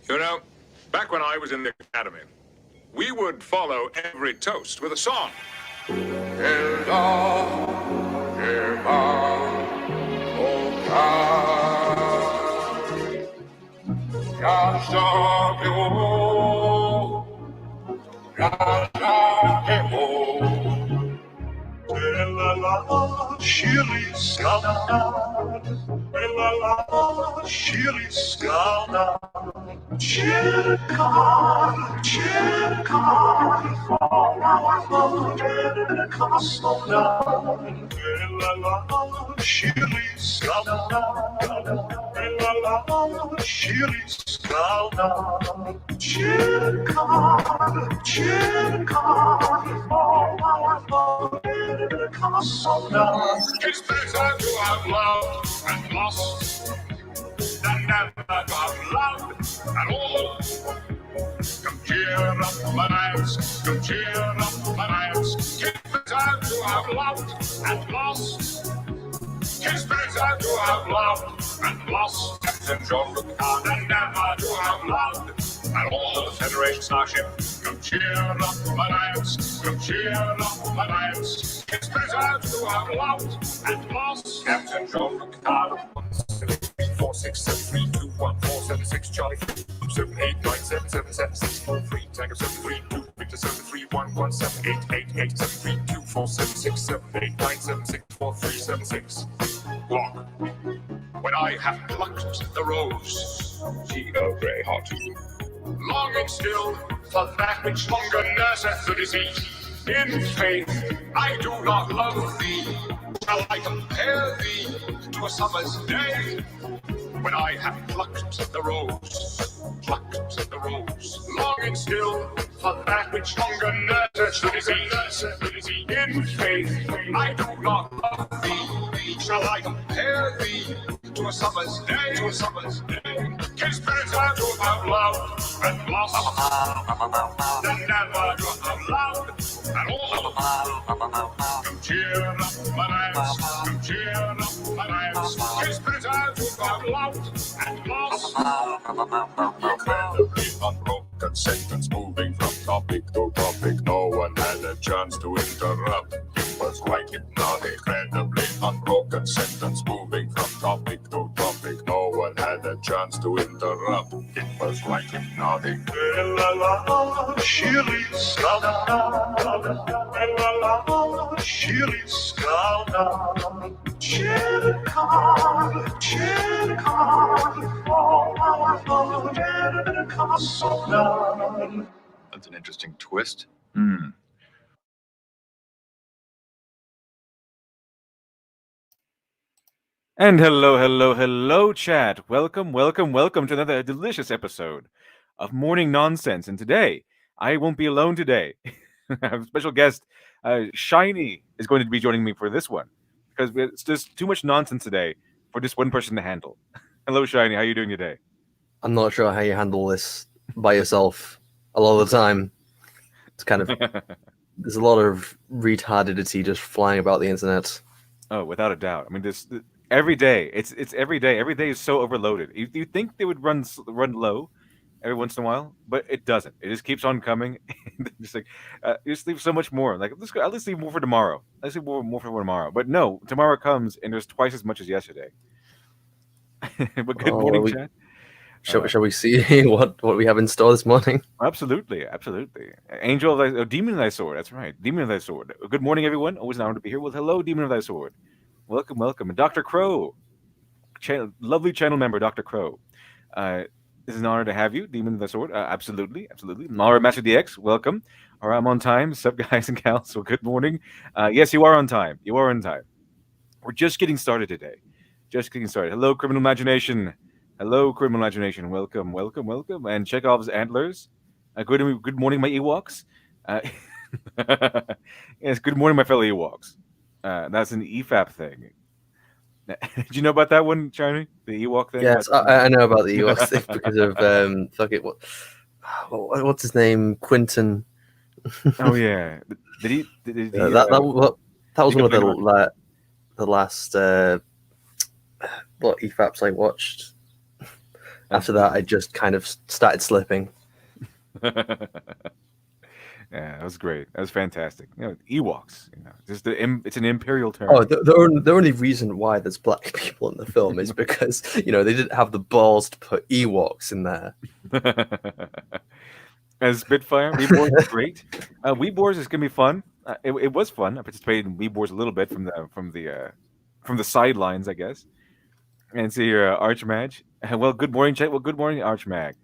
You know, back when I was in the academy, we would follow every toast with a song. It's better to have loved and lost than never to have loved at all. Come cheer up my nights, come cheer up my nights. It's better to have loved and lost. It's better to have loved and lost. Captain John Lucas than never to have loved at all. Federation Starship, come cheer up my nights, come cheer up my nights. It's better to have loved and lost. Captain John Lucas. 4 6 7 3 2 1 4 7 6 Charlie 7 8 9 7 7 7 6 4 3 Tango 7 3 2 Victor 7 3 1 1 7 8 8 8 7 3 2 4 7 6 7 8 9 7 6 4 3 7 6. Walk. When I have plucked the rose, G.O. Grey Heart, longing still for that which longer nurseth the disease. In faith, I do not love thee. Shall I compare thee to a summer's day? When I have plucked the rose, longing still for that which longer nurtures the disease. In faith, I do not love thee. Shall I compare thee to a summer's day? Tis better to have loved and lost than never to have loved at all. Come cheer up my nights, come cheer up my nights. Tis better to have loved and lost. Incredibly unbroken sentence, moving from topic to topic. No one had a chance to interrupt. It was quite hypnotic. Incredibly unbroken sentence, moving from topic to topic. No one had a chance to interrupt. It was quite hypnotic. That's an interesting twist. And hello, chat. Welcome to another delicious episode of Morning Nonsense. And today, I won't be alone today. I have a special guest, Shiny, is going to be joining me for this one because it's just too much nonsense today for just one person to handle. Hello, Shiny. How are you doing today? I'm not sure how you handle this by yourself a lot of the time. It's kind of there's a lot of retardedity just flying about the internet. Oh, without a doubt. I mean, this every day. It's every day. Every day is so overloaded. You think they would run low every once in a while, but it doesn't. It just keeps on coming. Just like you just leave so much more. Like I'll just leave more for tomorrow. Let's leave more for tomorrow. But no, tomorrow comes and there's twice as much as yesterday. But good morning, chat. Shall we see what we have in store this morning? Absolutely. Demon of Thy Sword. That's right, Demon of Thy Sword. Good morning, everyone. Always an honor to be here. Well, hello, Demon of Thy Sword. Welcome. And Dr. Crow, lovely channel member, Dr. Crow. This is an honor to have you, Demon of the Sword. Absolutely. Mara Master DX, welcome. All right, I'm on time. Sup, guys and gals? So good morning. Yes, you are on time. We're just getting started today. Hello, Criminal Imagination. Welcome. And Chekhov's Antlers. Good morning, my Ewoks. Yes, good morning, my fellow Ewoks. That's an EFAP thing. Did you know about that one, Charlie? The Ewok thing? Yes, I know about the Ewok thing because of what's his name? Quentin. Oh yeah. Did he? That was one of the last what EFAPs I watched. After that, I just kind of started slipping. Yeah, that was great. That was fantastic. Ewoks. Just it's an imperial term. Oh, the only reason why there's black people in the film is because they didn't have the balls to put Ewoks in there. As Spitfire, Weebors is great. Weebors is gonna be fun. It was fun. I participated in Weebors a little bit from the sidelines, I guess. And see your Archmag. Well, good morning, chat. Well, good morning, Archmag.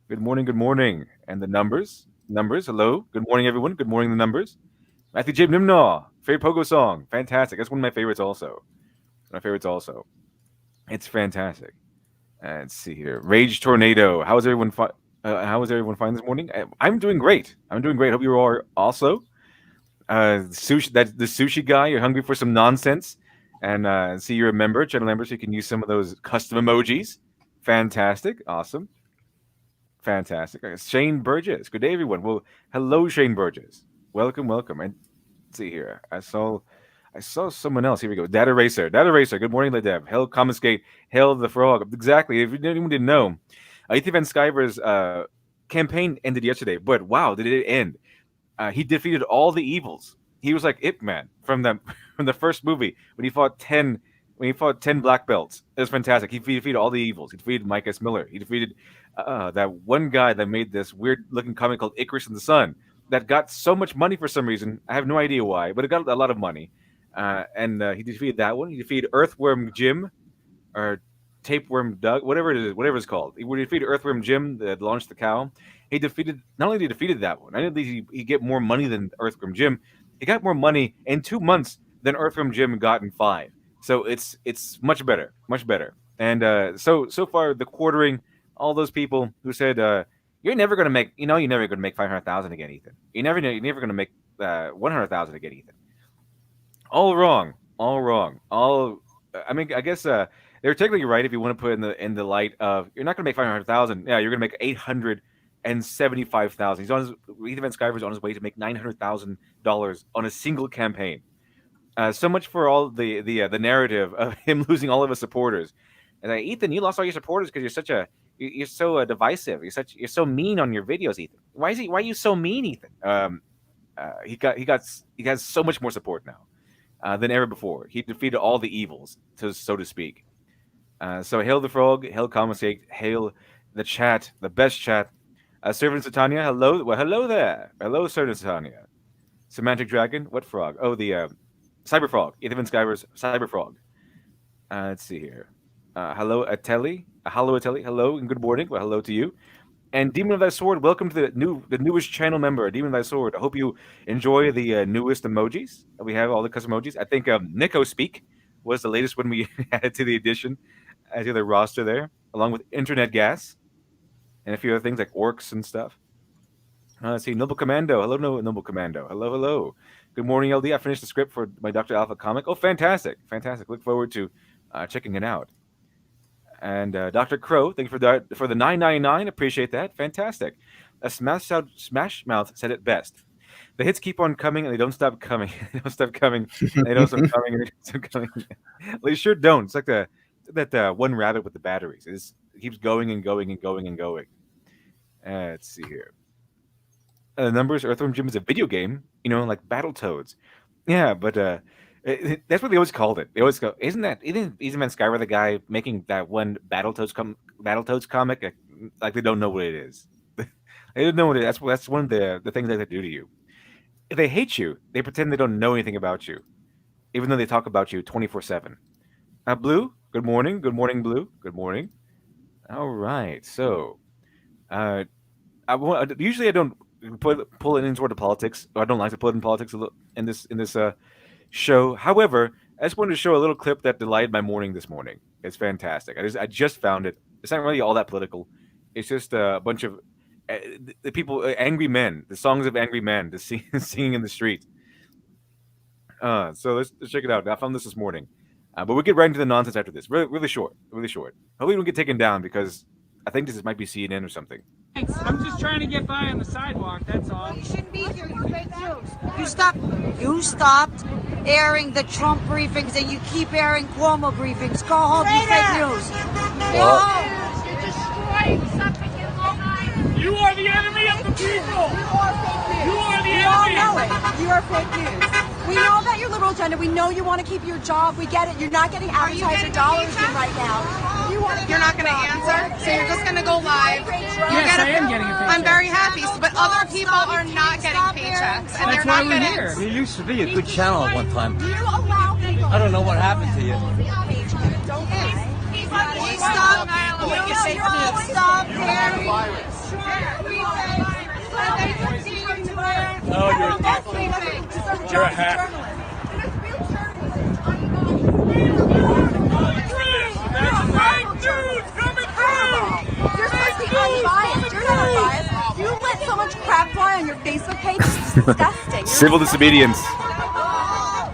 Good morning, good morning. And the numbers. Hello. Good morning, everyone. Good morning, the numbers. Matthew J. Nimnaw. Favorite Pogo song. Fantastic. That's one of my favorites also. It's fantastic. Let's see here. Rage Tornado. How is everyone fine this morning? I'm doing great. Hope you are also. Sushi. That's the sushi guy. You're hungry for some nonsense. And see you're a member, channel member, so you can use some of those custom emojis. Fantastic. Awesome. Fantastic. Shane Burgess. Good day, everyone. Well, hello, Shane Burgess. Welcome. And let's see here. I saw someone else. Here we go. Data Racer. Good morning, Ledev. Hail Confiscate. Hail the Frog. Exactly. If anyone didn't know, Ethan Van Sciver's campaign ended yesterday. But wow, did it end? He defeated all the evils. He was like Ip Man from the first movie when he fought 10 black belts. It was fantastic. He defeated all the evils. He defeated Mike S. Miller. He defeated that one guy that made this weird looking comic called Icarus in the Sun that got so much money for some reason. I have no idea why, but it got a lot of money. And he defeated that one. He defeated Earthworm Jim or Tapeworm Doug, whatever it's called. He defeated Earthworm Jim that launched the cow. Not only did he defeated that one, I didn't think he get more money than Earthworm Jim. He got more money in 2 months than Earthworm Jim got in 5. So it's much better. And so far the quartering, all those people who said you're never going to make, you're never going to make 500,000 again, Ethan. You're never going to make 100,000 again, Ethan. All wrong. I mean, I guess they're technically right if you want to put in the light of you're not going to make 500,000. Yeah, you're going to make 875,000. Ethan Van Sciver's on his way to make $900,000 on a single campaign. So much for all the narrative of him losing all of his supporters. And Ethan, you lost all your supporters because you're so divisive. You're so mean on your videos, Ethan. Why are you so mean, Ethan? He got so much more support now than ever before. He defeated all the evils, so to speak. So hail the frog, hail Commissate, hail the chat, the best chat. Servant Satania, hello. Well, hello there. Hello, Servant Satania. Semantic Dragon, what frog? Oh, the Cyber Frog. Ethan Van Sciver's Cyber Frog. Let's see here. Hello, Atelli. Hello, Atelli. Hello, and good morning. Well, hello to you. And Demon of Thy Sword, welcome to the newest channel member, Demon of Thy Sword. I hope you enjoy the newest emojis. We have all the custom emojis. I think Nico Speak was the latest one we added to the edition, to the roster there, along with Internet Gas and a few other things like orcs and stuff. Let's see, Noble Commando. Hello, Noble Commando. Hello. Good morning, LD. I finished the script for my Dr. Alpha comic. Oh, fantastic. Look forward to checking it out. And Dr. Crow, thank you for the $9.99. Appreciate that. Fantastic. Smash Mouth said it best. The hits keep on coming and they don't stop coming. They don't stop coming. They sure don't. It's like that one rabbit with the batteries. It keeps going and going and going and going. Let's see here. Numbers. Earthworm Jim is a video game, like Battletoads. Yeah, but that's what they always called it. They always go, isn't Ethan Van Sciver the guy making that one Battletoads comic? Like they don't know what it is. They don't know what it is. That's one of the things that they do to you. If they hate you, they pretend they don't know anything about you, even though they talk about you 24/7. Blue, good morning. Good morning, Blue. Good morning. All right. So, usually I don't pull it into the politics, or I don't like to pull it in politics in this show. However, I just wanted to show a little clip that delighted my morning this morning. It's fantastic. I just found it. It's not really all that political. It's just a bunch of the people, angry men, the songs of angry men, singing in the street. So let's check it out. I found this morning, but we'll get right into the nonsense after this. Really short. Hopefully, we don't get taken down because I think this might be CNN or something. Thanks. I'm just trying to get by on the sidewalk. That's all. You shouldn't be here. You fake news. You stopped airing the Trump briefings and you keep airing Cuomo briefings. Go home. You fake news. Go home. You are the enemy of the people. You are the We all enemy. know it. You are fake news. We know about your liberal agenda. We know you want to keep your job. We get it. You're not getting advertiser dollars in right now. You're not going to answer, so you're just going to go live. Yes, I am getting a paycheck. I'm very happy, but other people are not getting paychecks, and they're That's why not we're getting. here. You used to be a good channel at one time. You allow people. I don't know what happened to you. Don't lie. Stop. Stop Harry. No, you're a hack. You're supposed to be unbiased. You're not unbiased. You let so much crap fly on your Facebook page. It's disgusting. Civil disobedience.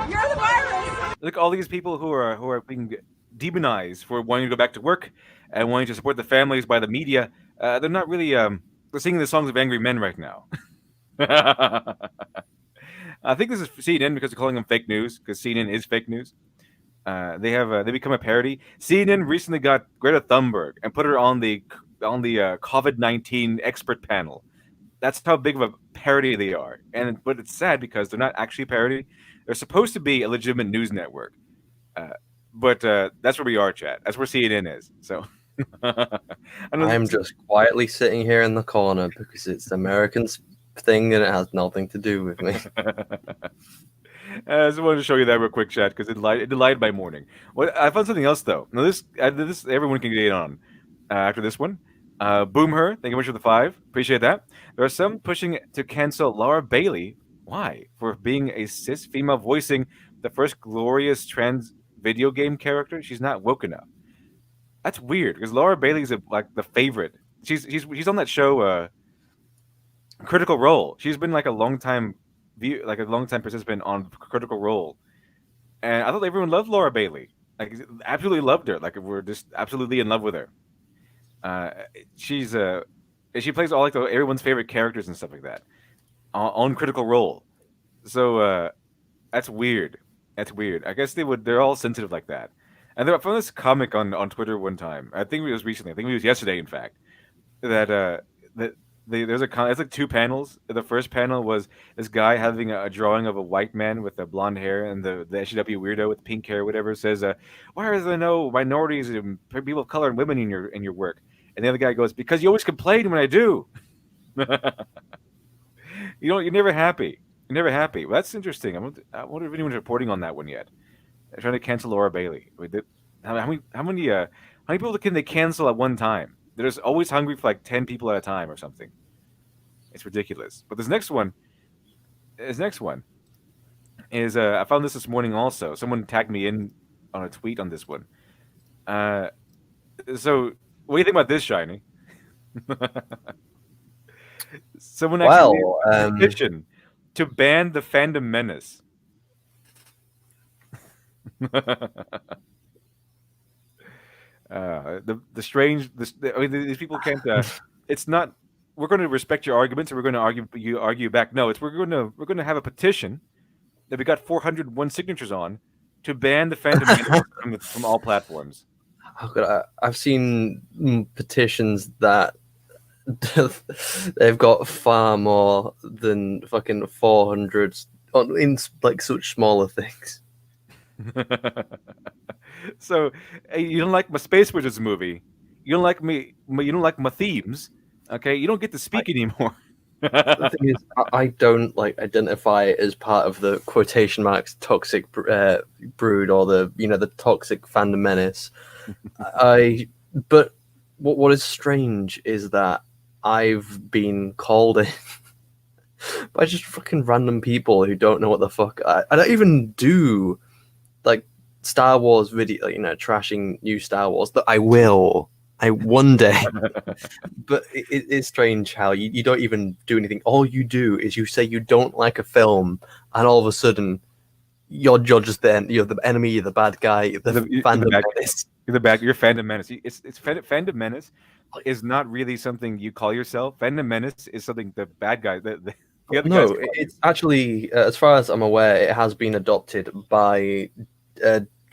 You're the virus. Look, all these people who are being demonized for wanting to go back to work and wanting to support the families by the media. They're not really they're singing the songs of angry men right now. I think this is CNN because they're calling them fake news because CNN is fake news. They become a parody. CNN recently got Greta Thunberg and put her on the COVID-19 expert panel. That's how big of a parody they are. But it's sad because they're not actually a parody. They're supposed to be a legitimate news network. But that's where we are, chat. That's where CNN is. So I'm just quietly sitting here in the corner because it's the Americans thing and it has nothing to do with me. I just wanted to show you that real quick, chat, because it delighted my morning. Well, I found something else though. Now this everyone can get in on after this one. Boomher, thank you much for the 5. Appreciate that. There are some pushing to cancel Laura Bailey. Why? For being a cis female voicing the first glorious trans video game character. She's not woke enough. That's weird because Laura Bailey's like the favorite. She's on that show, Critical Role. She's been like a long time participant on Critical Role, and I thought everyone loved Laura Bailey. Like, absolutely loved her. Like, we're just absolutely in love with her. She plays all like everyone's favorite characters and stuff like that on Critical Role. So that's weird. That's weird. I guess they're all sensitive like that. And I found this comic on Twitter one time. I think it was recently. I think it was yesterday, in fact. There's it's like 2 panels. The first panel was this guy having a drawing of a white man with the blonde hair, and the SJW weirdo with pink hair, whatever, says, "Why are there no minorities and people of color and women in your work?" And the other guy goes, "Because you always complain when I do." You're never happy. You're never happy. Well, that's interesting. I wonder if anyone's reporting on that one yet. They're trying to cancel Laura Bailey. How many people can they cancel at one time? They're just always hungry for like 10 people at a time or something. It's ridiculous. But this next one is I found this morning also. Someone tagged me in on a tweet on this one. So what do you think about this, Shiny? Someone actually made a petition to ban the Fandom Menace. These people can't. It's not. We're going to respect your arguments, and we're going to argue back. No, we're going to have a petition that we got 401 signatures on to ban the Fandom from all platforms. Oh, God, I've seen petitions that they've got far more than fucking 400 in like such smaller things. So you don't like my Space Wizards movie? You don't like me? You don't like my themes? Okay, you don't get to speak anymore. The thing is, I don't like identify as part of the quotation marks toxic brood or the toxic fandom menace. But what is strange is that I've been called in by just fucking random people who don't know what the fuck. I don't even do like Star Wars video, trashing new Star Wars. That I will. One day. But it's strange how you don't even do anything. All you do is you say you don't like a film, and all of a sudden you're just then you're the enemy, you're the bad guy, you're the fandom menace. You're Fandom Menace. It's Fandom Menace is not really something you call yourself. Fandom Menace is something the bad guy. It's actually, as far as I'm aware, it has been adopted by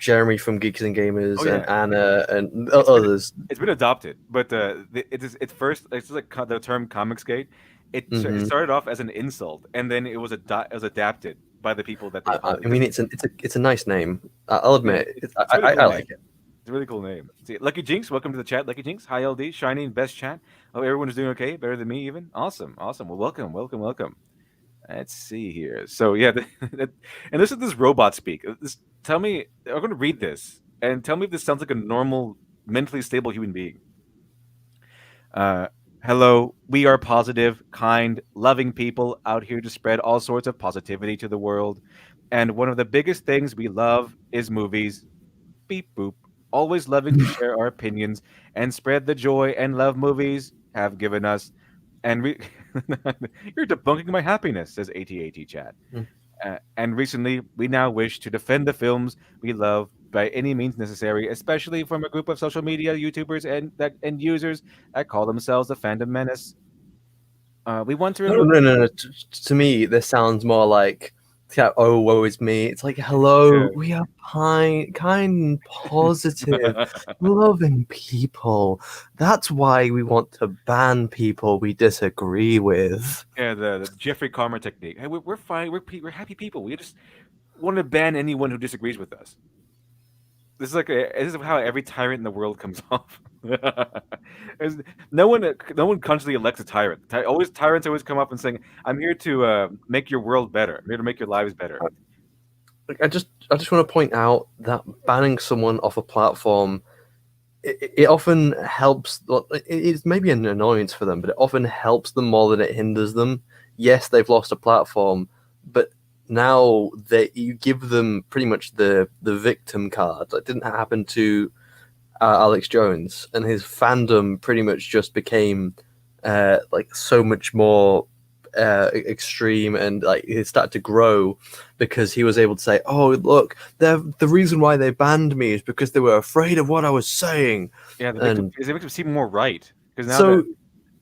Jeremy from Geeks and Gamers Oh, yeah. and Anna and It's been- others. It's been adopted, but it's first. It's like the term Comicsgate. It Mhm. started off as an insult, and then it was adapted by the people that they I called it. mean, it's a nice name. I'll admit, It's I really cool like name. it. It's a really cool name. See, Lucky Jinx, welcome to the chat. Lucky Jinx, hi LD, Shining, best chat. Hope everyone is doing okay, better than me even. Awesome. Well, welcome. Let's see here. So yeah, and this is this robot speak. Tell me, I'm going to read this and tell me if this sounds like a normal, mentally stable human being. Hello, we are positive, kind, loving people out here to spread all sorts of positivity to the world. And one of the biggest things we love is movies. Beep boop. Always loving to share our opinions and spread the joy and love movies have given us. And you're debunking my happiness, says AT chat. Mm. And recently, we now wish to defend the films we love by any means necessary, especially from a group of social media YouTubers and users that call themselves the Fandom Menace. We want to remove. No. To me, this sounds more like, oh, woe is me. It's like, hello, Yeah. we are kind and positive, loving people. That's why we want to ban people we disagree with. Yeah, the Jeffrey Calmer technique. Hey, we're fine. We're happy people. We just want to ban anyone who disagrees with us. This is how every tyrant in the world comes off. No one consciously elects a tyrant. Tyrants always come up and saying, "I'm here to make your world better. I'm here to make your lives better." I just want to point out that banning someone off a platform, it often helps. It's maybe an annoyance for them, but it often helps them more than it hinders them. Yes, they've lost a platform, but now that you give them pretty much the victim card. That didn't happen to Alex Jones, and his fandom pretty much just became like so much more extreme, and like it started to grow because he was able to say, "Oh, look, the reason why they banned me is because they were afraid of what I was saying." Yeah, the And victim seem more right because now so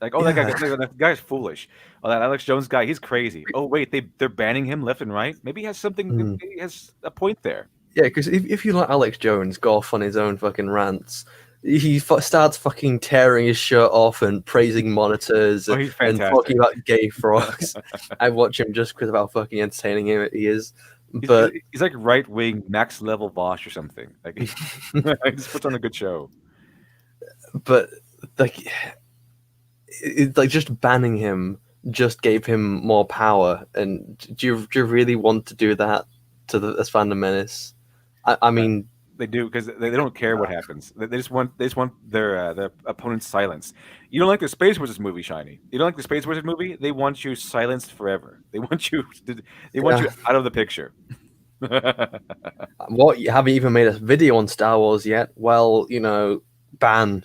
that that guy's foolish. Oh, that Alex Jones guy, he's crazy. Oh wait, they're banning him left and right. Maybe he has something. Maybe he has a point there. yeah, because if you let Alex Jones go off on his own fucking rants, he starts fucking tearing his shirt off and praising monitors Oh, he's and fantastic. talking about gay frogs. I watch him just because of how fucking entertaining he is. But He's like right wing Max level Bosch or something. Like he just puts on a good show. but like it's like just banning him just gave him more power. And do you really want to do that to the as Fandom Menace? I mean, They do because they don't care what happens. They just want their opponent's silence. You don't like the Space Wizards movie, Shiny. You don't like the Space Wizards movie. They want you silenced forever. They want you you out of the picture. what, you haven't even made a video on Star Wars yet? Well, ban.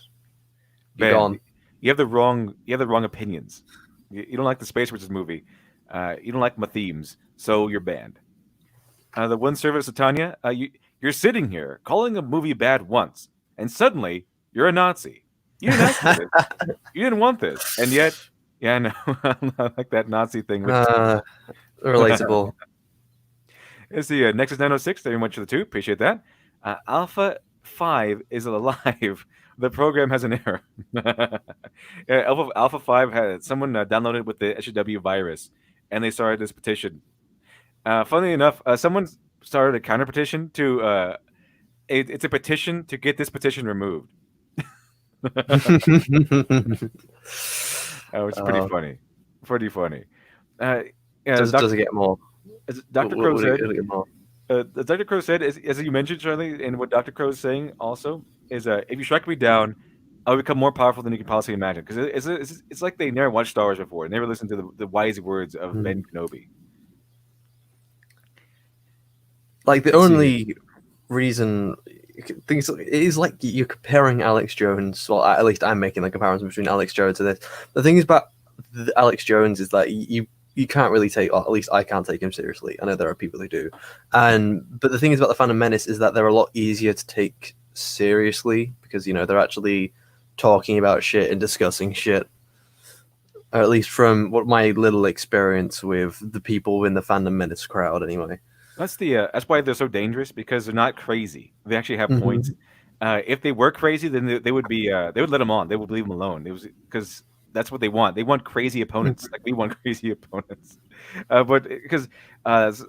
You're Man, gone. you have the wrong opinions. You don't like the Space Wizards movie. You don't like my themes, so you're banned. The one service, Tanya, you're sitting here calling a movie bad once, and suddenly you're a Nazi. You didn't ask for this. You didn't want this, and yet, yeah, I know. I like that Nazi thing. Relatable. Let's see, Nexus 906, thank you very much for the 2. Appreciate that. Alpha 5 is alive. The program has an error. Yeah, Alpha 5 had someone downloaded with the SHW virus, and they started this petition. Funnily enough, someone started a counter petition to. It's a petition to get this petition removed. Oh, it's pretty funny. Pretty funny. Yeah, Does it get more? as Dr. Crow Would said, it get more? as Dr. Crow said, as you mentioned, Charlie, and what Dr. Crow is saying also is, if you strike me down, I'll become more powerful than you can possibly imagine. Because it's like they never watched Star Wars before, never listened to the wise words of Ben Kenobi. Like the only reason things it is like you're comparing Alex Jones. Well, at least I'm making the comparison between Alex Jones and this. The thing is about Alex Jones is that you can't really take, or at least I can't take him seriously. I know there are people who do, but the thing is about the Phantom Menace is that they're a lot easier to take seriously because they're actually talking about shit and discussing shit. Or at least from what my little experience with the people in the Phantom Menace crowd, anyway. That's why they're so dangerous, because they're not crazy. They actually have points. If they were crazy, then they would be they would let them on. They would leave them alone. It was because that's what they want. They want crazy opponents, like we want crazy opponents. But because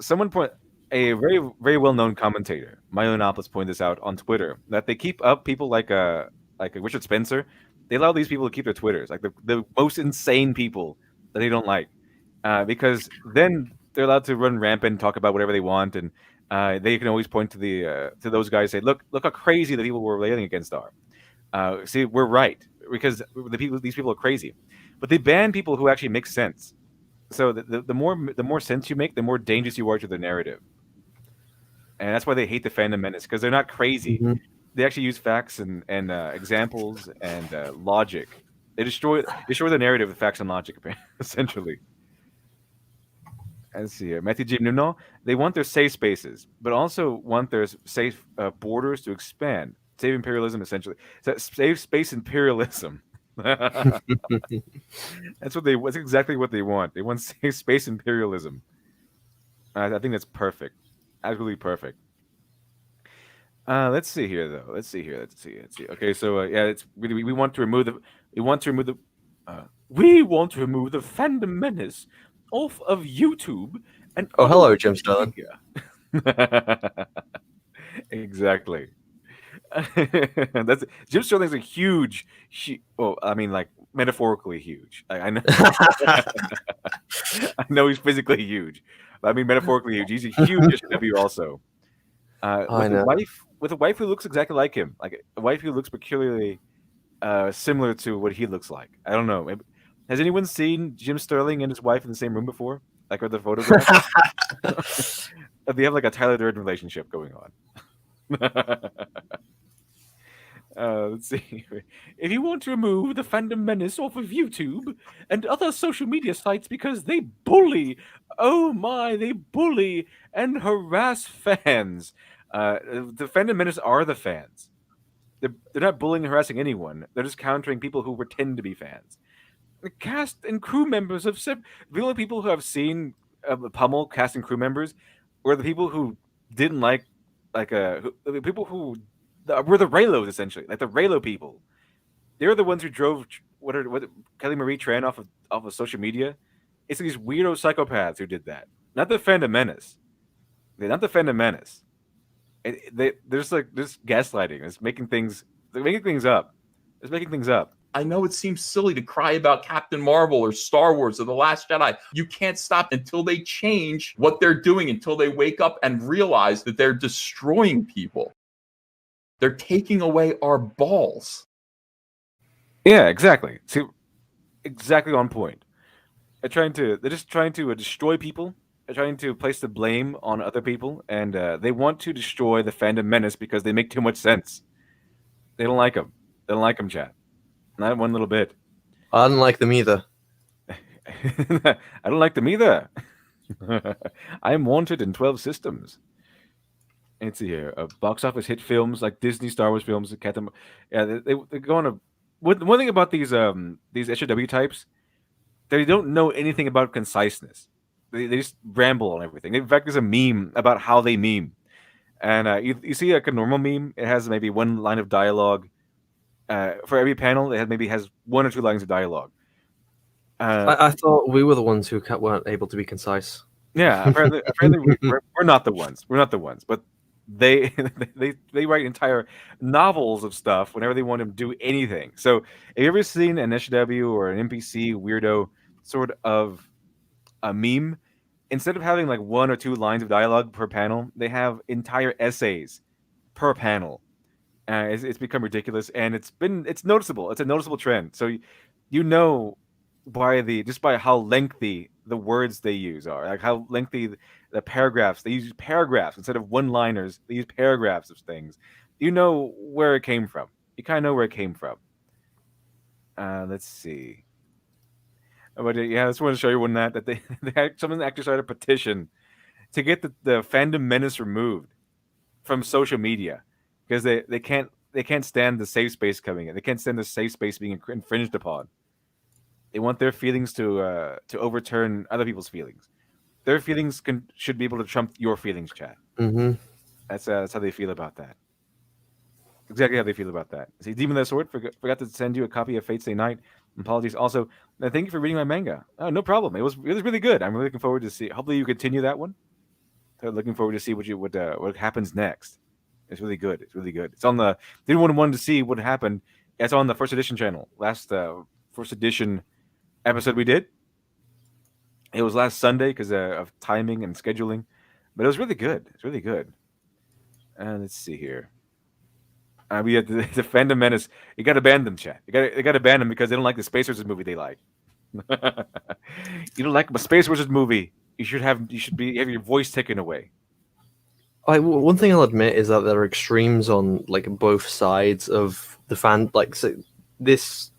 someone point a very well known commentator, Milo Yiannopoulos, pointed this out on Twitter, that they keep up people like Richard Spencer. They allow these people to keep their Twitters, like the most insane people that they don't like, because then they're allowed to run rampant and talk about whatever they want, and they can always point to to those guys and say, look how crazy the people we're railing against are. See, we're right, because these people are crazy, but they ban people who actually make sense. So the more sense you make, the more dangerous you are to the narrative, and that's why they hate the fandom menace, because they're not crazy. They actually use facts and examples and logic. They destroy the narrative with facts and logic, essentially. Let's see here. Matthew J. Nuno, they want their safe spaces, but also want their safe borders to expand. Save imperialism, essentially. Save space imperialism. That's exactly what they want. They want safe space imperialism. I think that's perfect. Absolutely perfect. Let's see here, though. Let's see. Okay, so yeah, it's really we want to remove the fandom menace off of YouTube and Oh, hello, other Jim social Sterling. media. Exactly. That's Jim Sterling's a huge. Well, I mean, like metaphorically huge. I know. I know he's physically huge. But I mean, metaphorically huge. He's a huge SJW also. I know. With a wife who looks exactly like him, like a wife who looks peculiarly similar to what he looks like. I don't know. Has anyone seen Jim Sterling and his wife in the same room before? Like, are the photographs? They have like a Tyler Durden relationship going on. Let's see. If you want to remove the fandom menace off of YouTube and other social media sites because they bully, they bully and harass fans. The fandom menace are the fans. They're not bullying and harassing anyone. They're just countering people who pretend to be fans. The cast and crew members of the only people who have seen pummel cast and crew members were the people who didn't the people who were the Raylos, essentially, like the Raylo people. They're the ones who drove what Kelly Marie Tran off of social media. It's these weirdo psychopaths who did that, not the fandom menace. They're not the fandom menace. There's gaslighting. They're making things up. It's making things up. I know it seems silly to cry about Captain Marvel or Star Wars or The Last Jedi. You can't stop until they change what they're doing, until they wake up and realize that they're destroying people. They're taking away our balls. Yeah, exactly. See, exactly on point. They're just trying to destroy people. They're trying to place the blame on other people, and they want to destroy the fandom menace because they make too much sense. They don't like them. They don't like them, chat. Not one little bit. I don't like them either. I don't like them either. I'm wanted in 12 systems. Let's see here. Box office hit films like Disney, Star Wars films, they go on a. One thing about these SJW types, they don't know anything about conciseness. They just ramble on everything. In fact, there's a meme about how they meme, and you see like a normal meme. It has maybe one line of dialogue. For every panel, it has one or two lines of dialogue. I thought we were the ones who weren't able to be concise. Yeah, apparently we're not the ones. We're not the ones, but they write entire novels of stuff whenever they want to do anything. So, have you ever seen an SJW or an NPC weirdo sort of a meme? Instead of having like one or two lines of dialogue per panel, they have entire essays per panel. It's become ridiculous, and it's noticeable. It's a noticeable trend. So you know by how lengthy the words they use are, like how lengthy the paragraphs. They use paragraphs instead of one-liners. They use paragraphs of things. You know where it came from. You kind of know where it came from. Let's see. But yeah, I just want to show you one that someone actually started a petition to get the fandom menace removed from social media. Because they can't stand the safe space coming in. They can't stand the safe space being infringed upon. They want their feelings to overturn other people's feelings. their feelings should be able to trump your feelings, chat. Mm-hmm. That's how they feel about that. Exactly how they feel about that. See, Demon of the Sword forgot to send you a copy of Fate Stay Night. Apologies. Also, thank you for reading my manga. Oh, no problem. It was really good. I'm really looking forward to see. Hopefully, you continue that one. Looking forward to see what happens next. It's really good. It's really good. It's on the. If anyone wanted to see what happened, it's on the First Edition channel. Last First Edition episode we did. It was last Sunday because of timing and scheduling, but it was really good. It's really good. Let's see here. We had the Fandom Menace. You got to ban them, chat. They got to ban them because they don't like the Space Wizard movie they like. You don't like a Space Wizard movie. You should have your voice taken away. One thing I'll admit is that there are extremes on like both sides of the fan. Like so this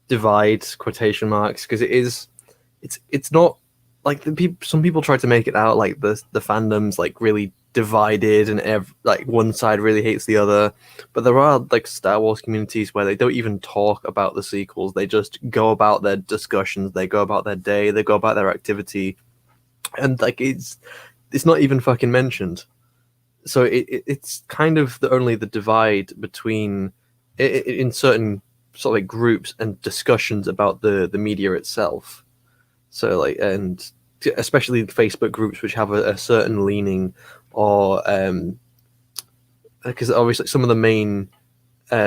divide quotation marks because it's not like some people try to make it out like the fandom's like really divided and like one side really hates the other, but there are like Star Wars communities where they don't even talk about the sequels. They just go about their discussions, they go about their day, they go about their activity, and like it's not even fucking mentioned. So it's kind of only the divide between in certain sort of like groups and discussions about the media itself. So like, and especially Facebook groups which have a certain leaning, or because obviously some of the main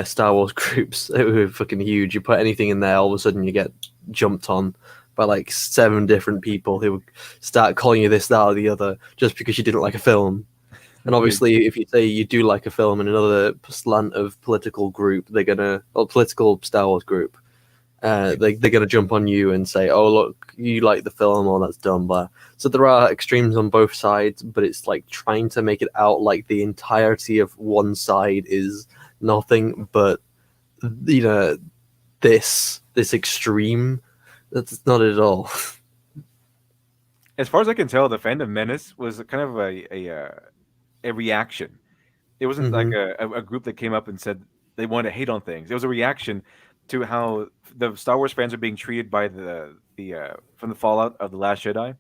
Star Wars groups who are fucking huge, you put anything in there, all of a sudden you get jumped on by like 7 different people who start calling you this, that, or the other just because you didn't like a film. And obviously, if you say you do like a film in another slant of political group, political Star Wars group, they're gonna jump on you and say, "Oh, look, you like the film, or that's dumb." Blah. So there are extremes on both sides, but it's like trying to make it out like the entirety of one side is nothing but this extreme. That's not it at all. As far as I can tell, the Fandom Menace was kind of a reaction. It wasn't like a group that came up and said they wanted to hate on things. It was a reaction to how the Star Wars fans are being treated by the from the fallout of The Last Jedi.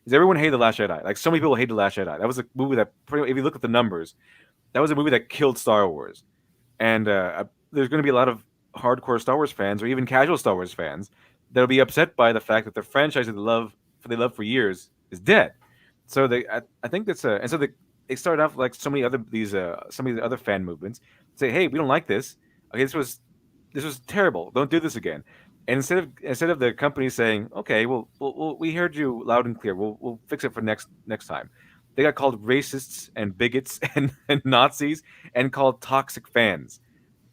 Is everyone hated The Last Jedi? Like, so many people hate The Last Jedi. That was a movie that, if you look at the numbers, that was a movie that killed Star Wars. And there's going to be a lot of hardcore Star Wars fans, or even casual Star Wars fans, that'll be upset by the fact that the franchise that they love for years is dead. So I think that's and so they started off like so many other some of the other fan movements say, hey, we don't like this. Okay, this was terrible. Don't do this again. And instead of the company saying, okay, well we heard you loud and clear. We'll fix it for next time. They got called racists and bigots and Nazis and called toxic fans,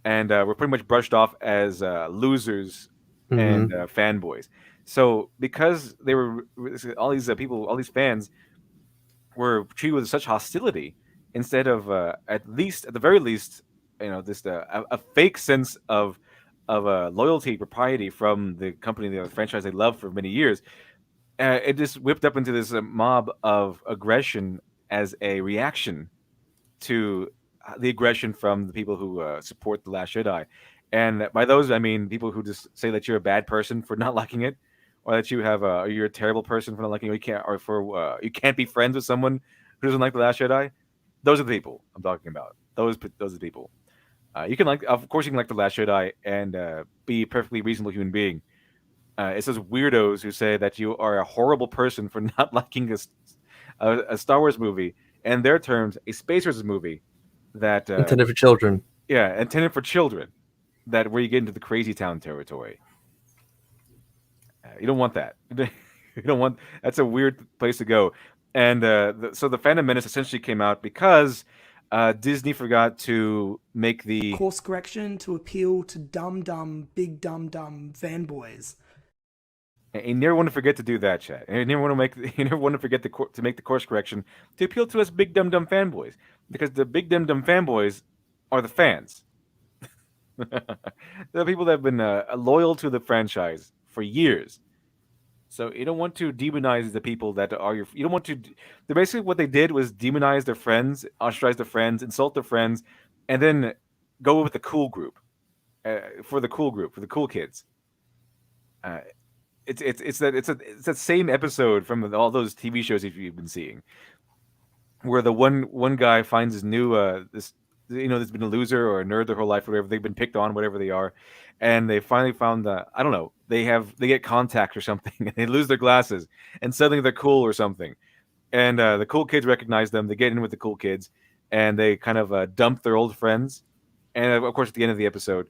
and were pretty much brushed off as losers and fanboys. So because they were all these people, all these fans were treated with such hostility, instead of at the very least, just a fake sense of loyalty, propriety from the company, the franchise they loved for many years, it just whipped up into this mob of aggression as a reaction to the aggression from the people who support The Last Jedi. And by those, I mean people who just say that you're a bad person for not liking it, or that you're a terrible person for not liking it, you can't be friends with someone who doesn't like The Last Jedi. Those are the people I'm talking about. Those are the people. You can of course, you can like The Last Jedi and be a perfectly reasonable human being. It's those weirdos who say that you are a horrible person for not liking a Star Wars movie, and in their terms, a Space Wars movie that intended for children. Yeah, intended for children. That where you get into the crazy town territory. You don't want that. You don't want. That's a weird place to go. And so the Phantom Menace essentially came out because Disney forgot to make the course correction to appeal to big dumb fanboys. And you never want to forget to do that, chat. And you never want to forget to make the course correction to appeal to us big dumb fanboys, because the big dumb fanboys are the fans. The people that have been loyal to the franchise for years. So you don't want to demonize the people that are you don't want to. Basically, what they did was demonize their friends, ostracize their friends, insult their friends, and then go with the cool group, for the cool kids. it's that same episode from all those TV shows that you've been seeing, where the one guy finds his new this that's been a loser or a nerd their whole life, whatever they've been picked on, whatever they are, and they finally found I don't know, they get contacts or something, and they lose their glasses, and suddenly they're cool or something, and the cool kids recognize them. They get in with the cool kids, and they kind of dump their old friends, and of course at the end of the episode.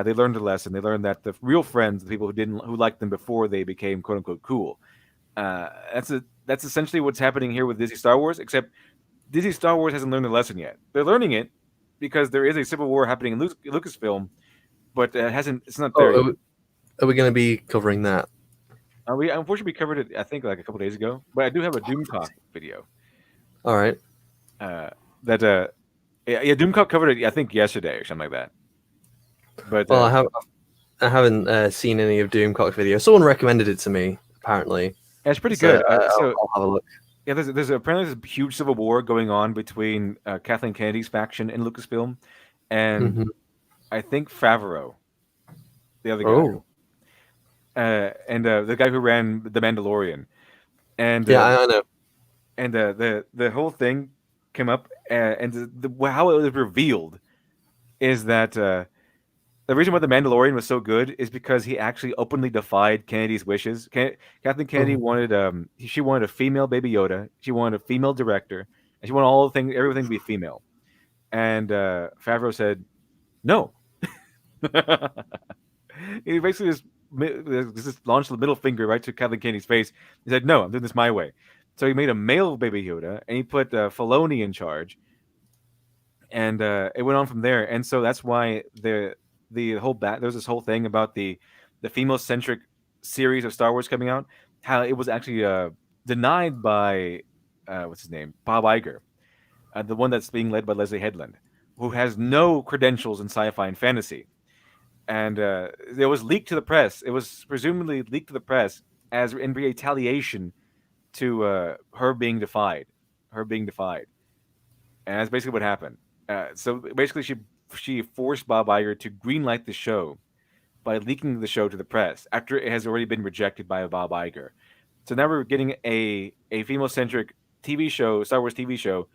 They learned a lesson. They learned that the real friends, the people who liked them before they became quote unquote cool. That's essentially what's happening here with Disney Star Wars. Except Disney Star Wars hasn't learned the lesson yet. They're learning it because there is a civil war happening in Lucasfilm, but it's not there. Are we going to be covering that? We unfortunately covered it, I think, like a couple days ago. But I do have a Doomcock video. All right. Doomcock covered it, I think, yesterday or something like that. But well, I haven't seen any of Doomcock's video. Someone recommended it to me. Apparently, yeah, it's pretty good. I'll have a look. Yeah, there's apparently a huge civil war going on between Kathleen Kennedy's faction in Lucasfilm, and I think Favreau, the other guy, and the guy who ran The Mandalorian, and I know. And the whole thing came up, and how it was revealed is that. The reason why The Mandalorian was so good is because he actually openly defied Kennedy's wishes. Kathleen Kennedy wanted she wanted a female Baby Yoda, she wanted a female director, and she wanted everything to be female. And Favreau said, "No." He basically just launched the middle finger right to Kathleen Kennedy's face. He said, "No, I'm doing this my way." So he made a male Baby Yoda, and he put Filoni in charge, and it went on from there. And so that's why there's this whole thing about the female centric series of Star Wars coming out, how it was actually denied by what's his name, Bob Iger, the one that's being led by Leslie Headland, who has no credentials in sci-fi and fantasy, and it was leaked to the press. It was presumably leaked to the press as in retaliation to her being defied, and that's basically what happened. So basically, she forced Bob Iger to greenlight the show by leaking the show to the press after it has already been rejected by Bob Iger. So now we're getting a female-centric TV show, Star Wars TV show,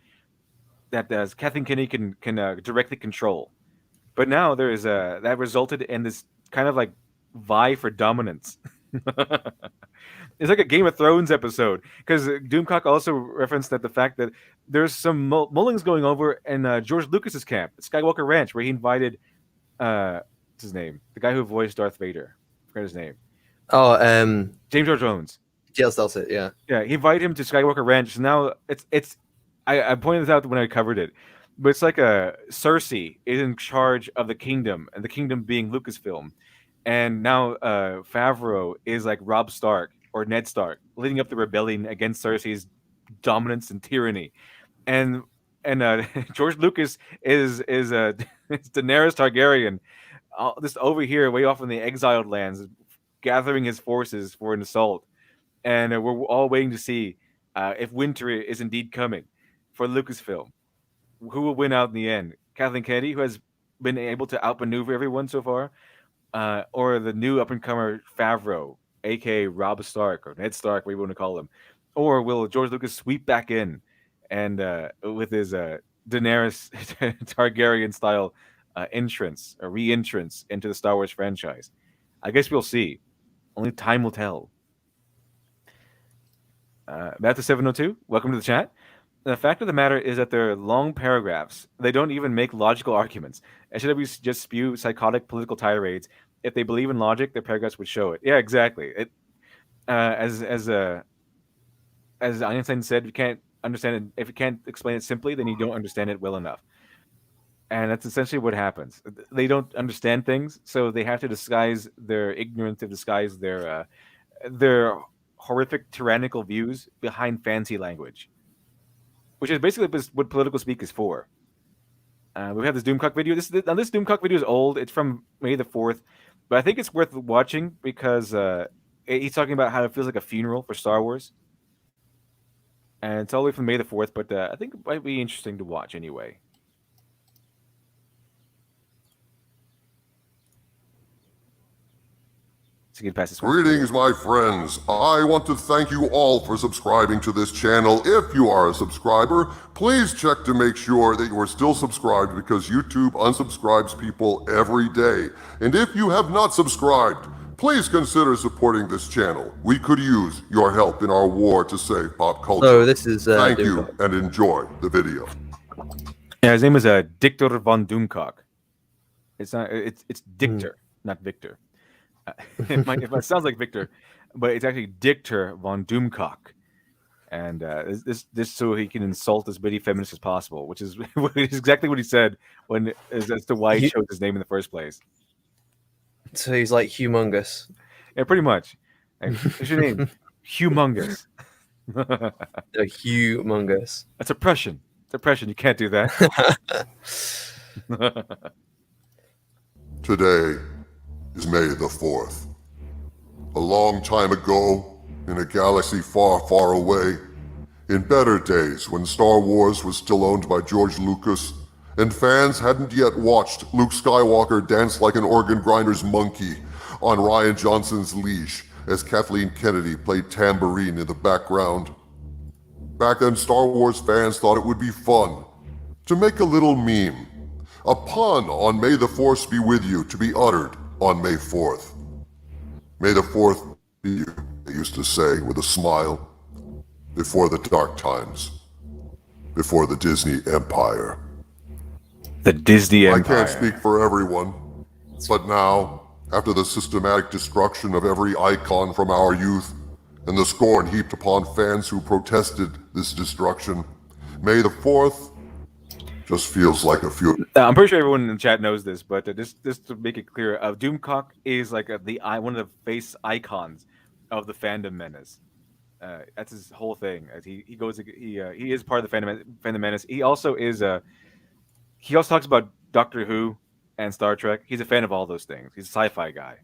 that Kathleen Kennedy can directly control. But now there is that resulted in this kind of like vie for dominance. It's like a Game of Thrones episode, because Doomcock also referenced that the fact that there's some mullings going over in George Lucas's camp, Skywalker Ranch, where he invited what's his name, the guy who voiced Darth Vader. I forgot his name. James Earl Jones. Yes, that's it. Yeah. Yeah, he invited him to Skywalker Ranch. So now it's I pointed this out when I covered it, but it's like Cersei is in charge of the kingdom, and the kingdom being Lucasfilm, and now Favreau is like Robb Stark or Ned Stark, leading up the rebellion against Cersei's dominance and tyranny, and George Lucas is Daenerys Targaryen, just over here, way off in the exiled lands, gathering his forces for an assault, and we're all waiting to see if winter is indeed coming for Lucasfilm. Who will win out in the end? Kathleen Kennedy, who has been able to outmaneuver everyone so far, or the new up-and-comer Favreau, aka Robb Stark or Ned Stark, whatever you want to call him, or will George Lucas sweep back in and with his Daenerys Targaryen style entrance or re-entrance into the Star Wars franchise? I guess we'll see. Only time will tell. Back to 702. Welcome to the chat. The fact of the matter is that they're long paragraphs. They don't even make logical arguments. SJWs just spew psychotic political tirades. If they believe in logic, their paragraphs would show it. Yeah, exactly. As Einstein said, you can't understand it. If you can't explain it simply, then you don't understand it well enough. And that's essentially what happens. They don't understand things, so they have to disguise their ignorance, to disguise their horrific tyrannical views behind fancy language, which is basically what political speak is for. We have this Doomcock video. This Doomcock video is old. It's from May the 4th, but I think it's worth watching because he's talking about how it feels like a funeral for Star Wars. And it's all the way from May the 4th, but I think it might be interesting to watch anyway. So you can pass this one. Greetings, my friends. I want to thank you all for subscribing to this channel. If you are a subscriber, please check to make sure that you are still subscribed because YouTube unsubscribes people every day. And if you have not subscribed, please consider supporting this channel. We could use your help in our war to save pop culture. So this is Thank you Doomcock. and enjoy the video. Yeah, his name is Dictor von Doomcock. It's not. It's Dictor, not Victor. It might sound like Victor, but it's actually Dictor von Doomcock. And this so he can insult as many feminists as possible, which is exactly what he said when as to why he chose his name in the first place. So he's like humongous. Yeah, pretty much. Hey, what's your name? Humongous. Humongous. That's oppression. It's oppression. You can't do that. Today is May the 4th. A long time ago, in a galaxy far, far away, in better days when Star Wars was still owned by George Lucas, and fans hadn't yet watched Luke Skywalker dance like an organ grinder's monkey on Rian Johnson's leash as Kathleen Kennedy played tambourine in the background. Back then, Star Wars fans thought it would be fun to make a little meme, a pun on May the Force be with you to be uttered on May 4th. May the 4th be you, they used to say with a smile, before the dark times, before the Disney Empire. The Disney I Empire. can't speak for everyone, but now, after the systematic destruction of every icon from our youth, and the scorn heaped upon fans who protested this destruction, May the 4th just feels like a few. I'm pretty sure everyone in the chat knows this, but just to make it clear, Doomcock is like one of the face icons of the fandom menace. That's his whole thing. As he is part of the fandom menace. He also talks about Doctor Who and Star Trek. He's a fan of all those things. He's a sci-fi guy.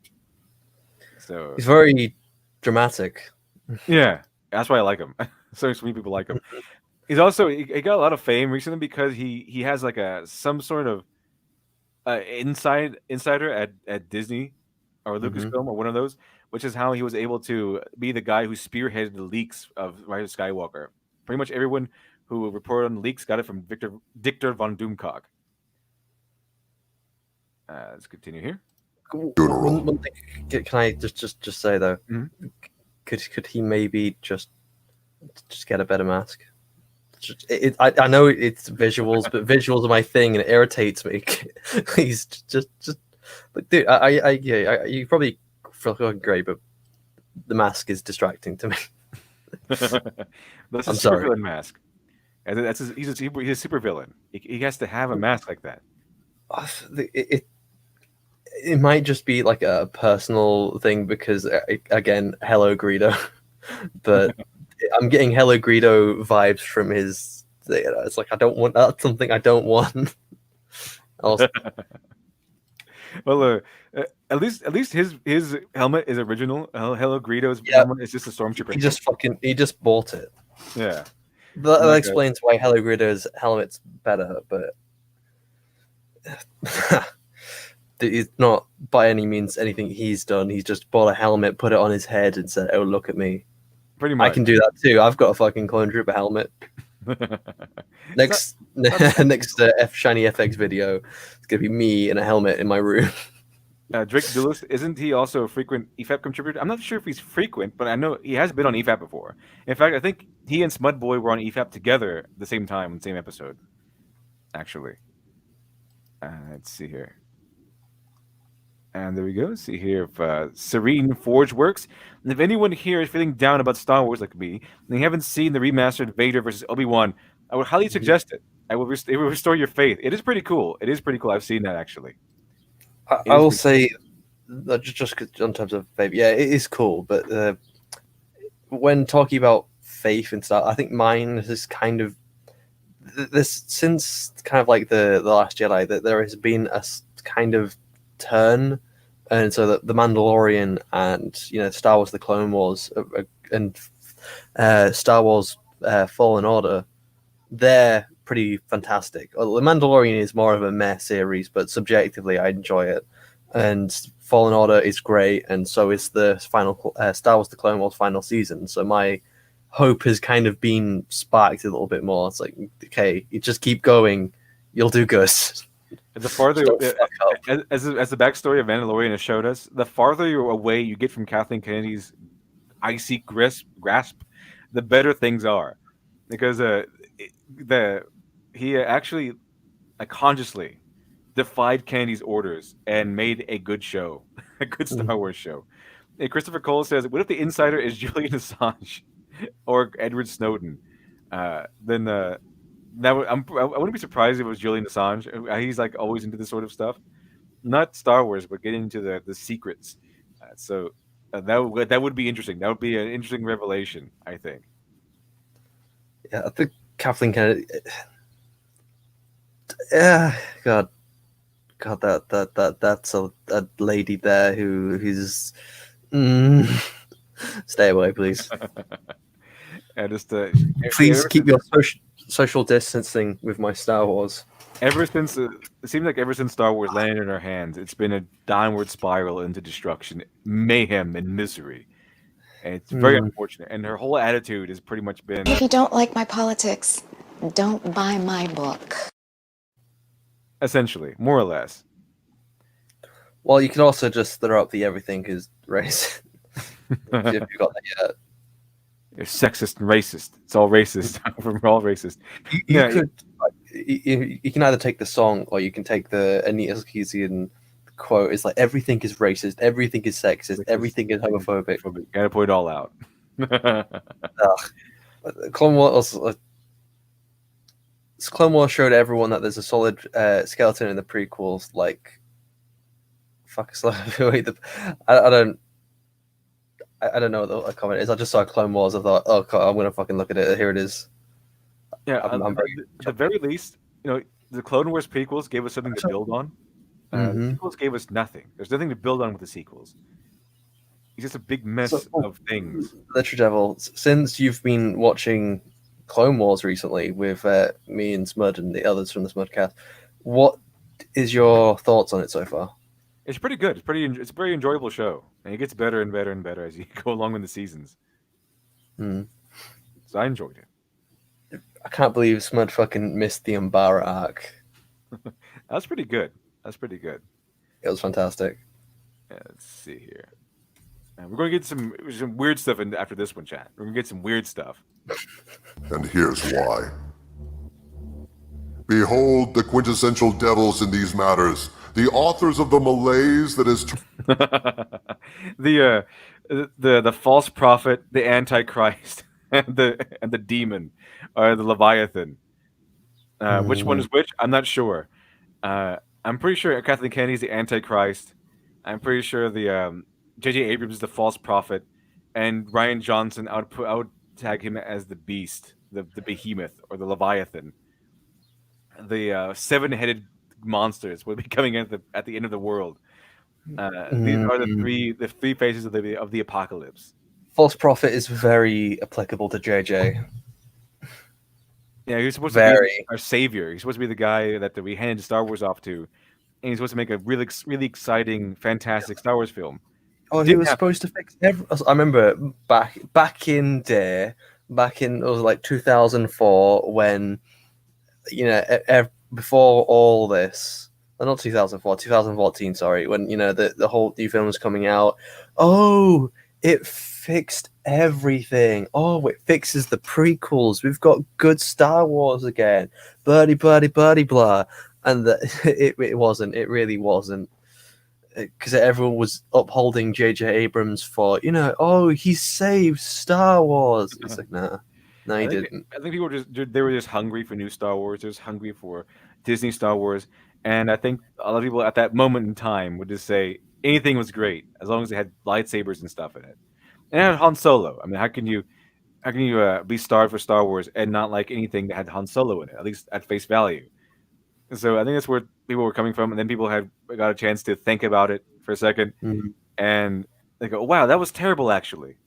So He's very dramatic. yeah, that's why I like him. So many people like him. He's also he got a lot of fame recently because he has like some sort of insider at Disney or Lucasfilm or one of those, which is how he was able to be the guy who spearheaded the leaks of Rise of Skywalker. Pretty much everyone who reported on the leaks got it from Dictor von Doomcock. Let's continue here. One thing, can I just say though? Mhm. Could he maybe just get a better mask? I know it's visuals, but visuals are my thing, and it irritates me. He's just like, dude. You probably feel great, but the mask is distracting to me. That's a I'm super sorry. villain mask. And he's a super villain. He has to have a mask like that. It might just be like a personal thing because again, Hello Greedo, but I'm getting Hello Greedo vibes from his. It's like I don't want that's something I don't want. Also, Well, at least his helmet is original. Hello Greedo's helmet is just a stormtrooper. he just bought it. Yeah. That explains why Hello Greedo's helmet's better, but it's not by any means anything he's done. He's just bought a helmet, put it on his head, and said, "Oh, look at me! Pretty much. I can do that too. I've got a fucking clone trooper helmet." Next shiny FX video, it's gonna be me in a helmet in my room. Drake Dulles, isn't he also a frequent EFAP contributor? I'm not sure if he's frequent, but I know he has been on EFAP before. In fact, I think he and Smudboy were on EFAP together at the same time, in the same episode. Actually. Let's see here. And there we go. See here if Serene Forge works. And if anyone here is feeling down about Star Wars like me, and you haven't seen the remastered Vader versus Obi-Wan, I would highly suggest it. It will restore your faith. It is pretty cool. I've seen that actually. I will say that just in terms of faith, yeah, it is cool. But when talking about faith and stuff, I think mine is kind of this since kind of like the Last Jedi that there has been a kind of turn, and so that the Mandalorian and Star Wars: The Clone Wars and Star Wars Fallen Order, they're pretty fantastic. The Mandalorian is more of a meh series, but subjectively I enjoy it. and Fallen Order is great, and so is the final Star Wars: The Clone Wars final season. So my hope has kind of been sparked a little bit more. It's like, okay, you just keep going, you'll do good. The farther, Don't fuck up. as the backstory of Mandalorian has showed us, the farther you're away you get from Kathleen Kennedy's icy grasp, the better things are, because he actually consciously defied Kennedy's orders and made a good show, a good Star Wars show. And Christopher Cole says, "What if the insider is Julian Assange or Edward Snowden?" Then I wouldn't be surprised if it was Julian Assange. He's like always into this sort of stuff, not Star Wars, but getting into the secrets. So that would be interesting. That would be an interesting revelation, I think. Yeah, I think Kathleen Kennedy. Yeah, God, that's a lady there who's. Stay away, please. And just please keep your social distancing with my Star Wars. Ever since it seems like ever since Star Wars landed in our hands, it's been a downward spiral into destruction, mayhem, and misery. And it's very unfortunate. And her whole attitude has pretty much been, if you don't like my politics, don't buy my book. Essentially, more or less. Well, you can also just throw up the everything is racist. If you got that yet. You're sexist and racist. It's all racist. We're all racist. You can either take the song or you can take the Anita Sarkeesian quote. It's like, everything is racist, everything is sexist, everything is homophobic. Gotta put it all out. Clone Wars showed everyone that there's a solid skeleton in the prequels. Like, fuck, I don't know what the comment is. I just saw Clone Wars. I thought, oh, God, I'm gonna fucking look at it. Here it is. Yeah, at the very least, the Clone Wars prequels gave us something to build on. The sequels gave us nothing. There's nothing to build on with the sequels. It's just a big mess of things. Literary Devil, since you've been watching Clone Wars recently with me and Smud and the others from the Smudcast, what is your thoughts on it so far? It's pretty good. It's a very enjoyable show, and it gets better and better and better as you go along with the seasons. So I enjoyed it. I can't believe Smud fucking missed the Umbara arc. That's pretty good. It was fantastic. Yeah, let's see here. We're going to get some weird stuff after this one, chat. We're going to get some weird stuff. And here's why. Behold the quintessential devils in these matters, the authors of the malaise that is... the false prophet, the Antichrist, and the demon, or the Leviathan. Which one is which? I'm not sure. I'm pretty sure Kathleen Kennedy is the Antichrist. I'm pretty sure the J.J. Abrams is the false prophet, and Ryan Johnson, I would tag him as the beast, the behemoth, or the Leviathan. The seven-headed monsters will be coming at the end of the world. These are the three phases of the apocalypse. False prophet is very applicable to JJ. Yeah, he's supposed to be our savior. He's supposed to be the guy that we handed Star Wars off to, and he's supposed to make a really, really exciting, fantastic Star Wars film. Oh, he was supposed to fix I remember back in it was like 2004 when, before all this, not 2004, 2014, sorry, when, the whole new film was coming out. Oh, it fixed everything. Oh, it fixes the prequels. We've got good Star Wars again. Birdie, blah. And it wasn't. It really wasn't. Because everyone was upholding J.J. Abrams for, he saved Star Wars. It's like, no, he didn't. I think people were just hungry for new Star Wars. They're just hungry for Disney Star Wars. And I think a lot of people at that moment in time would just say anything was great as long as they had lightsabers and stuff in it. And it had Han Solo. I mean, how can you be starved for Star Wars and not like anything that had Han Solo in it, at least at face value? So I think that's where people were coming from, and then people got a chance to think about it for a second, and they go, "Wow, that was terrible, actually."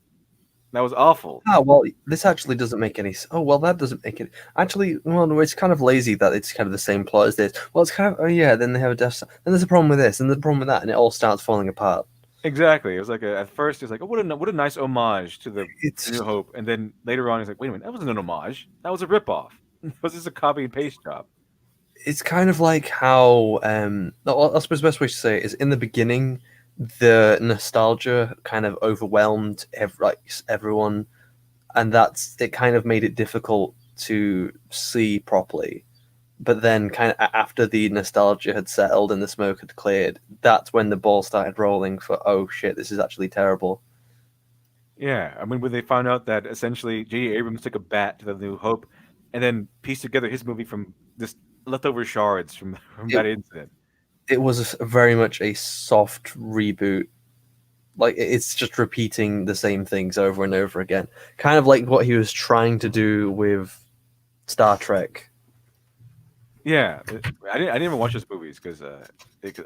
That was awful. Ah, well, this actually doesn't make any. Oh, well, that doesn't make it. Actually, well, no, it's kind of lazy that it's kind of the same plot as this. Well, it's kind of. Oh yeah, then they have a death. Then there's a problem with this, and there's a problem with that, and it all starts falling apart. Exactly. It was like at first it's like, oh, what a nice homage to the It's New Hope, and then later on it's like, wait a minute, that wasn't an homage. That was a ripoff. It was just a copy and paste job. it's kind of like how no, I suppose the best way to say it is in the beginning, the nostalgia kind of overwhelmed everyone, and that's it. Kind of made it difficult to see properly. But then, kind of after the nostalgia had settled and the smoke had cleared, that's when the ball started rolling for, oh shit, this is actually terrible. Yeah, I mean, when they found out that essentially J.J. Abrams took a bat to the New Hope, and then pieced together his movie from this leftover shards from that incident. It was very much a soft reboot. Like it's just repeating the same things over and over again, kind of like what he was trying to do with Star Trek. Yeah, I didn't even watch those movies because I fucking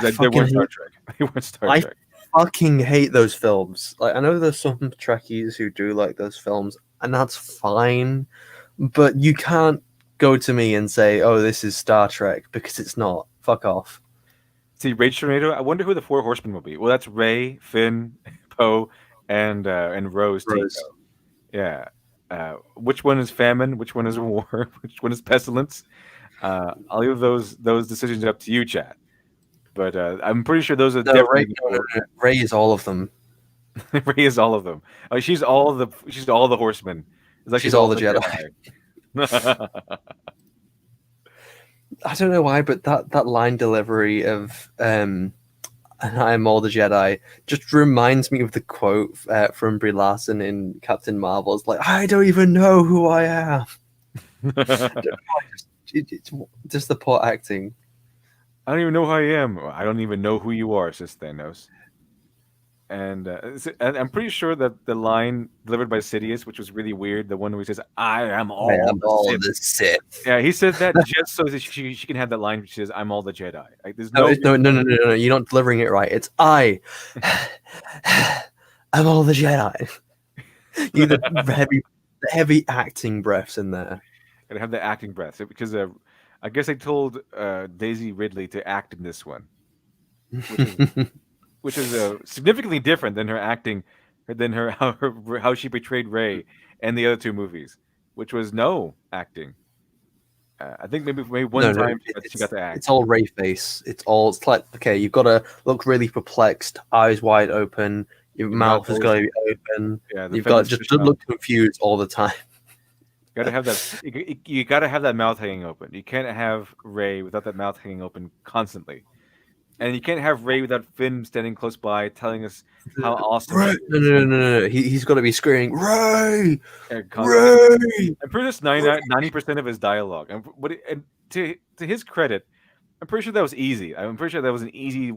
did watch Star Trek. I watched Star Trek. Fucking hate those films. Like I know there's some Trekkies who do like those films, and that's fine, but you can't go to me and say, "Oh, this is Star Trek," because it's not. Fuck off. See, Rage Tornado. I wonder who the Four Horsemen will be. Well, that's Ray, Finn, Poe, and Rose. Rose. Tico. Yeah. Which one is famine? Which one is war? Which one is pestilence? I'll leave those decisions up to you, chat. But I'm pretty sure those are definitely Ray is all of them. Ray is all of them. She's all the horsemen. It's like she's all the Jedi. I don't know why, but that line delivery of "and I am all the Jedi" just reminds me of the quote from Brie Larson in Captain Marvel. It's like, I don't even know who I am. It's just the poor acting. I don't even know who I am. I don't even know who you are, says Thanos. And I'm pretty sure that the line delivered by Sidious, which was really weird, the one where he says, I am all the Sith. Yeah, he said that just so that she can have that line which says, I'm all the Jedi. Like, there's no, you're not delivering it right. It's I'm all the Jedi. You the heavy acting breaths in there. Gotta have the acting breath. Because I guess they told Daisy Ridley to act in this one. Which is significantly different than her acting, than how she portrayed Rey in the other two movies, which was no acting. I think maybe one time she got to act. It's all Rey face. It's like, okay, you've got to look really perplexed, eyes wide open, your mouth has got to be open. Yeah, you've got to just look confused all the time. You gotta have that. You gotta have that mouth hanging open. You can't have Rey without that mouth hanging open constantly. And you can't have Ray without Finn standing close by telling us how awesome. Ray! No. He's got to be screaming, Ray! Ray! I'm pretty sure 90% of his dialogue. And to his credit, I'm pretty sure that was easy. I'm pretty sure that was an easy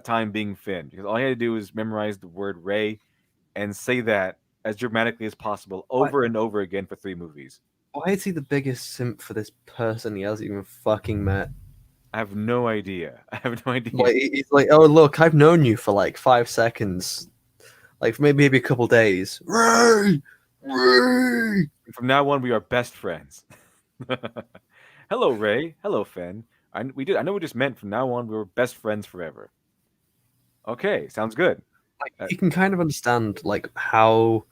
time being Finn, because all he had to do was memorize the word Ray and say that as dramatically as possible over and over again for 3 movies. Why is he the biggest simp for this person he hasn't even fucking met? I have no idea. Like, he's like, oh look, I've known you for like 5 seconds, like maybe a couple days. Ray! From now on, we are best friends. Hello, Ray. Hello, Finn. I know we just meant from now on we were best friends forever. Okay, sounds good. Like, you can kind of understand like how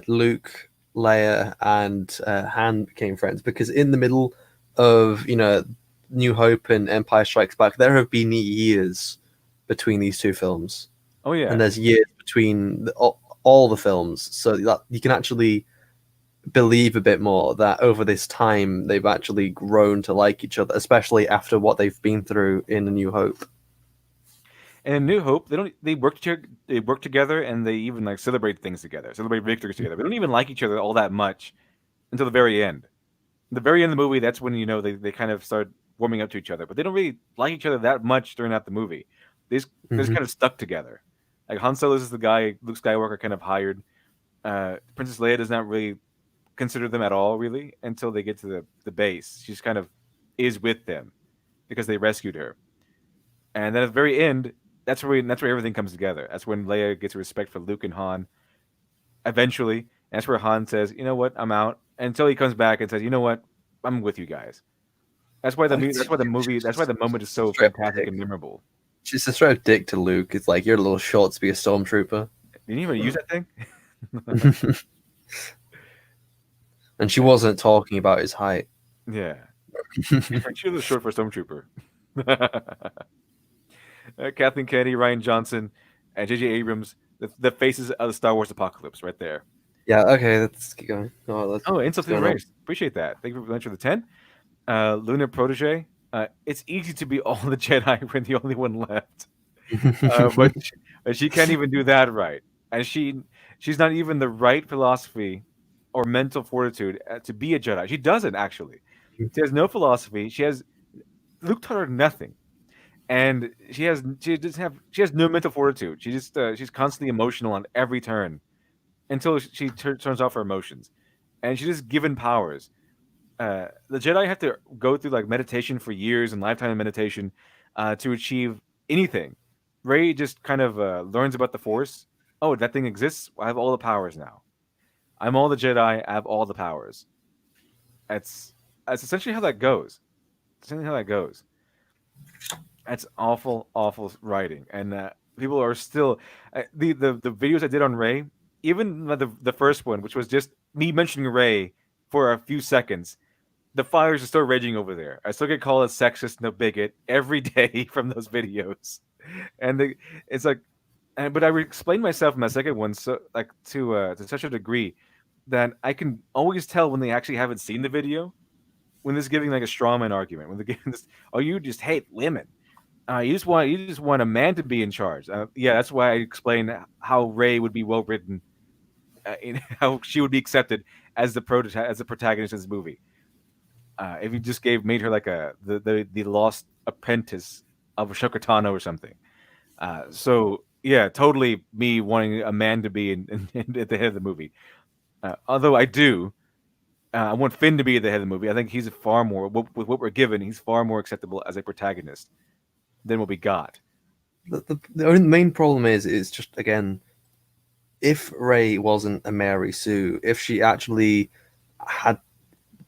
Luke, Leia, and Han became friends, because in the middle of New Hope and Empire Strikes Back, there have been years between these two films. Oh yeah, and there's years between all the films, so that you can actually believe a bit more that over this time they've actually grown to like each other, especially after what they've been through in A New Hope. And in New Hope, they work together, and they even like celebrate things together, celebrate victories together. They don't even like each other all that much until the very end. The very end of the movie, that's when they kind of start warming up to each other, but they don't really like each other that much during the movie. They're just kind of stuck together. Like Han Solo is the guy Luke Skywalker kind of hired. Princess Leia does not really consider them at all, really, until they get to the base. She just kind of is with them because they rescued her. And then at the very end, that's where everything comes together. That's when Leia gets respect for Luke and Han, eventually. And that's where Han says, "You know what? I'm out." Until he comes back and says, "You know what? I'm with you guys." That's why the movie. That's why the movie. That's why the moment is so fantastic and memorable. She's a straight up dick to Luke. It's like, you're a little short to be a stormtrooper. Didn't you even use that thing? And she wasn't talking about his height. Yeah. She was short for stormtrooper. Kathleen Kennedy, Ryan Johnson, and J.J. Abrams, the faces of the Star Wars apocalypse, right there. Yeah. Okay. Let's keep going. Insult to the race. Appreciate that. Thank you very much for the 10. Lunar Protege. It's easy to be all the Jedi when the only one left. But she can't even do that right. And she's not even the right philosophy or mental fortitude to be a Jedi. She doesn't, actually. She has no philosophy. Luke taught her nothing. And she has no mental fortitude. She's constantly emotional on every turn until she turns off her emotions. And she's just given powers. The Jedi have to go through like meditation for years and lifetime of meditation to achieve anything. Rey just kind of learns about the Force. Oh, that thing exists. I have all the powers now. I'm all the Jedi. I have all the powers. That's essentially how that goes. That's awful writing, and people are still the videos I did on Rey, even the first one, which was just me mentioning Rey for a few seconds. The fires are still raging over there. I still get called a sexist and a bigot every day from those videos, and it's like, but I explained myself in my second one to such a degree that I can always tell when they actually haven't seen the video, when they're giving like a strawman argument, when they're giving this, oh, you just hate women, you just want a man to be in charge. Yeah, that's why I explained how Rey would be well written, how she would be accepted as the protagonist of this movie. If you just made her like the lost apprentice of Ahsoka Tano or something. So yeah, totally me wanting a man to be at the head of the movie. Although I want Finn to be at the head of the movie. I think he's far more, with what we're given, he's far more acceptable as a protagonist than what we got. The main problem is just, again, if Rey wasn't a Mary Sue, if she actually had,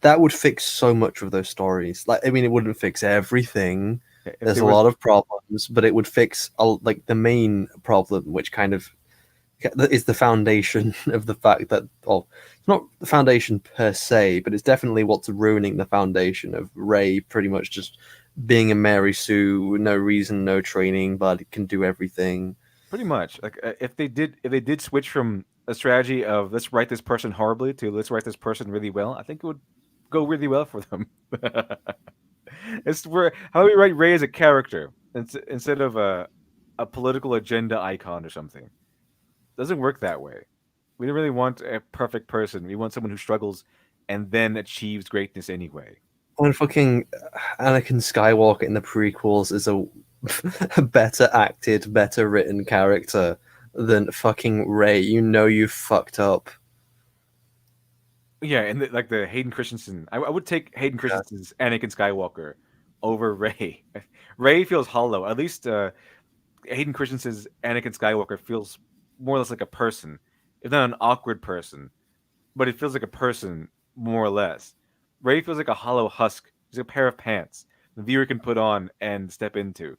that would fix so much of those stories. Like, I mean, it wouldn't fix everything. There's a lot of problems, but it would fix like the main problem, which kind of is the foundation of the fact that, it's not the foundation per se, but it's definitely what's ruining the foundation of Rey pretty much just being a Mary Sue, no reason, no training, but it can do everything. Pretty much. Like if they did switch from a strategy of let's write this person horribly to let's write this person really well, I think it would go really well for them. It's where how do we write Rey as a character instead of a political agenda icon or something. It doesn't work that way. We don't really want a perfect person. We want someone who struggles and then achieves greatness anyway. When fucking Anakin Skywalker in the prequels is a better acted, better written character than fucking Rey, you fucked up. Yeah, and the Hayden Christensen. I would take Hayden Christensen's Anakin Skywalker over Rey. Rey feels hollow. At least Hayden Christensen's Anakin Skywalker feels more or less like a person, if not an awkward person, but it feels like a person more or less. Rey feels like a hollow husk. He's a pair of pants the viewer can put on and step into.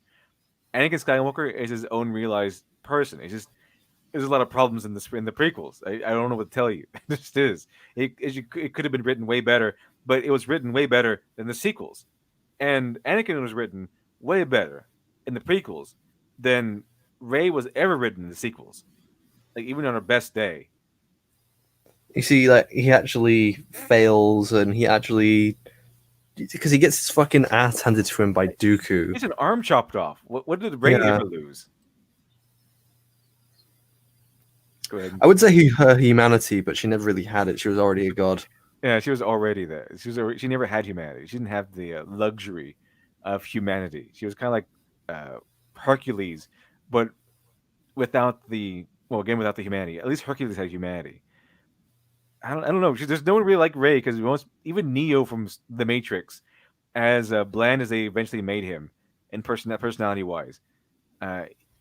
Anakin Skywalker is his own realized person. There's a lot of problems in the prequels. I don't know what to tell you. It just is. It could have been written way better, but it was written way better than the sequels. And Anakin was written way better in the prequels than Rey was ever written in the sequels. Like even on her best day. You see, like he actually fails, and because he gets his fucking ass handed to him by Dooku. He's an arm chopped off. What did Rey ever lose? Go ahead. I would say her humanity, but she never really had it. She was already a god. Yeah, she was already there. She never had humanity. She didn't have the luxury of humanity. She was kind of like Hercules, but without the humanity. At least Hercules had humanity. I don't know. There's no one really like Rey because even Neo from The Matrix, as bland as they eventually made him in personality wise,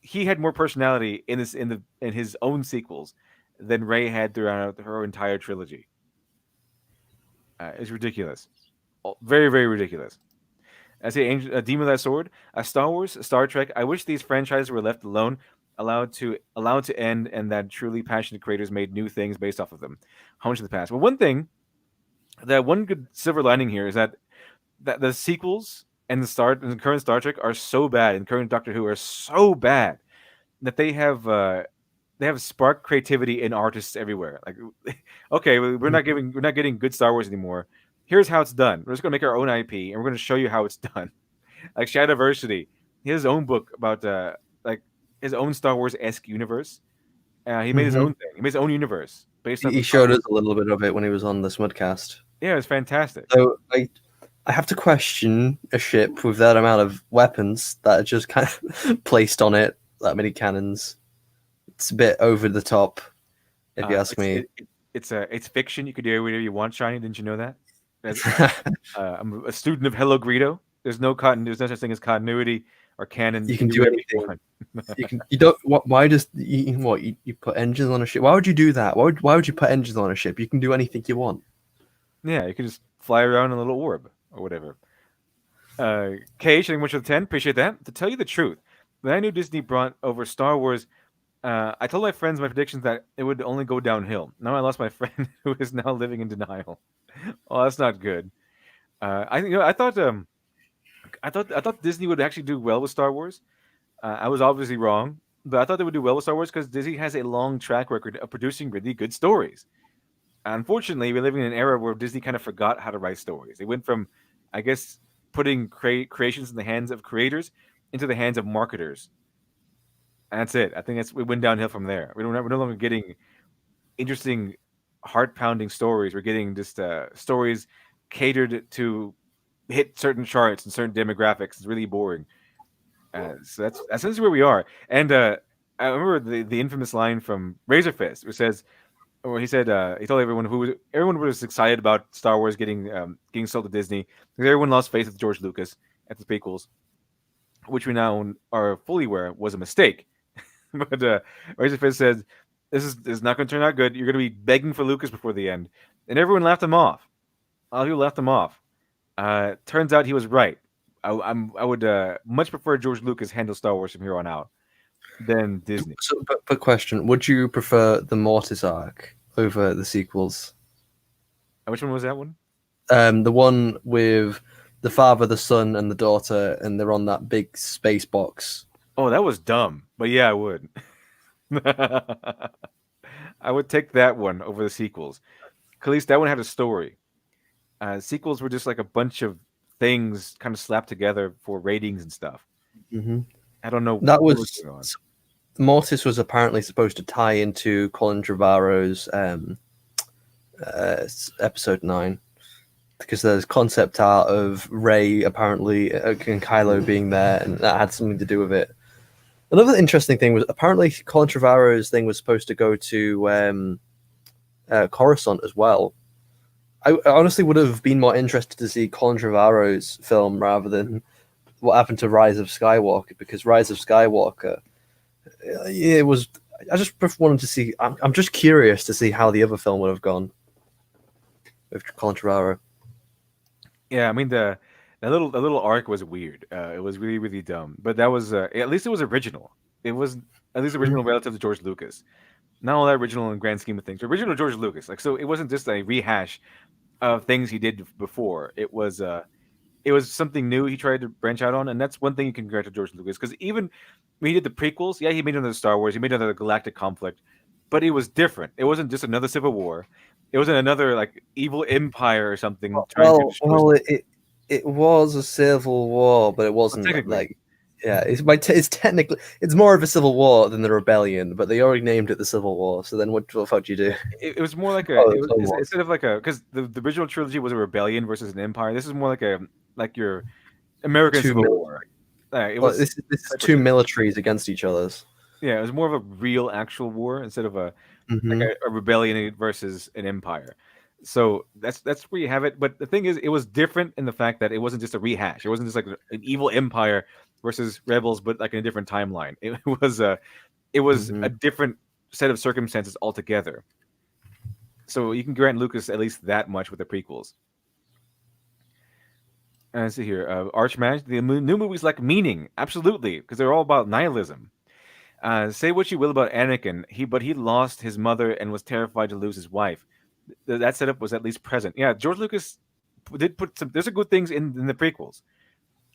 he had more personality in his own sequels than Rey had throughout her entire trilogy. It's ridiculous. Very, very ridiculous. I say Demon of That Sword, Star Wars, Star Trek. I wish these franchises were left alone, allowed to end, and that truly passionate creators made new things based off of them. How much in the past? But one good silver lining here is that the sequels and the current Star Trek are so bad, and current Doctor Who are so bad that they have sparked creativity in artists everywhere. Like, okay, we're not getting good Star Wars anymore. Here's how it's done. We're just gonna make our own IP, and we're gonna show you how it's done. Like Shadiversity, he has his own book about like his own Star Wars-esque universe. He made his own thing. He made his own universe based on. He showed us a little bit of it when he was on the Smudcast. Yeah, it was fantastic. So I have to question a ship with that amount of weapons that are just kind of placed on it, that many cannons. It's a bit over the top, if you ask me. It's fiction. You could do whatever you want, Shiny. Didn't you know that? I'm a student of Hello Greedo. There's no such thing as continuity or canon. You can do anything. You don't. Why does you put engines on a ship? Why would you do that? Why would you put engines on a ship? You can do anything you want. Yeah, you can just fly around in a little orb or whatever. KH, much of 10. Appreciate that. To tell you the truth, when I knew Disney brought over Star Wars, I told my friends my predictions that it would only go downhill. Now I lost my friend who is now living in denial. Oh, that's not good. I thought Disney would actually do well with Star Wars. I was obviously wrong, but I thought they would do well with Star Wars because Disney has a long track record of producing really good stories. Unfortunately, we're living in an era where Disney kind of forgot how to write stories. They went from, I guess, putting creations in the hands of creators into the hands of marketers. And that's it. I think we went downhill from there. We're no longer getting interesting, heart-pounding stories. We're getting just stories catered to hit certain charts and certain demographics. It's really boring. So that's essentially where we are. And I remember the infamous line from Razor Fist, which says, where he said he told everyone was excited about Star Wars getting sold to Disney because everyone lost faith with George Lucas at the prequels, which we now are fully aware was a mistake. But Razor Fist said, "This is not going to turn out good. You're going to be begging for Lucas before the end," and everyone laughed him off. A lot of people laughed him off. Turns out he was right. I would much prefer George Lucas handle Star Wars from here on out than Disney. So, but question: would you prefer the Mortis arc over the sequels? Which one was that one? The one with the father, the son, and the daughter, and they're on that big space box. Oh, that was dumb. But yeah, I would. I would take that one over the sequels. At least that one had a story. Sequels were just like a bunch of things kind of slapped together for ratings and stuff. Mm-hmm. I don't know. That was Mortis was apparently supposed to tie into Colin Trevorrow's episode 9, because there's concept art of Rey apparently and Kylo being there, and that had something to do with it. Another interesting thing was apparently Colin Trevorrow's thing was supposed to go to Coruscant as well. I honestly would have been more interested to see Colin Trevorrow's film rather than what happened to Rise of Skywalker, because Rise of Skywalker, it was. I just wanted to see. I'm just curious to see how the other film would have gone with Colin Trevorrow. Yeah, I mean the little arc was weird. It was really, really dumb. But that was at least it was original. It was at least original relative to George Lucas. Not all that original in grand scheme of things. Original George Lucas. Like, so it wasn't just a rehash of things he did before. It was something new he tried to branch out on, and that's one thing you can congratulate George Lucas, because even when he did the prequels, yeah, he made another Star Wars, he made another galactic conflict, but it was different. It wasn't just another Civil War. It wasn't another like evil empire or something. It was a civil war, but it wasn't like, yeah, it's technically it's more of a civil war than the rebellion, but they already named it the Civil War. So then what the fuck do you do? It was more like instead of like because the original trilogy was a rebellion versus an empire. This is more like your American Civil War. This is two militaries against each other's. Yeah, it was more of a real actual war instead of a rebellion versus an empire. So that's where you have it. But the thing is, it was different in the fact that it wasn't just a rehash. It wasn't just like an evil empire versus rebels, but like in a different timeline. It was a different set of circumstances altogether. So you can grant Lucas at least that much with the prequels. And let's see here, Archmage. The new movies lack meaning, absolutely, because they're all about nihilism. Say what you will about Anakin, but he lost his mother and was terrified to lose his wife. That setup was at least present. Yeah, George Lucas did put some. There's some good things in the prequels,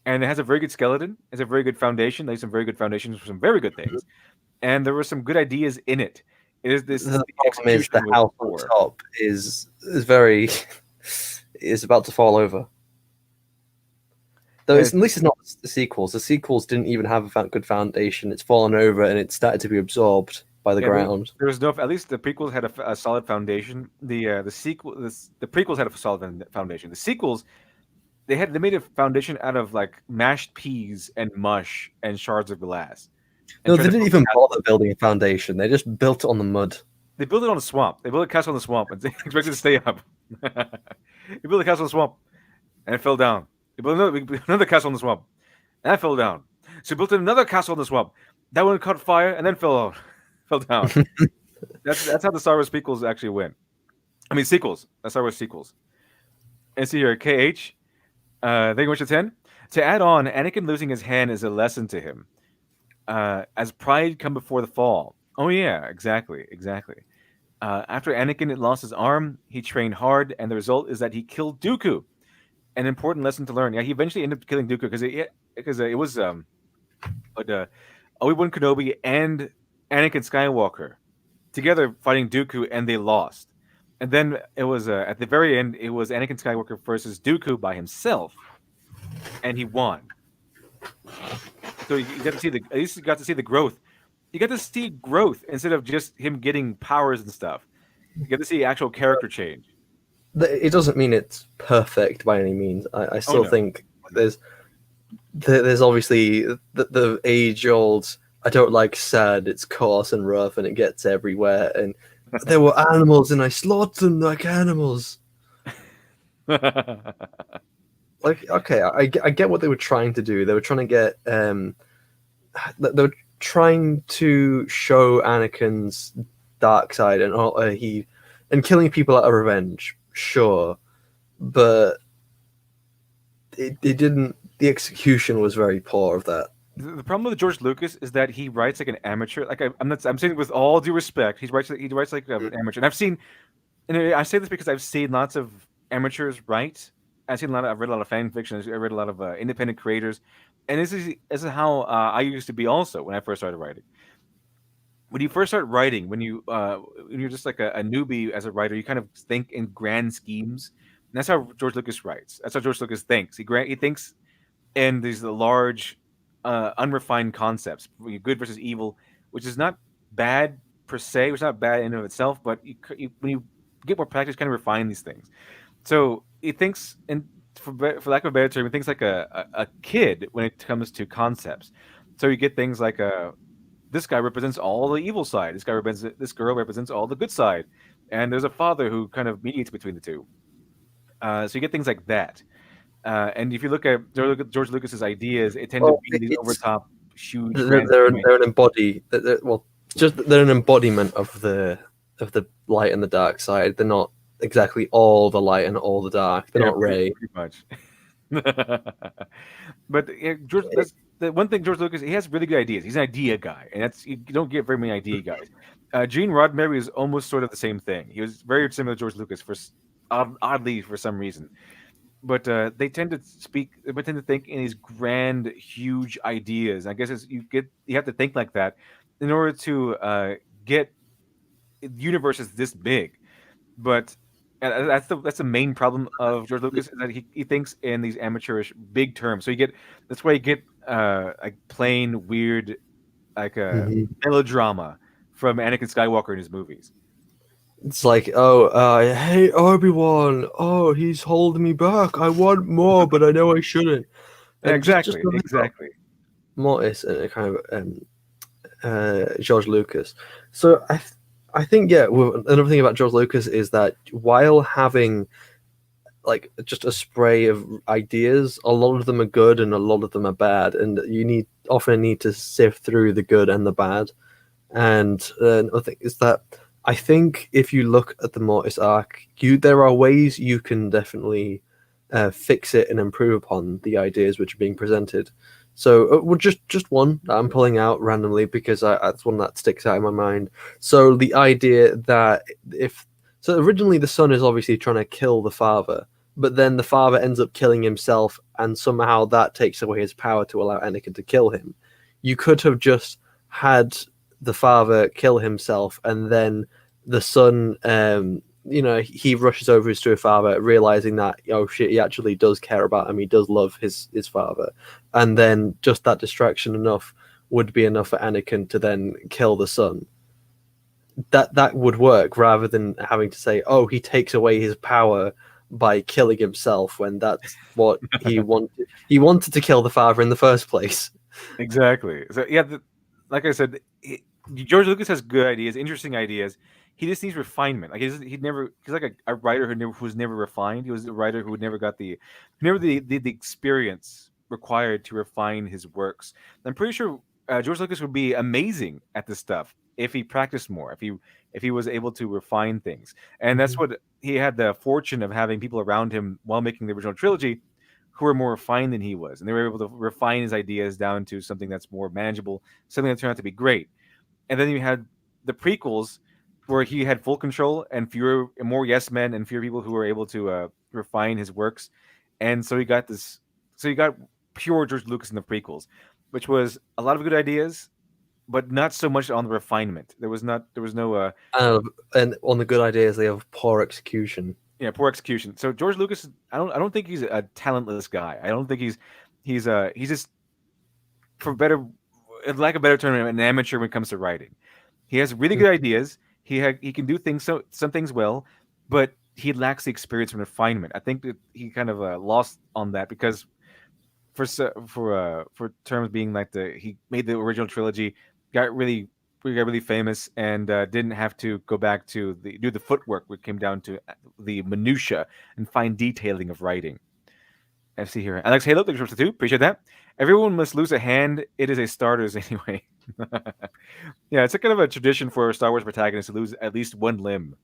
and it has a very good skeleton. It has a very good foundation. There's some very good foundations for some very good things, and there were some good ideas in it. It is this. The problem is the house on top is very is about to fall over. Though at least it's not the sequels. The sequels didn't even have a good foundation. It's fallen over and it started to be absorbed by the ground. There was no. At least the prequels had a solid foundation. The prequels had a solid foundation. The sequels, they made a foundation out of like mashed peas and mush and shards of glass. No, they didn't even bother building a foundation. They just built it on the mud. They built it on a swamp. They built a castle on the swamp and they expected it to stay up. They built a castle on the swamp and it fell down. They built another castle on the swamp and that fell down. So he built another castle on the swamp. That one caught fire and then fell down. That's how the Star Wars prequels actually went. I mean sequels. That's Star Wars sequels. And see here, KH. Thank you much for 10. To add on, Anakin losing his hand is a lesson to him. As pride come before the fall. Oh yeah, exactly. After Anakin had lost his arm, he trained hard, and the result is that he killed Dooku. An important lesson to learn. Yeah, he eventually ended up killing Dooku because it was Obi-Wan Kenobi and Anakin Skywalker together fighting Dooku, and they lost. And then it was at the very end, it was Anakin Skywalker versus Dooku by himself, and he won. So you got to see at least you got to see the growth. You got to see growth instead of just him getting powers and stuff. You get to see actual character change. It doesn't mean it's perfect by any means. I still think there's obviously the age-old, I don't like sad, it's coarse and rough and it gets everywhere. And there were animals and I slaughtered them like animals. Like, okay, I get what they were trying to do. They were trying to get, they were trying to show Anakin's dark side and killing people out of revenge. Sure, but it didn't. The execution was very poor of that. The problem with George Lucas is that he writes like an amateur. Like I'm saying with all due respect, he writes like an amateur. And I've seen, and I say this because I've seen lots of amateurs write. I've read a lot of fan fiction. I read a lot of independent creators, and this is how I used to be also when I first started writing. When you first start writing, when you're just like a newbie as a writer, you kind of think in grand schemes. And that's how George Lucas writes. That's how George Lucas thinks. He thinks in these large, unrefined concepts, good versus evil, which is not bad per se, which is not bad in and of itself, but when you get more practice, kind of refine these things. So he thinks, and for lack of a better term, he thinks like a kid when it comes to concepts. So you get things like this guy represents all the evil side. This girl represents all the good side, and there's a father who kind of mediates between the two. So you get things like that. And if you look at George Lucas's ideas, it tend to be these over top, huge. They're an embodiment of the light and the dark side. They're not exactly all the light and all the dark. They're not Rey. Pretty much. But the one thing George Lucas, he has really good ideas. He's an idea guy, and you don't get very many idea guys. Gene Roddenberry is almost sort of the same thing. He was very similar to George Lucas oddly for some reason. But they tend to think in these grand, huge ideas. I guess you have to think like that in order to get universes this big. But that's the main problem of George Lucas, is that he thinks in these amateurish big terms. So that's why you get like plain weird, like melodrama from Anakin Skywalker in his movies. It's like, I hate Obi-Wan. Oh, he's holding me back. I want more, but I know I shouldn't. Exactly. Mortis and kind of George Lucas. So I think another thing about George Lucas is that while having like just a spray of ideas, a lot of them are good and a lot of them are bad, and you often need to sift through the good and the bad. And another thing is that I think if you look at the Mortis arc, there are ways you can definitely fix it and improve upon the ideas which are being presented. So, well, just one that I'm pulling out randomly because that's one that sticks out in my mind. So the idea that originally the son is obviously trying to kill the father, but then the father ends up killing himself, and somehow that takes away his power to allow Anakin to kill him. You could have just had the father kill himself, and then the son, he rushes over to his father, realizing that, oh shit, he actually does care about him, he does love his father, and then just that distraction enough would be enough for Anakin to then kill the son. That would work, rather than having to say, oh, he takes away his power by killing himself, when that's what he wanted. He wanted to kill the father in the first place. Exactly. So yeah, like I said, George Lucas has good ideas, interesting ideas. He just needs refinement. Like he's like a writer who was never refined. He was a writer who never got the experience required to refine his works. I'm pretty sure George Lucas would be amazing at this stuff if he practiced more, if he was able to refine things. And that's what he had the fortune of having people around him while making the original trilogy who were more refined than he was, and they were able to refine his ideas down to something that's more manageable, something that turned out to be great. And then you had the prequels, where he had full control and more yes men and fewer people who were able to refine his works. And so he got pure George Lucas in the prequels, which was a lot of good ideas, but not so much on the refinement. There was no and on the good ideas, they have poor execution. Yeah, poor execution. So George Lucas, I don't think he's a talentless guy. I don't think he's just, for lack of a better term, an amateur when it comes to writing. He has really good ideas. He can do some things well, but he lacks the experience and refinement. I think that he kind of lost on that, because for terms being like he made the original trilogy, got really famous, and didn't have to go back to do the footwork, which came down to the minutia and fine detailing of writing. I see here, Alex Halo, thanks for 2. Appreciate that. Everyone must lose a hand. It is a starters anyway. Yeah, it's a kind of a tradition for Star Wars protagonists to lose at least one limb.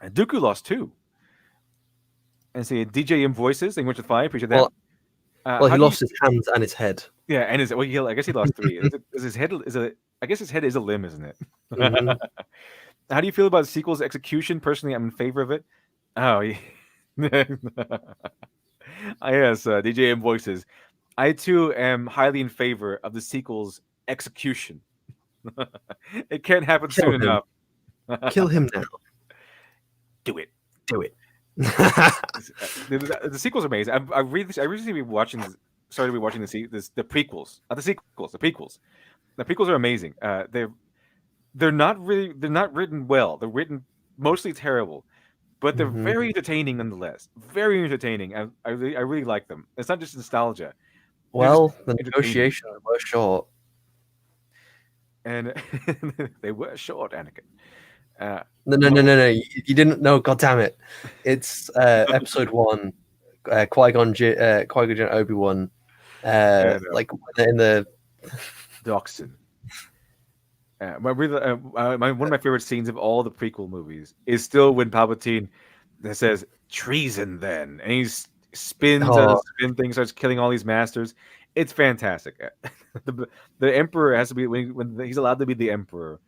And Dooku lost 2. And see, DJM Voices, thank you much for 5. Appreciate that. Well, he lost his hands and his head. Yeah, and I guess he lost 3. I guess his head is a limb, isn't it? Mm-hmm. How do you feel about the sequel's execution? Personally, I'm in favor of it. Oh, yeah. Yes, DJM Voices. I too am highly in favor of the sequel's execution. It can't happen soon enough. Kill him now. Do it. The sequels are amazing. I recently started watching the prequels. The prequels. The prequels are amazing. They're not written well. They're written mostly terrible, but they're very entertaining nonetheless. Very entertaining. I really like them. It's not just nostalgia. Well, the negotiations were short. And they were short, Anakin. No. You didn't know. God damn it! It's episode 1. Qui-Gon Jinn, Obi-Wan, like in the Doxin. One of my favorite scenes of all the prequel movies is still when Palpatine says treason, then, and he spins out the spin thing, starts killing all these masters. It's fantastic. The Emperor has to be, when he's allowed to be the Emperor,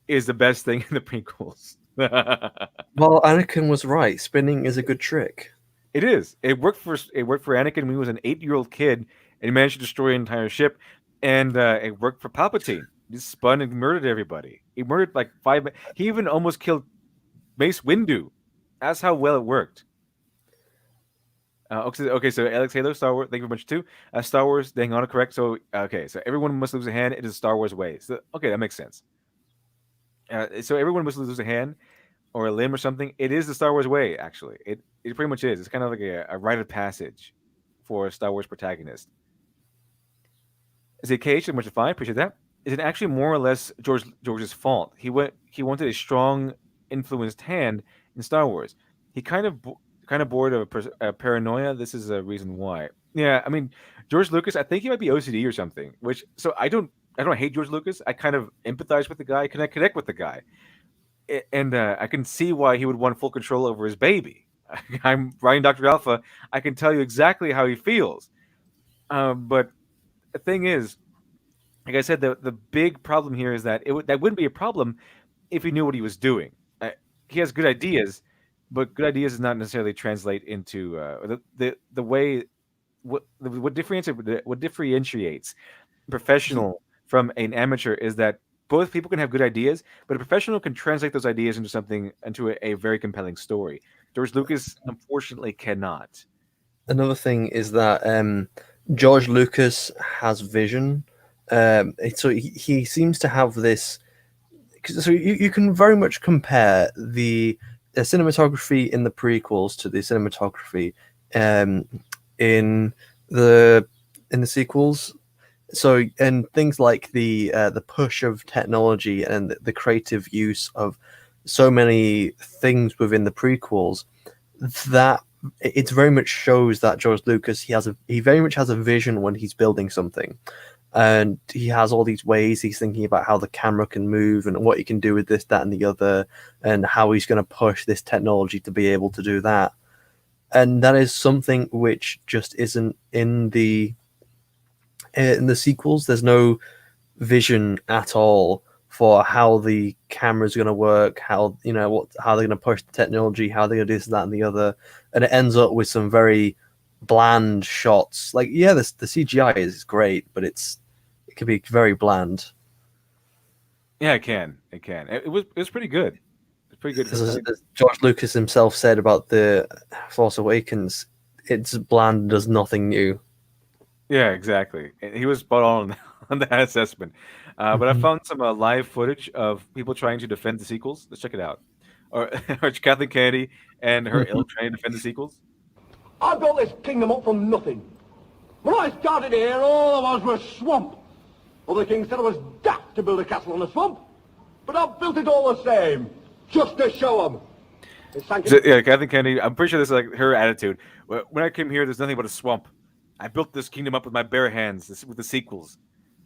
is the best thing in the prequels. Well, Anakin was right. Spinning is a good trick. It is. It worked for Anakin when he was an 8-year-old kid, and he managed to destroy an entire ship. And it worked for Palpatine. He spun and murdered everybody. He murdered like 5. He even almost killed Mace Windu. That's how well it worked. Okay, so Alex Halo, Star Wars, thank you very much too. Star Wars, dang on, correct. So so everyone must lose a hand. It is Star Wars way. So okay, that makes sense. So everyone must lose a hand or a limb or something. It is the Star Wars way, actually. It pretty much is. It's kind of like a rite of passage for a Star Wars protagonist. Is it KH? Much of 5. Appreciate that. Is it actually more or less George's fault? He wanted a strong, influenced hand in Star Wars. He kind of bored of a paranoia. This is a reason why. Yeah, I mean, George Lucas, I think he might be OCD or something. So I don't I don't hate George Lucas. I kind of empathize with the guy. I connect with the guy, and I can see why he would want full control over his baby. I'm Ryan Dr. Alpha. I can tell you exactly how he feels. But the thing is, like I said, the big problem here is that that wouldn't be a problem if he knew what he was doing. He has good ideas, but good ideas does not necessarily translate into the way what differentiates professional from an amateur is that both people can have good ideas, but a professional can translate those ideas into a very compelling story. George Lucas unfortunately cannot. Another thing is that George Lucas has vision. So he seems to have this. So you can very much compare the cinematography in the prequels to the cinematography in the sequels. So, and things like the push of technology and the creative use of so many things within the prequels, that it very much shows that George Lucas he very much has a vision when he's building something, and he has all these ways he's thinking about how the camera can move and what he can do with this, that, and the other, and how he's going to push this technology to be able to do that. And that is something which just isn't in the sequels. There's no vision at all for how the camera's going to work, how they're going to push the technology, how they're going to do this, that, and the other, and it ends up with some very bland shots. Like, yeah, the CGI is great, but it can be very bland. Yeah, it can. It was pretty good. It's pretty good. As George Lucas himself said about the Force Awakens, it's bland, does nothing new. Yeah, exactly. He was spot on that assessment. But I found some live footage of people trying to defend the sequels. Let's check it out. Or Kathleen Kennedy and her ilk trying to defend the sequels. I built this kingdom up from nothing. When I started here, all I was swamp. Other kings said I was daft to build a castle on a swamp. But I've built it all the same, just to show them. Yeah, Kathleen Kennedy, I'm pretty sure this is like her attitude. When I came here, there's nothing but a swamp. I built this kingdom up with my bare hands with the sequels.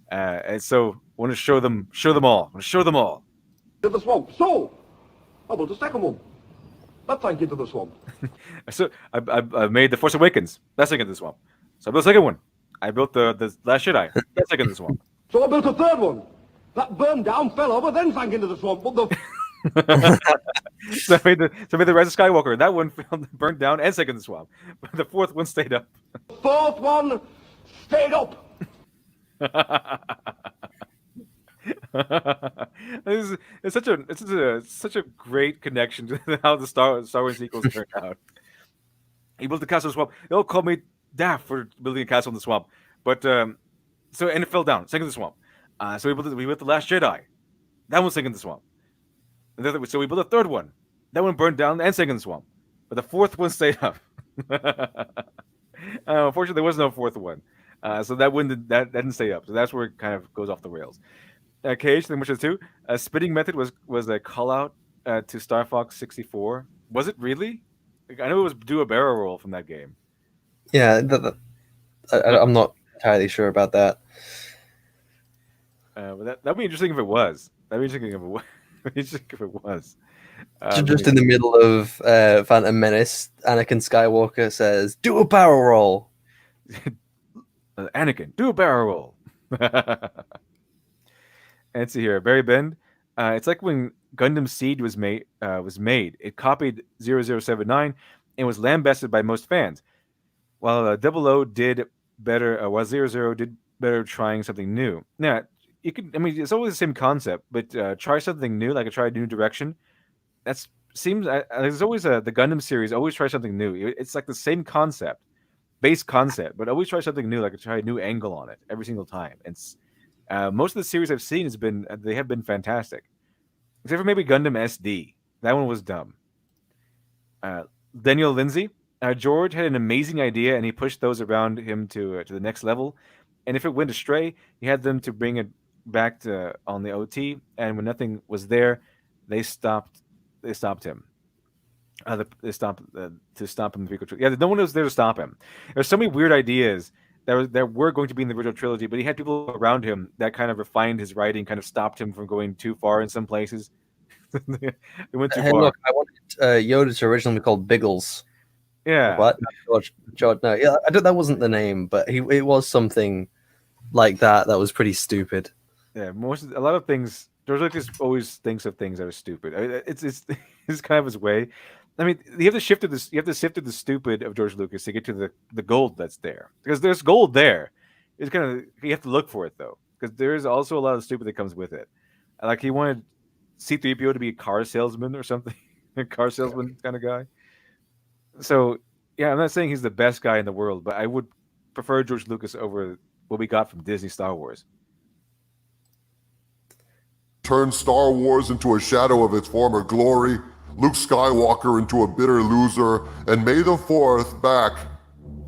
And so I want to show them all. I want to show them all. To the swamp. So, I built a second one. That sank into the swamp. So I made the Force Awakens. That sank into the swamp. So I built the second one. I built the Last Jedi. That sank into the swamp. So I built a third one. That burned down, fell over, then sank into the swamp. But the so I made the Rise of Skywalker. That one burned down and sank into the swamp. But the fourth one stayed up. The fourth one stayed up. It's such a great connection to how the Star Wars sequels turned out. He built the castle in the swamp. They all called me daft for building a castle in the swamp, but and it fell down, sank in the swamp. So we built the Last Jedi. That one sank in the swamp. So we built a third one. That one burned down and sank in the swamp. But the fourth one stayed up. Unfortunately, there was no fourth one. So that didn't stay up. So that's where it kind of goes off the rails. KH, which is too. Spitting method was a call out to Star Fox 64. Was it really? I know it was do a barrel roll from that game. Yeah, I'm not entirely sure about that. But that'd be interesting if it was. That'd be interesting if it was. Just in the middle of Phantom Menace, Anakin Skywalker says, "Do a barrel roll." Anakin, do a barrel roll. And see here, Barry Bend. It's like when Gundam Seed was made. It copied 0079 and was lambasted by most fans. While 00 did better, while 00 did better trying something new. Now, it's always the same concept, but try something new, like try a new direction. There's always the Gundam series always try something new. It's like the same base concept, but always try something new, like try a new angle on it every single time. It's most of the series I've seen they have been fantastic, except for maybe Gundam SD. That one was dumb. Daniel Lindsay, George had an amazing idea, and he pushed those around him to the next level. And if it went astray, he had them to bring it back on the OT. And when nothing was there, they stopped him. They stopped to stop him. Yeah, no one was there to stop him. There's so many weird ideas that were going to be in the original trilogy, but he had people around him that kind of refined his writing, kind of stopped him from going too far in some places. They went too Hey, far. look, I wanted Yoda to originally be called Biggles. Yeah. What? George, no, yeah, that wasn't the name, but it was something like that was pretty stupid. Yeah, a lot of things. George Lucas always thinks of things that are stupid. It's kind of his way. I mean, you have to sift through the stupid of George Lucas to get to the gold that's there. Because there's gold there. It's kind of you have to look for it though, because there is also a lot of stupid that comes with it. Like he wanted C-3PO to be a car salesman or something, a car salesman kind of guy. So yeah, I'm not saying he's the best guy in the world, but I would prefer George Lucas over what we got from Disney Star Wars. Turned Star Wars into a shadow of its former glory, Luke Skywalker into a bitter loser, and May the 4th back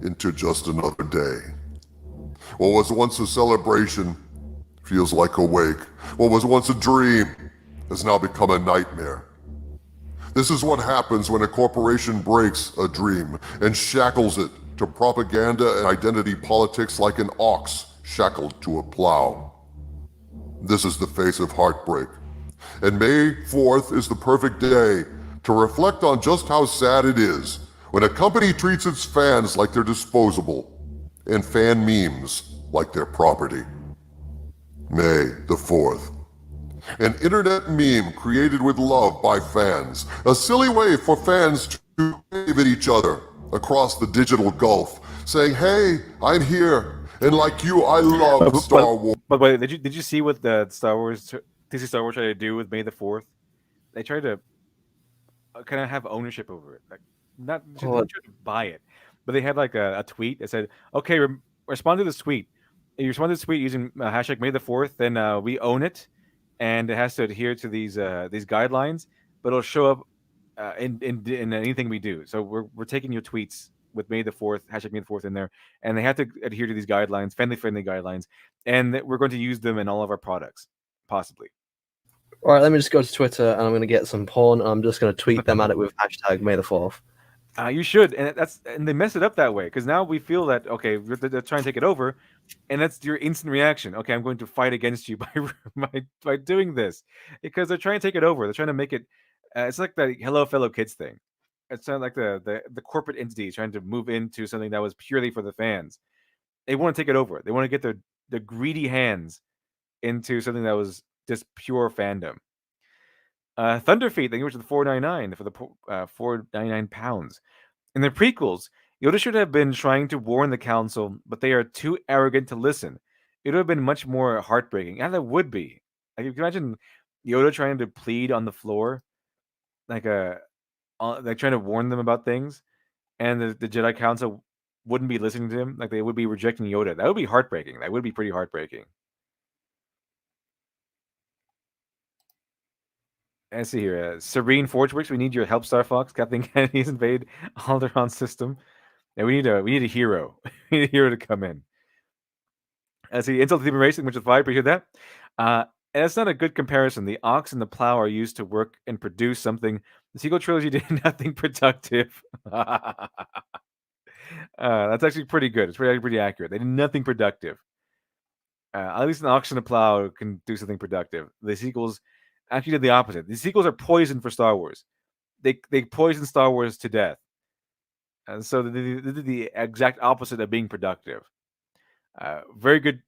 into just another day. What was once a celebration feels like a wake. What was once a dream has now become a nightmare. This is what happens when a corporation breaks a dream and shackles it to propaganda and identity politics like an ox shackled to a plow. This is the face of heartbreak. And May 4th is the perfect day to reflect on just how sad it is when a company treats its fans like they're disposable and fan memes like their property. May the 4th. An internet meme created with love by fans. A silly way for fans to wave at each other across the digital gulf, saying, "Hey, I'm here, and like you, I love Star Wars." But wait, did you see what the Disney Star Wars tried to do with May the 4th? They tried to kind of have ownership over it, like not just try to buy it, but they had like a tweet that said, "Okay, respond to this tweet. If you respond to this tweet using hashtag May the 4th, then we own it, and it has to adhere to these guidelines, but it'll show up in anything we do. So we're taking your tweets with May the 4th, hashtag May the 4th in there, and they have to adhere to these guidelines, family-friendly guidelines, and we're going to use them in all of our products, possibly." All right, let me just go to Twitter and I'm going to get some porn. And I'm just going to tweet them at it with hashtag May the 4th. You should, and they mess it up that way because now we feel that okay, they're trying to take it over, and that's your instant reaction. Okay, I'm going to fight against you by doing this because they're trying to take it over. They're trying to make it. It's like the "Hello, fellow kids" thing. It's not like the corporate entity trying to move into something that was purely for the fans. They want to take it over. They want to get their greedy hands into something that was just pure fandom. Thunderfeet, thank you much for the $4.99 for the £4.99. In the prequels, Yoda should have been trying to warn the council, but they are too arrogant to listen. It would have been much more heartbreaking. And that would be. Like, you can imagine Yoda trying to plead on the floor, like trying to warn them about things, and the Jedi Council wouldn't be listening to him. Like, they would be rejecting Yoda. That would be heartbreaking. That would be pretty heartbreaking. I see here. Serene Forgeworks, we need your help, Star Fox. Kathleen Kennedy's invade Alderaan system. And we need a hero. We need a hero to come in. I see Insult to Demon Racing, which is 5. Appreciate that. And it's not a good comparison. The ox and the plow are used to work and produce something. The sequel trilogy did nothing productive. That's actually pretty good. It's pretty accurate. They did nothing productive. At least an ox and a plow can do something productive. The sequels actually did the opposite. The sequels are poison for Star Wars. They poison Star Wars to death. And so they did the exact opposite of being productive. Very good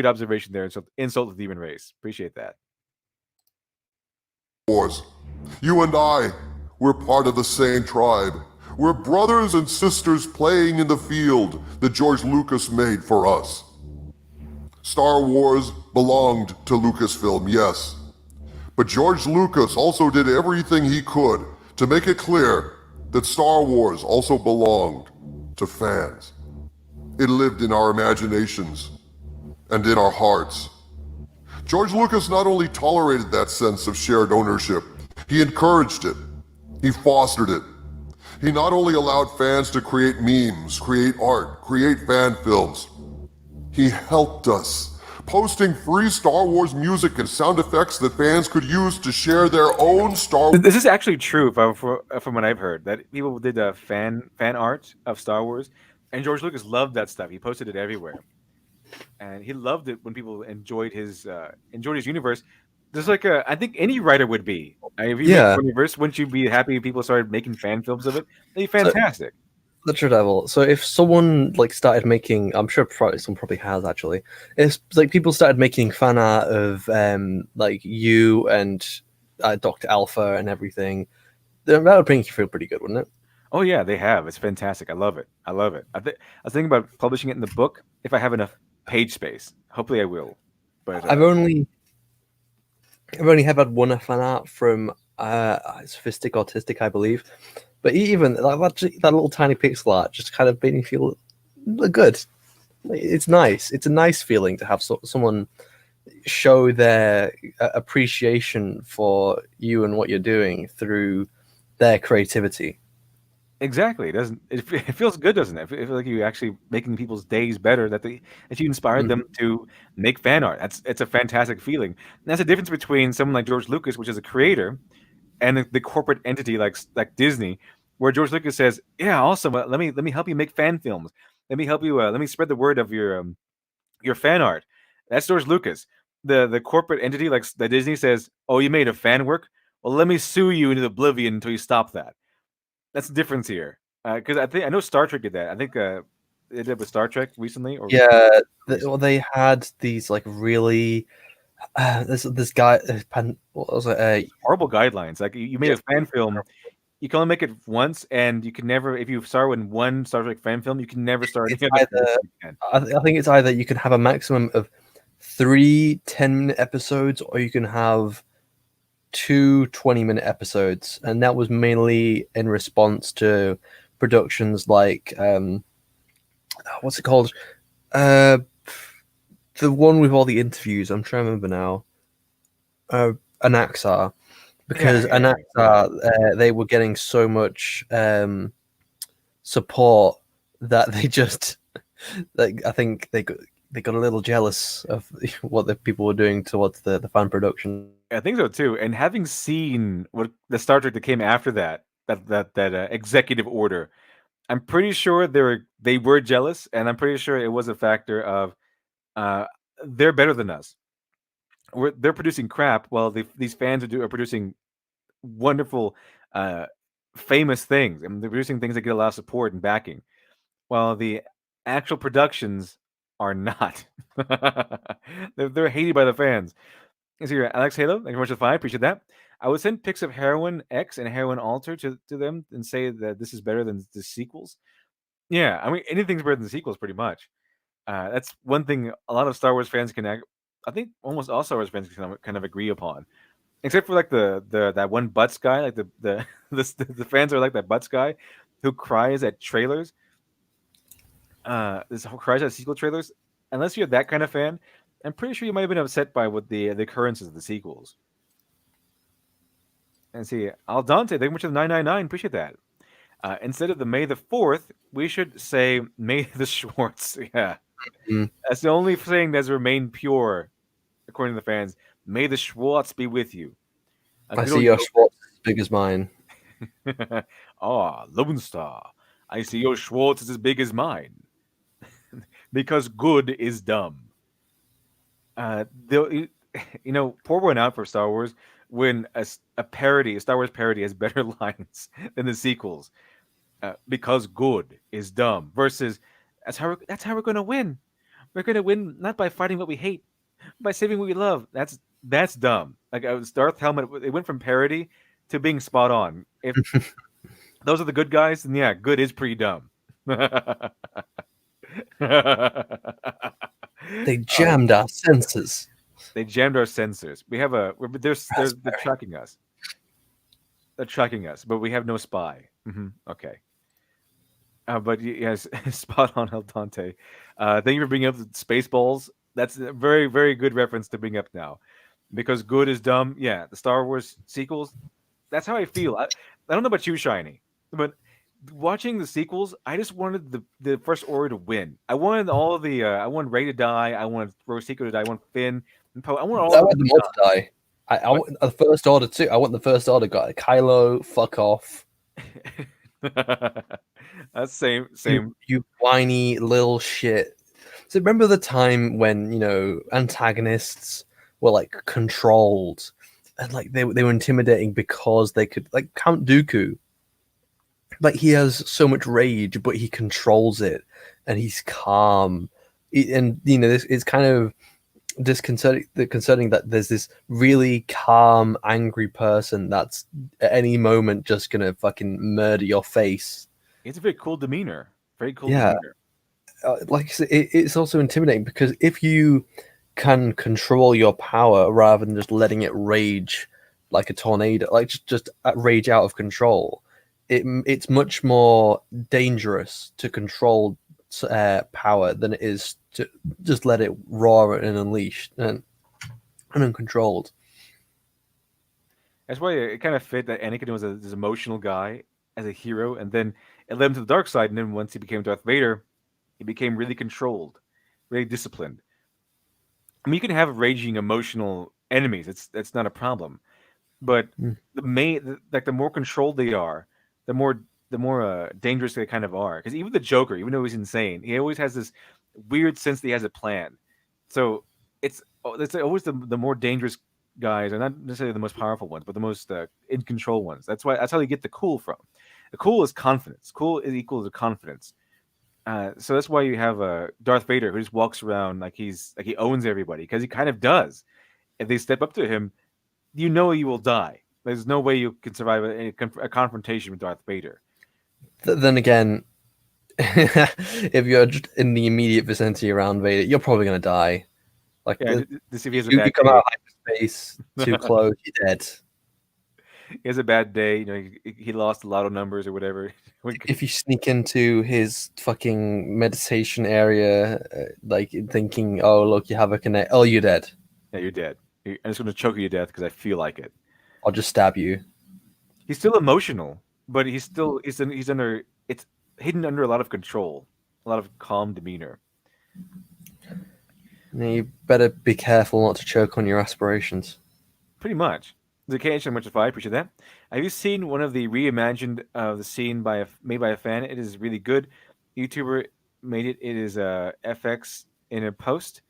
observation there. Insult to the human race. Appreciate that. Wars. You and I, we're part of the same tribe. We're brothers and sisters playing in the field that George Lucas made for us. Star Wars belonged to Lucasfilm, yes. But George Lucas also did everything he could to make it clear that Star Wars also belonged to fans. It lived in our imaginations and in our hearts. George Lucas not only tolerated that sense of shared ownership, he encouraged it. He fostered it. He not only allowed fans to create memes, create art, create fan films, he helped us, posting free Star Wars music and sound effects that fans could use to share their own Star Wars. This is actually true from what I've heard, that people did fan art of Star Wars And George Lucas loved that stuff. He posted it everywhere, and he loved it when people enjoyed his universe. Just like I think any writer would be. If you Yeah. make a universe, wouldn't you be happy if people started making fan films of it? That'd be So- fantastic. Literal Devil. So if someone like started making, I'm sure someone probably has actually. If like people started making fan art of like you and Dr. Alpha and everything, then that would make you feel pretty good, wouldn't it? Oh yeah, they have. It's fantastic. I love it. I love it. I was thinking about publishing it in the book if I have enough page space. Hopefully, I will. But I've only had one fan art from Sophistic Autistic, I believe. But even that little tiny pixel art just kind of made me feel good. It's nice. It's a nice feeling to have someone show their appreciation for you and what you're doing through their creativity. exactly, it doesn't it feels good, doesn't it? It feels like you're actually making people's days better. That you inspired them to make fan art. It's a fantastic feeling. And that's the difference between someone like George Lucas, which is a creator, and the corporate entity like Disney, where George Lucas says, "Yeah, awesome. Let me help you make fan films. Let me help you. Let me spread the word of your fan art." That's George Lucas. The corporate entity like the Disney says, "Oh, you made a fan work. Well, let me sue you into oblivion until you stop that." That's the difference here. Because I know Star Trek did that. I think they did with Star Trek recently. Or Yeah, they had these like really this guy what was it? Horrible guidelines. Like you made a fan film, you can only make it once, and you can never. If you star in one Star Trek fan film, you can never start It's any other film again. I think it's either you can have a maximum of 3 10-minute episodes, or you can have 2 20-minute episodes, and that was mainly in response to productions like what's it called? The one with all the interviews. I'm trying to remember now. Anaxar, because Anaxar they were getting so much support that they just like I think they got a little jealous of what the people were doing towards the fan production. I think so too. And having seen what the Star Trek that came after that executive order, I'm pretty sure they were jealous, and I'm pretty sure it was a factor of they're better than us. They're producing crap while these fans are producing wonderful, famous things, and they're producing things that get a lot of support and backing, while the actual productions are not. they're hated by the fans. And so here, Alex Halo, thank you very much for the 5. Appreciate that. I would send pics of Heroine X and Heroine Alter to them and say that this is better than the sequels. Yeah, I mean anything's better than the sequels, pretty much. That's one thing a lot of Star Wars fans can. I think almost all Star Wars fans can kind of agree upon, except for like the that one Butts guy, like the fans are like that Butts guy who cries at trailers. This whole cries at sequel trailers. Unless you're that kind of fan, I'm pretty sure you might have been upset by what the occurrences of the sequels. And see, Al Dante, thank you much for the 999. Appreciate that. Instead of the May the 4th, we should say May the Schwartz. Yeah. That's the only thing that's remained pure, according to the fans. May the Schwartz be with you. I see your Schwartz as big as mine. Lone Star. I see your Schwartz is as big as mine. Because good is dumb. Pour one out for Star Wars when a Star Wars parody has better lines than the sequels. Because good is dumb versus that's how we're going to win. We're going to win not by fighting what we hate, but by saving what we love. That's dumb. Like Darth Helmet, it went from parody to being spot on. If those are the good guys, then yeah, good is pretty dumb. They jammed our sensors. They jammed our sensors. We have they're tracking us. They're tracking us, but we have no spy. Okay. But yes, spot on, El Dante. Thank you for bringing up the Spaceballs. That's a very, very good reference to bring up now. Because good is dumb. Yeah, the Star Wars sequels, that's how I feel. I don't know about you, Shiny, but watching the sequels, I just wanted the First Order to win. I wanted all of I wanted Rey to die. I wanted Rosico to die. I want Finn and Poe. I want them all to die. I want the First Order too. I want the First Order guy. Kylo, fuck off. That's same. You whiny little shit. So remember the time when, you know, antagonists were like controlled and like they were intimidating because they could, like Count Dooku. Like he has so much rage, but he controls it and he's calm. And you know, it's kind of concerning that there's this really calm, angry person that's at any moment just gonna fucking murder your face. It's a very cool demeanor. Very cool Yeah. demeanor. Like I said, it's also intimidating because if you can control your power rather than just letting it rage like a tornado, like just rage out of control, it's much more dangerous to control power than it is to just let it roar and unleash and uncontrolled. That's why it kind of fit that Anakin was this emotional guy as a hero, and then it led him to the dark side. And then once he became Darth Vader, he became really controlled, really disciplined. I mean, you can have raging, emotional enemies. That's not a problem. But the more controlled they are, the more dangerous they kind of are. Because even the Joker, even though he's insane, he always has this weird sense that he has a plan. So it's always the more dangerous guys are not necessarily the most powerful ones, but the most in control ones. That's how you get the cool from. The cool is confidence. Cool is equal to confidence. So that's why you have Darth Vader who just walks around like he owns everybody, because he kind of does. If they step up to him, you know you will die. There's no way you can survive a confrontation with Darth Vader. Then again, if you're just in the immediate vicinity around Vader, you're probably going to die. Like, yeah, if he has a you bad come day. out of hyperspace too close, you're dead. He has a bad day, you know, he lost a lot of numbers or whatever. If you sneak into his fucking meditation area, like thinking, oh, look, you have a connect. Oh, you're dead. Yeah, you're dead. I'm just going to choke you to death because I feel like it. I'll just stab you. He's still emotional, but he's under, it's hidden under a lot of control, a lot of calm demeanor. You better be careful not to choke on your aspirations. Pretty much. The KH much I appreciate that. Have you seen one of the reimagined the scene made by a fan? It is really good. YouTuber made it. It is FX in a post.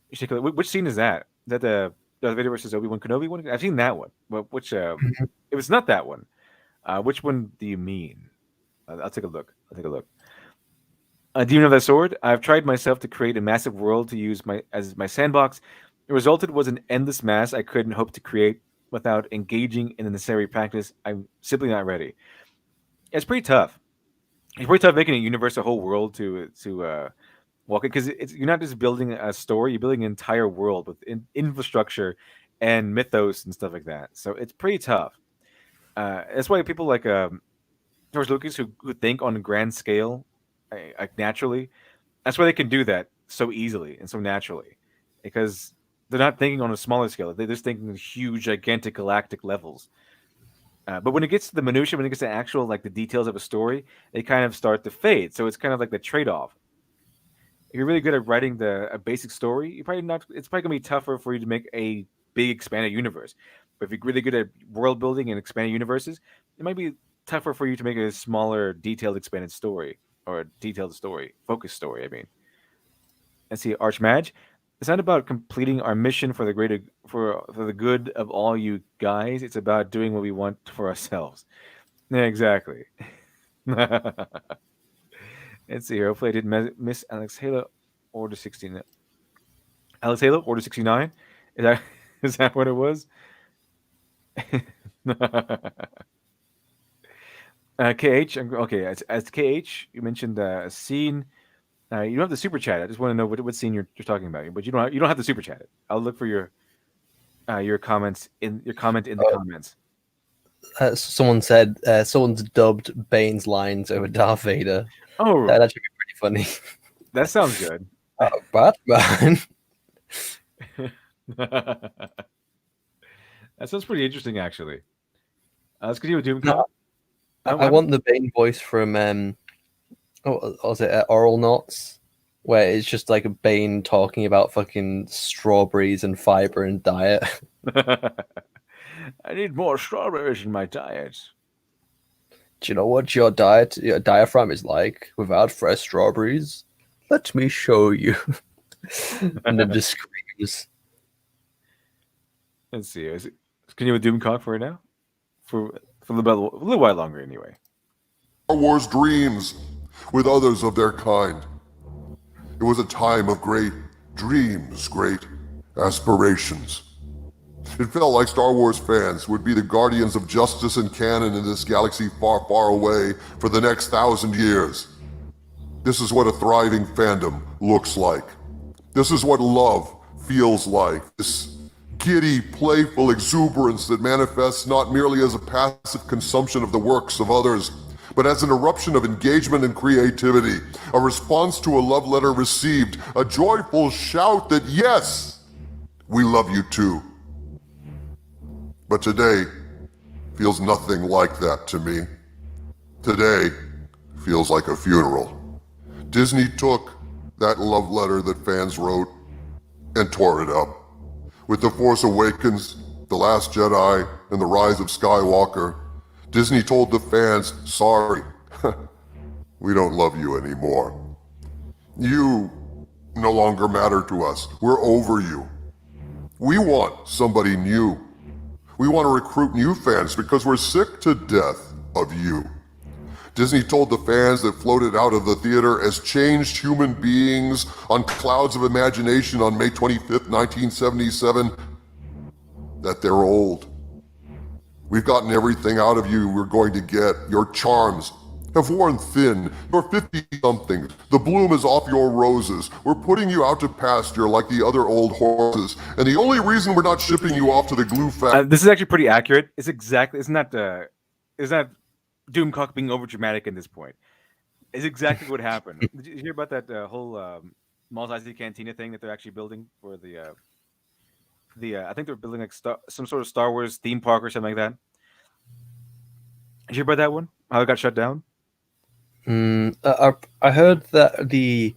You should take a look. Which scene is that? Is that the Darth Vader versus Obi-Wan Kenobi one? I've seen that one. But which? If it's not that one, which one do you mean? I'll take a look. Demon of the Sword. I've tried myself to create a massive world to use as my sandbox. The resulted was an endless mass I couldn't hope to create without engaging in the necessary practice. I'm simply not ready. It's pretty tough. It's pretty tough making a universe, a whole world to walk it, because you're not just building a story, you're building an entire world with infrastructure and mythos and stuff like that. So it's pretty tough. That's why people like George Lucas, who think on a grand scale, like naturally, that's why they can do that so easily and so naturally, because they're not thinking on a smaller scale. They're just thinking huge, gigantic, galactic levels. But when it gets to the minutia, when it gets to actual like the details of a story, they kind of start to fade. So it's kind of like the trade-off. If you're really good at writing a basic story, it's probably gonna be tougher for you to make a big expanded universe. But if you're really good at world building and expanded universes, it might be tougher for you to make a smaller, detailed, expanded story, or a detailed story, focused story. I mean, let's see, Archmage. It's not about completing our mission for the good of all you guys. It's about doing what we want for ourselves. Yeah, exactly. Let's see here. Hopefully, I didn't miss Alex Halo Order 69. Alex Halo Order 69. Is that what it was? KH. Okay, as KH, you mentioned a scene. You don't have the super chat. I just want to know what scene you're talking about. But you don't have to super chat it. I'll look for your comments in the comments. Someone said someone's dubbed Bane's lines over Darth Vader. Oh, that should be pretty funny. That sounds good. Batman. That sounds pretty interesting, actually. Let's continue with Doom. No, I want the Bane voice from was it Oral Knots, where it's just like a Bane talking about fucking strawberries and fiber and diet. I need more strawberries in my diet. Do you know what your diaphragm is like without fresh strawberries? Let me show you. And then just screams. Let's see. Can you do Doomcock for it now? For a little while longer, anyway. Star Wars dreams with others of their kind. It was a time of great dreams, great aspirations. It felt like Star Wars fans would be the guardians of justice and canon in this galaxy far, far away for the next 1,000 years. This is what a thriving fandom looks like. This is what love feels like. This giddy, playful exuberance that manifests not merely as a passive consumption of the works of others, but as an eruption of engagement and creativity, a response to a love letter received, a joyful shout that yes, we love you too. But today feels nothing like that to me. Today feels like a funeral. Disney took that love letter that fans wrote and tore it up. With The Force Awakens, The Last Jedi, and The Rise of Skywalker, Disney told the fans, sorry, we don't love you anymore. You no longer matter to us. We're over you. We want somebody new. We want to recruit new fans because we're sick to death of you. Disney told the fans that floated out of the theater as changed human beings on clouds of imagination on May 25th, 1977, that they're old. We've gotten everything out of you we're going to get. Your charms have worn thin. You're 50-something. The bloom is off your roses. We're putting you out to pasture like the other old horses. And the only reason we're not shipping you off to the glue factory... This is actually pretty accurate. Isn't that Doomcock being over dramatic at this point? Is exactly what happened. Did you hear about that whole Mos Eisley Cantina thing that they're actually building for the I think they're building like some sort of Star Wars theme park or something like that. Did you hear about that one? How it got shut down? I heard that the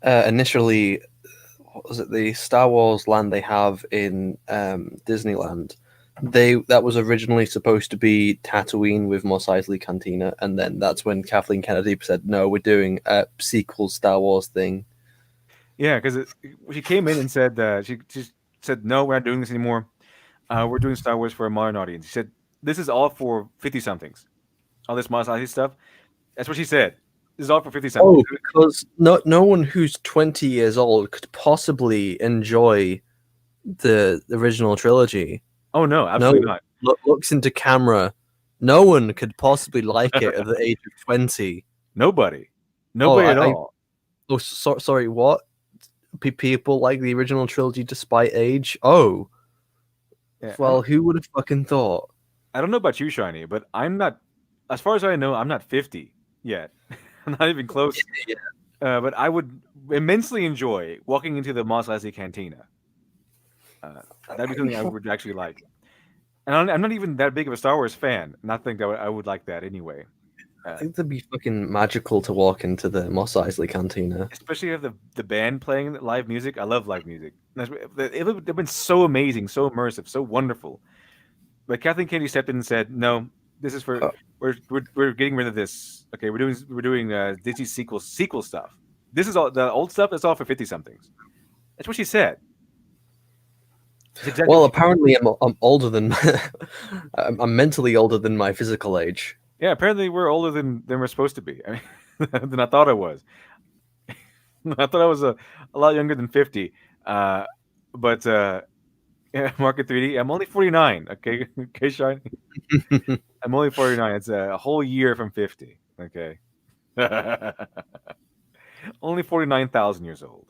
initially, what was it, the Star Wars land they have in Disneyland, that was originally supposed to be Tatooine with Mos Eisley Cantina, and then that's when Kathleen Kennedy said, no, we're doing a sequel Star Wars thing. Yeah, because she came in and said she said, no, we're not doing this anymore. We're doing Star Wars for a modern audience. She said, this is all for 50-somethings. All this Mos Eisley stuff. That's what she said. This is all for 50-somethings. Oh, because no one who's 20 years old could possibly enjoy the original trilogy. Oh, no, absolutely not. Looks into camera. No one could possibly like it at the age of 20. Nobody at all. Sorry, what? People like the original trilogy despite age? Oh. Yeah, well, who would have fucking thought? I don't know about you, Shiny, but I'm not, as far as I know, I'm not 50 yet. I'm not even close. Yeah. But I would immensely enjoy walking into the Mos Eisley Cantina. That'd be something I would actually like. And I'm not even that big of a Star Wars fan. And I think I would like that anyway. I think that'd be fucking magical to walk into the Mos Eisley Cantina. Especially if the band playing live music. I love live music. They've been so amazing, so immersive, so wonderful. But Kathleen Kennedy stepped in and said, "No, this is for we're getting rid of this. Okay, we're doing Disney sequel stuff. This is all the old stuff. It's all for 50-somethings." That's what she said. Exactly. Well, apparently I'm older than I'm mentally older than my physical age. Yeah, apparently we're older than we're supposed to be. I mean, than I thought I was. I thought I was a lot younger than 50. Yeah, Market 3D. I'm only 49. Okay, okay, Shiny. I'm only 49. It's a whole year from 50. Okay. Only 49,000 years old.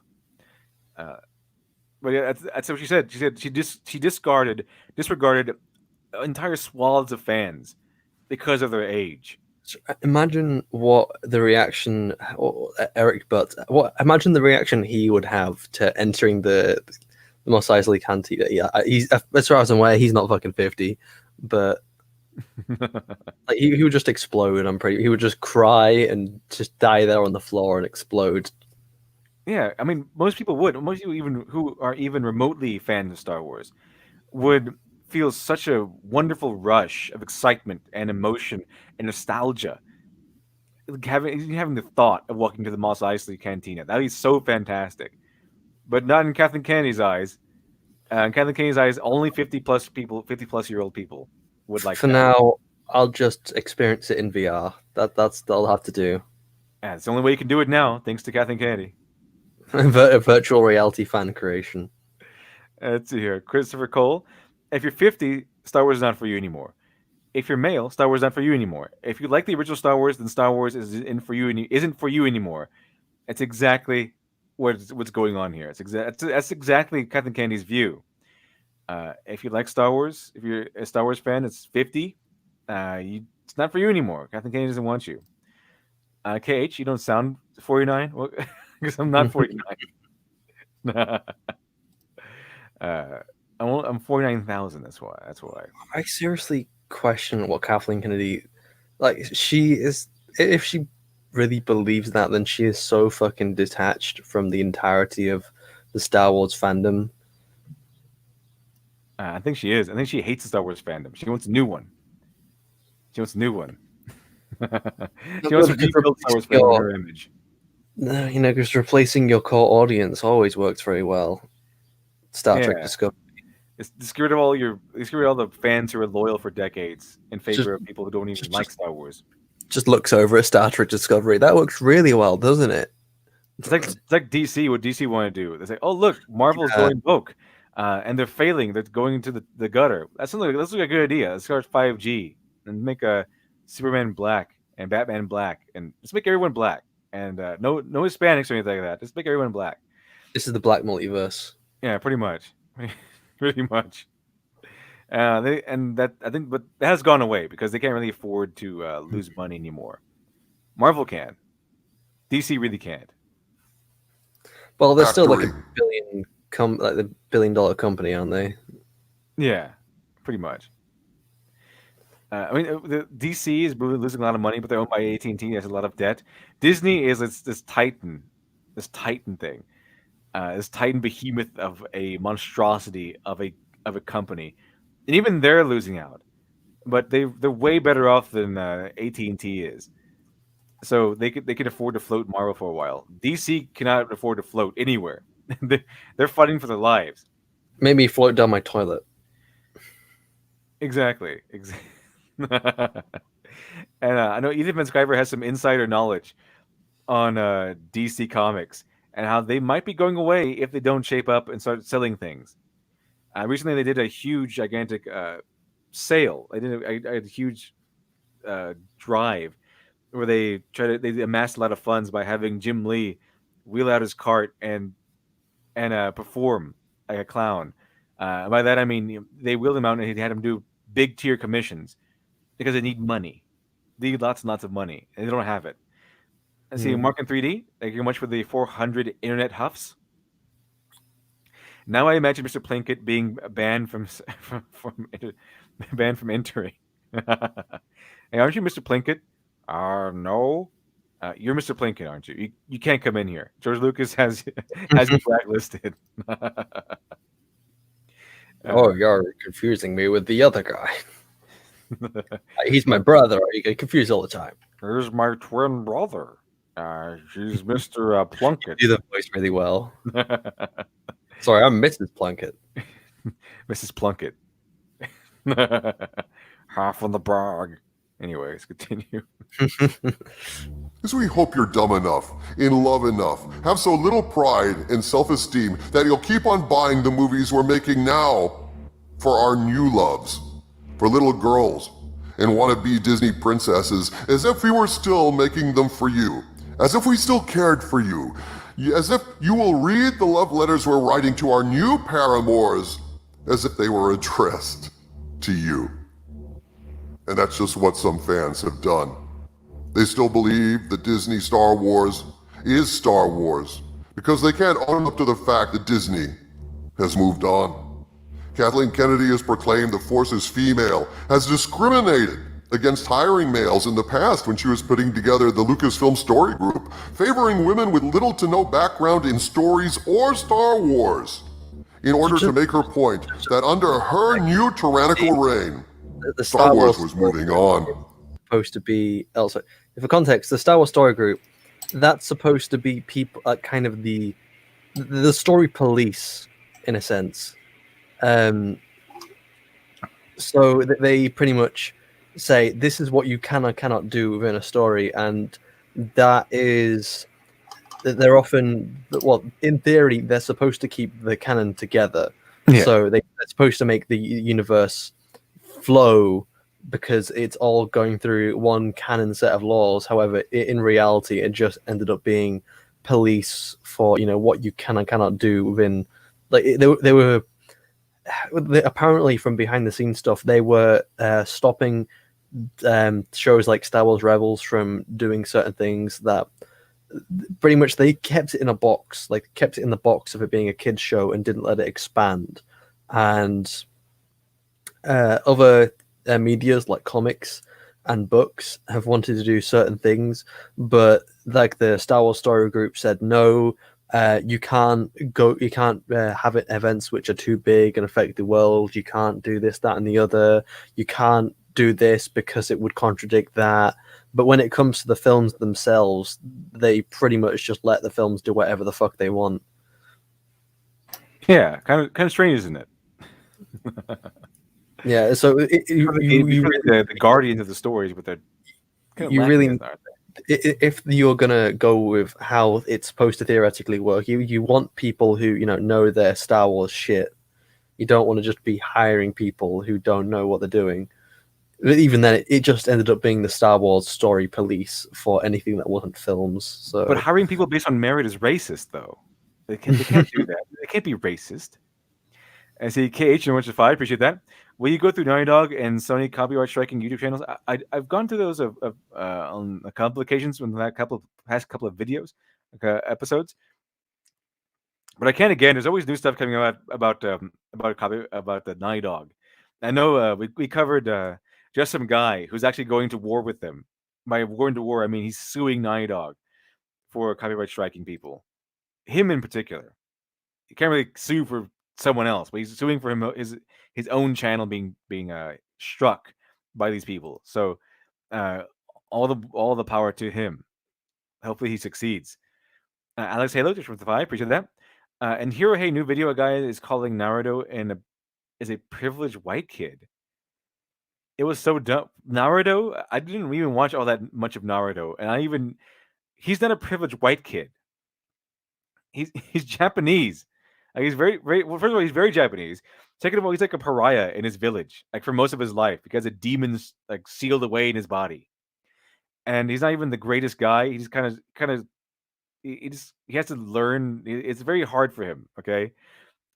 But yeah, that's what she said. She said she disregarded entire swaths of fans because of their age. Imagine what the reaction, Eric Butt. Imagine the reaction he would have to entering the Mos Eisley Cantina. Yeah, as far as I'm aware, he's not fucking 50, but like he would just explode. He would just cry and just die there on the floor and explode. Yeah, I mean, most people would. Most people, even who are even remotely fans of Star Wars, would feel such a wonderful rush of excitement and emotion and nostalgia. Like having the thought of walking to the Mos Eisley Cantina. That would be so fantastic. But not in Kathleen Kennedy's eyes. In Kathleen Kennedy's eyes, only 50+ year old people would like For that. now, I'll just experience it in VR. That's all I'll have to do. Yeah, it's the only way you can do it now, thanks to Kathleen Kennedy. A virtual reality fan creation. Let's see here. Christopher Cole. If you're 50, Star Wars is not for you anymore. If you're male, Star Wars is not for you anymore. If you like the original Star Wars, then Star Wars isn't for you anymore. It's exactly what's going on here. That's exactly Kathleen Kennedy's view. If you like Star Wars, if you're a Star Wars fan, it's 50. It's not for you anymore. Kathleen Kennedy doesn't want you. KH, you don't sound 49? Well, because I'm not 49. I'm 49,000. That's why. I seriously question what Kathleen Kennedy, like, she is. If she really believes that, then she is so fucking detached from the entirety of the Star Wars fandom. I think she is. I think she hates the Star Wars fandom. She wants a new one. She wants to rebuild Star Wars fandom in her image. No, because replacing your core audience always works very well. Star Trek Discovery. It's get rid of all the fans who are loyal for decades in favor of people who don't even like Star Wars. Just looks over at Star Trek Discovery. That works really well, doesn't it? It's like DC. What DC want to do? They say, "Oh, look, Marvel's going woke, and they're failing. They're going into the gutter." That's like a good idea. Let's start 5G and make a Superman black and Batman black, and let's make everyone black, and no Hispanics or anything like that. Just make everyone black. This is the black multiverse. Yeah, pretty much. Pretty much. I think that has gone away because they can't really afford to lose money anymore. Marvel can. DC really can't. Well, they're still like a $1 billion company, aren't they? Yeah, pretty much. The DC is losing a lot of money, but they're owned by AT&T. Has a lot of debt. Disney is this titan thing. This titan behemoth of a monstrosity of a company, and even they're losing out. But they're way better off than AT&T is, so they can afford to float Marvel for a while. DC cannot afford to float anywhere. They're fighting for their lives. Made me float down my toilet. Exactly. And I know Ethan Van Sciver has some insider knowledge on DC Comics and how they might be going away if they don't shape up and start selling things. Recently, they did a huge, gigantic sale. They did a huge drive where they amassed a lot of funds by having Jim Lee wheel out his cart and perform like a clown. By that I mean they wheeled him out and they had him do big tier commissions because they need money. They need lots and lots of money, and they don't have it. I see Mark in 3D. Thank you much for the 400 internet huffs. Now I imagine Mr. Plinkett being banned from entering. Hey, aren't you Mr. Plinkett? No. You're Mr. Plinkett, aren't you? You can't come in here. George Lucas has you blacklisted. Oh, you're confusing me with the other guy. He's my brother. You get confused all the time. Here's my twin brother. She's Mr. Plunkett. You do the voice really well. Sorry, I'm Mrs. Plunkett. Mrs. Plunkett. Half on the bag. Anyways, continue. As we hope you're dumb enough, in love enough, have so little pride and self-esteem that you'll keep on buying the movies we're making now for our new loves, for little girls, and wannabe Disney princesses, as if we were still making them for you, as if we still cared for you, as if you will read the love letters we're writing to our new paramours, as if they were addressed to you. And that's just what some fans have done. They still believe that Disney Star Wars is Star Wars because they can't own up to the fact that Disney has moved on. Kathleen Kennedy has proclaimed the Force is female, has discriminated against hiring males in the past when she was putting together the Lucasfilm Story Group, favoring women with little to no background in stories or Star Wars. in order to make her point that under her new tyrannical reign, the Star Wars was moving on. Supposed to be also, for context, the Star Wars story group, that's supposed to be people, kind of the story police in a sense. So they pretty much say this is what you can or cannot do within a story, and that is, they're often, well, in theory, they're supposed to keep the canon together. Yeah. So they're supposed to make the universe flow because it's all going through one canon set of laws. However, in reality, it just ended up being police for, what you can and cannot do within, like, they were apparently, from behind the scenes stuff, they were stopping shows like Star Wars Rebels from doing certain things that pretty much they kept it in a box, like kept it in the box of it being a kids show and didn't let it expand. And other medias like comics and books have wanted to do certain things, but like the Star Wars story group said, no, you can't have events which are too big and affect the world. You can't do this, that, and the other. You can't do this because it would contradict that. But when it comes to the films themselves, they pretty much just let the films do whatever the fuck they want. Yeah, kind of strange, isn't it? Yeah, so the guardians of the stories, but they're kind of you really, aren't they? if you're gonna go with how it's supposed to theoretically work, you want people who know their Star Wars shit. You don't want to just be hiring people who don't know what they're doing. Even then, it just ended up being the Star Wars story police for anything that wasn't films. So, but hiring people based on merit is racist, though. They can't do that. They can't be racist. I see KH and 1-5, appreciate that. Will you go through Naughty Dog and Sony copyright striking YouTube channels? I've gone to those on a couple occasions in the past couple of videos, episodes. But I can't again. There's always new stuff coming out about the Naughty Dog. I know we covered just some guy who's actually going to war with them. By going to war, I mean he's suing Naughty Dog for copyright striking people. Him in particular. He can't really sue for someone else, but he's suing for his own channel being struck by these people. So all the power to him. Hopefully he succeeds. Alex Halo just from the 5, appreciate that. And Hero Hey, new video, a guy is calling Naruto is a privileged white kid. It was so dumb. Naruto, I didn't even watch all that much of Naruto, and he's not a privileged white kid. He's Japanese. Like, he's very, very, well, first of all, he's very Japanese. Second of all, he's like a pariah in his village, like for most of his life, because the demons like sealed away in his body. And he's not even the greatest guy. He's kind of he has to learn. It's very hard for him. Okay,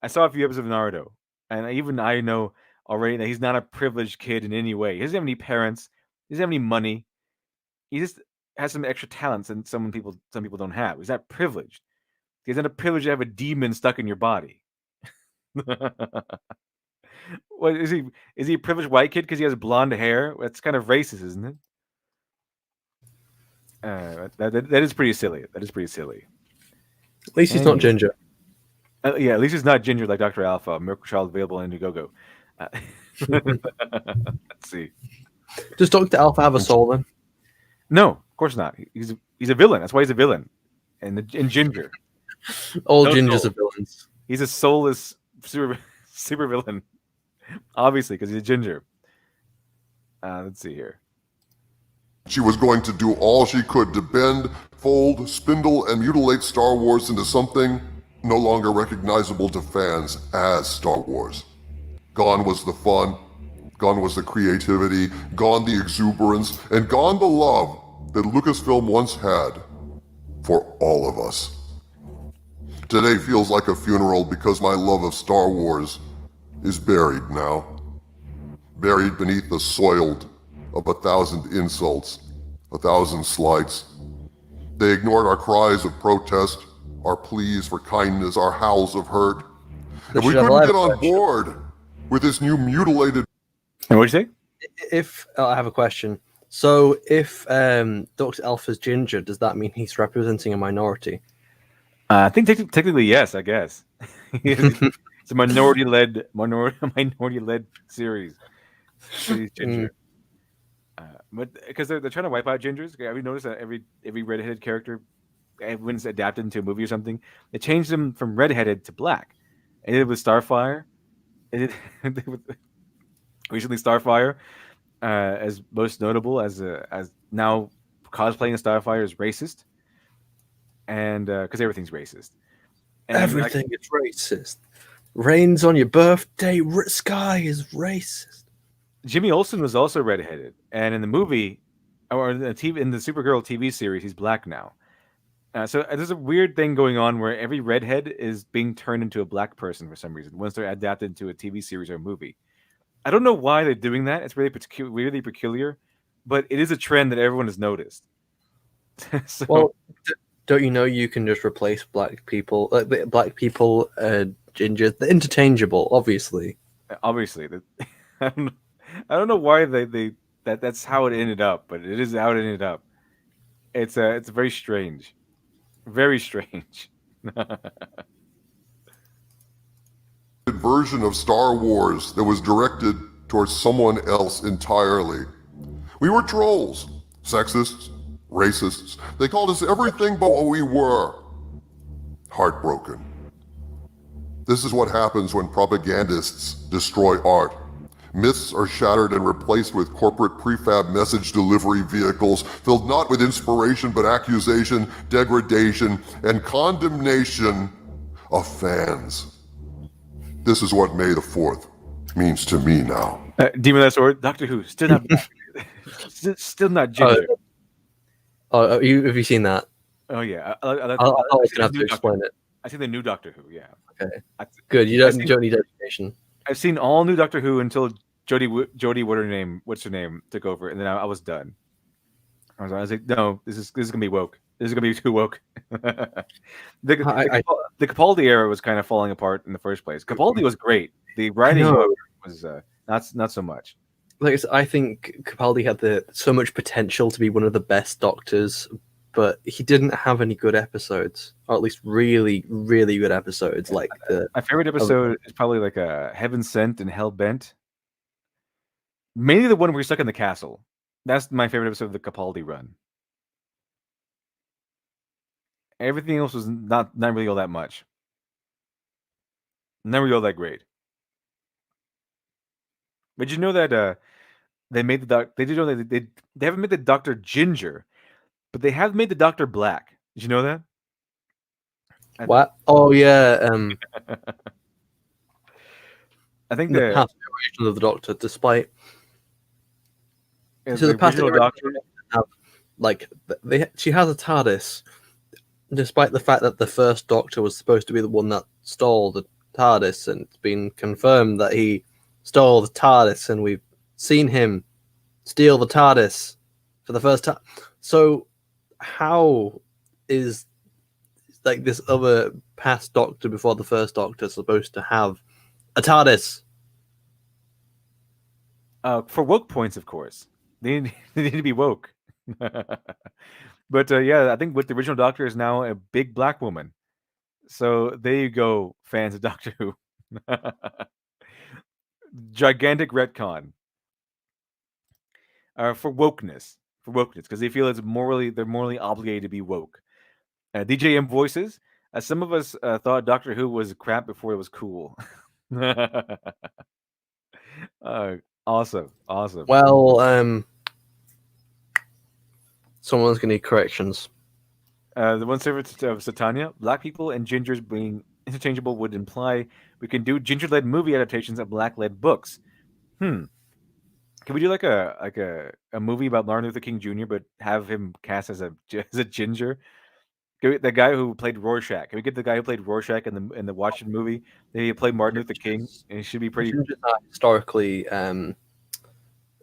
I saw a few episodes of Naruto, and even I know already that he's not a privileged kid in any way. He doesn't have any parents. He doesn't have any money. He just has some extra talents that some people don't have. He's not privileged. He's not a privilege to have a demon stuck in your body. What is he? Is he a privileged white kid because he has blonde hair? That's kind of racist, isn't it? That is pretty silly. That is pretty silly. At least he's not ginger. Yeah, at least he's not ginger like Dr. Alpha. Miracle Child available on Indiegogo. Let's see. Does Dr. Alpha have a soul then? No, of course not. He's a villain. That's why he's a villain. And ginger. All gingers are villains. He's a soulless super villain. Obviously, because he's a ginger. Let's see here. She was going to do all she could to bend, fold, spindle, and mutilate Star Wars into something no longer recognizable to fans as Star Wars. Gone was the fun, gone was the creativity, gone the exuberance, and gone the love that Lucasfilm once had for all of us. Today feels like a funeral because my love of Star Wars is buried now. Buried beneath the soiled of 1,000 insults, 1,000 slights. They ignored our cries of protest, our pleas for kindness, our howls of hurt. And we couldn't get on board with this new mutilated... And what'd you say? I have a question. So if Dr. Alpha's ginger, does that mean he's representing a minority? I think technically yes, I guess. He's It's a minority-led series. She's ginger. But because they're trying to wipe out gingers. Have you noticed that every redheaded character, everyone's adapted into a movie or something, they changed them from redheaded to black. And it was Starfire. Recently Starfire, as most notable as now cosplaying as Starfire is racist, and because everything's racist. And Everything is racist. Rains on your birthday. Sky is racist. Jimmy Olsen was also redheaded, and in the movie, or in the Supergirl TV series, he's black now. So there's a weird thing going on where every redhead is being turned into a black person for some reason once they're adapted to a TV series or a movie. I don't know why they're doing that. It's really peculiar, but it is a trend that everyone has noticed. So, well, don't you know you can just replace black people, ginger, they're interchangeable, obviously. Obviously, I don't know why that's how it ended up, but it is how it ended up. It's very strange, very strange. Version of Star Wars that was directed towards someone else entirely. We were trolls, sexists, racists. They called us everything but what we were. Heartbroken. This is what happens when propagandists destroy art. Myths are shattered and replaced with corporate prefab message delivery vehicles filled not with inspiration but accusation, degradation, and condemnation of fans. This is what May the 4th means to me now. Demon Last Sword, Doctor Who, still not still not ginger. Have you seen that? Oh yeah, I was gonna have to explain it. I see the new Doctor Who. Yeah. Okay. Good. You don't need education. I've seen all new Doctor Who until Jodie, what's her name, took over, and then I was done. I was like, no, this is gonna be woke. This is gonna be too woke. The Capaldi era was kind of falling apart in the first place. Capaldi was great. The writing was not so much. Like I think Capaldi had so much potential to be one of the best Doctors, but he didn't have any good episodes, or at least really, really good episodes. Like my favorite episode is probably like a Heaven Sent and Hell Bent. Mainly the one where he's stuck in the castle. That's my favorite episode of the Capaldi run. Everything else was not really all that much. Not really all that great. But did you know that they made they did know that they haven't made the Doctor Ginger, but they have made the Doctor Black. Did you know that? What? Oh yeah. I think the past iteration of the Doctor, despite so the past Doctor, she has a TARDIS, despite the fact that the first Doctor was supposed to be the one that stole the TARDIS, and it's been confirmed that he stole the TARDIS, and we've seen him steal the TARDIS for the first time. So how is like this other past Doctor before the first Doctor supposed to have a TARDIS? For woke points, of course. They need to be woke. But yeah, I think with the original Doctor is now a big black woman. So there you go, fans of Doctor Who. Gigantic retcon. For wokeness, because they feel they're morally obligated to be woke. DJM voices. Some of us thought Doctor Who was crap before it was cool. Awesome. Well, someone's gonna need corrections. The one server of Satania, black people and gingers being interchangeable would imply we can do ginger-led movie adaptations of black-led books. Can we do like a movie about Martin Luther King Jr. but have him cast as a ginger? The guy who played Rorschach. Can we get the guy who played Rorschach in the Watchmen movie? He played Martin Luther King, and it should be pretty. Historically,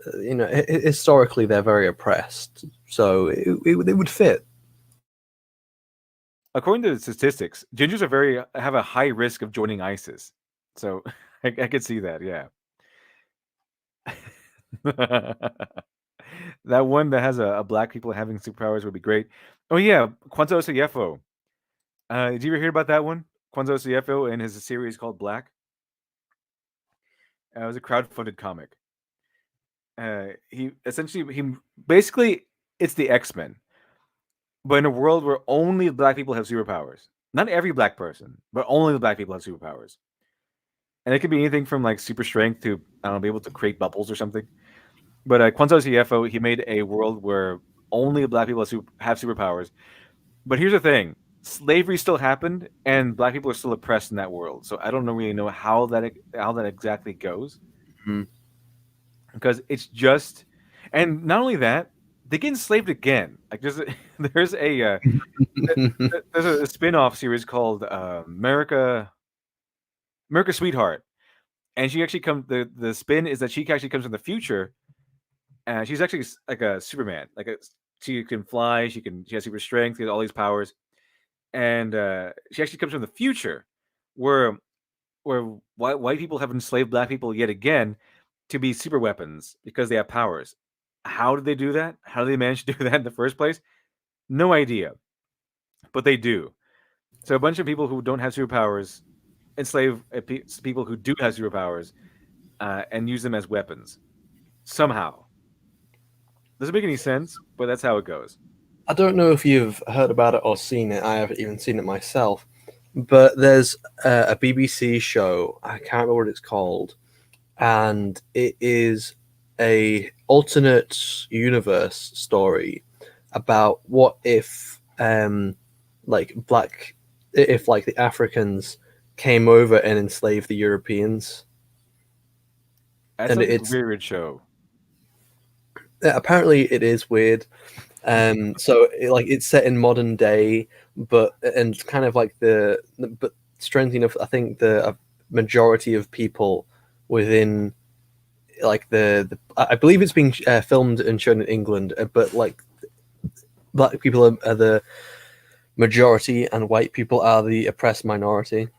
historically they're very oppressed, so it would fit. According to the statistics, gingers have a high risk of joining ISIS, so I could see that. Yeah, that one that has a black people having superpowers would be great. Oh yeah, Kwanzaa Osayefo. Did you ever hear about that one? Kwanzaa Osayefo and his series called Black. It was a crowdfunded comic. He basically it's the X-Men, but in a world where only black people have superpowers. Not every black person, but only the black people have superpowers. And it could be anything from like super strength to I don't know, be able to create bubbles or something. But Kwanzaa CFO, he made a world where only black people have superpowers. But here's the thing: slavery still happened, and black people are still oppressed in that world. So I don't really know how that exactly goes, because it's just, and not only that, they get enslaved again. Like there's a spin-off series called America Sweetheart, and she actually the spin is that she actually comes from the future, and she's actually like a Superman. She can fly, she has super strength, she has all these powers, and she actually comes from the future, where white people have enslaved black people yet again to be super weapons because they have powers. How did they do that? How do they manage to do that in the first place? No idea, but they do. So a bunch of people who don't have superpowers enslave people who do have superpowers and use them as weapons somehow. Doesn't make any sense, but that's how it goes. I don't know if you've heard about it or seen it. I haven't even seen it myself. But there's a BBC show. I can't remember what it's called. And it is a alternate universe story about what if the Africans came over and enslaved the Europeans. That's and it's a weird show. Apparently it is weird. It's set in modern day, but strangely enough, I think the majority of people within I believe it's being filmed and shown in England, but like black people are the majority and white people are the oppressed minority.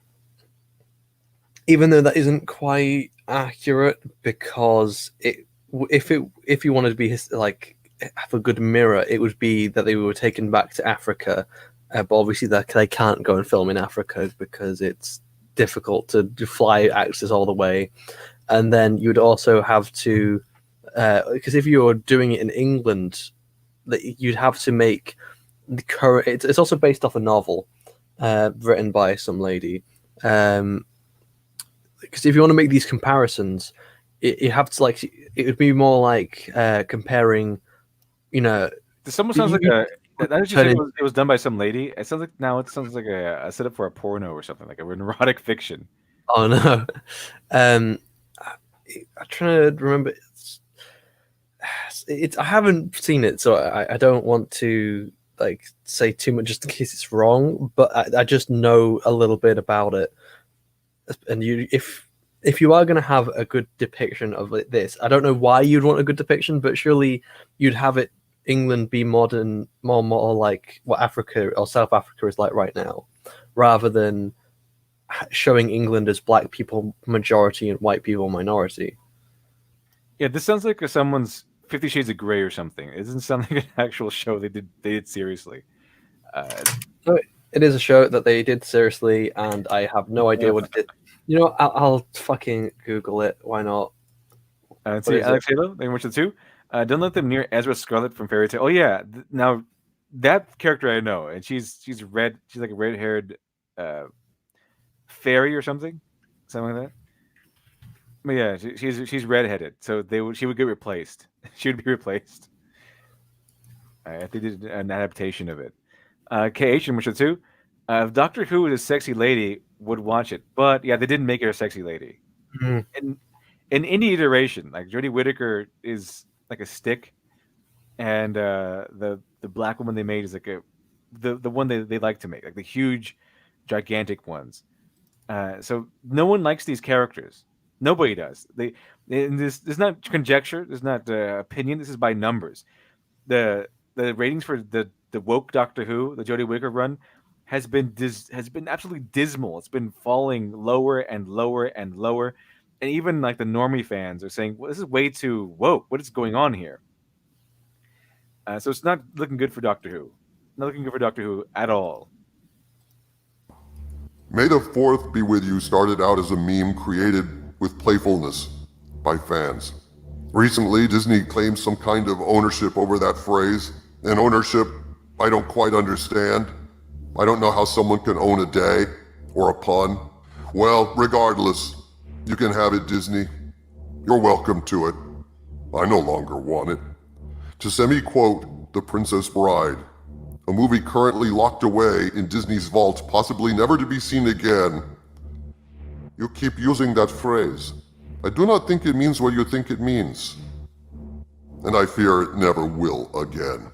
Even though that isn't quite accurate, because if you wanted to be have a good mirror, it would be that they were taken back to Africa, but obviously they can't go and film in Africa because it's difficult to fly actors all the way. And then you'd also have to, because if you're doing it in England, you'd have to make the current. It's also based off a novel written by some lady. Because if you want to make these comparisons, you have to it would be more like comparing. Someone sounds like it was done by some lady. It sounds like a setup for a porno or something, like a neurotic fiction. Oh no. I'm trying to remember. I haven't seen it, so I don't want to say too much just in case it's wrong. But I just know a little bit about it. And if you are going to have a good depiction of this, I don't know why you'd want a good depiction, but surely you'd have it England be modern, more like what Africa or South Africa is like right now, rather than showing England as black people majority and white people minority. Yeah, this sounds like someone's 50 Shades of Grey or something. It doesn't sound like an actual show they did seriously. No, it is a show that they did seriously, and I have no idea what it is. I'll fucking Google it. Why not? See, Alex Halo, they went to 2. Don't let them near Ezra Scarlet from Fairy Tail. Oh yeah, now that character I know, and she's red. She's like a red-haired fairy or something like that. But yeah, she's redheaded, so she would get replaced. She would be replaced. If they did an adaptation of it. KH and Witcher 2. If Doctor Who is a sexy lady, would watch it, but yeah, they didn't make her a sexy lady. Mm-hmm. In any iteration, like Jodie Whittaker is like a stick, and the black woman they made is like the one they like to make, like the huge, gigantic ones. So no one likes these characters. Nobody does. There's not conjecture. There's not opinion. This is by numbers. The ratings for the woke Doctor Who, the Jodie Whittaker run, has been absolutely dismal. It's been falling lower and lower and lower. And even like the normie fans are saying, well, this is way too woke. What is going on here? So it's not looking good for Doctor Who. Not looking good for Doctor Who at all. May the 4th be with you started out as a meme created with playfulness. by fans. Recently, Disney claimed some kind of ownership over that phrase, an ownership I don't quite understand. I don't know how someone can own a day or a pun. Well, regardless, you can have it, Disney. You're welcome to it. I no longer want it. To semi-quote The Princess Bride, a movie currently locked away in Disney's vault, possibly never to be seen again. You keep using that phrase. I do not think it means what you think it means. And I fear it never will again.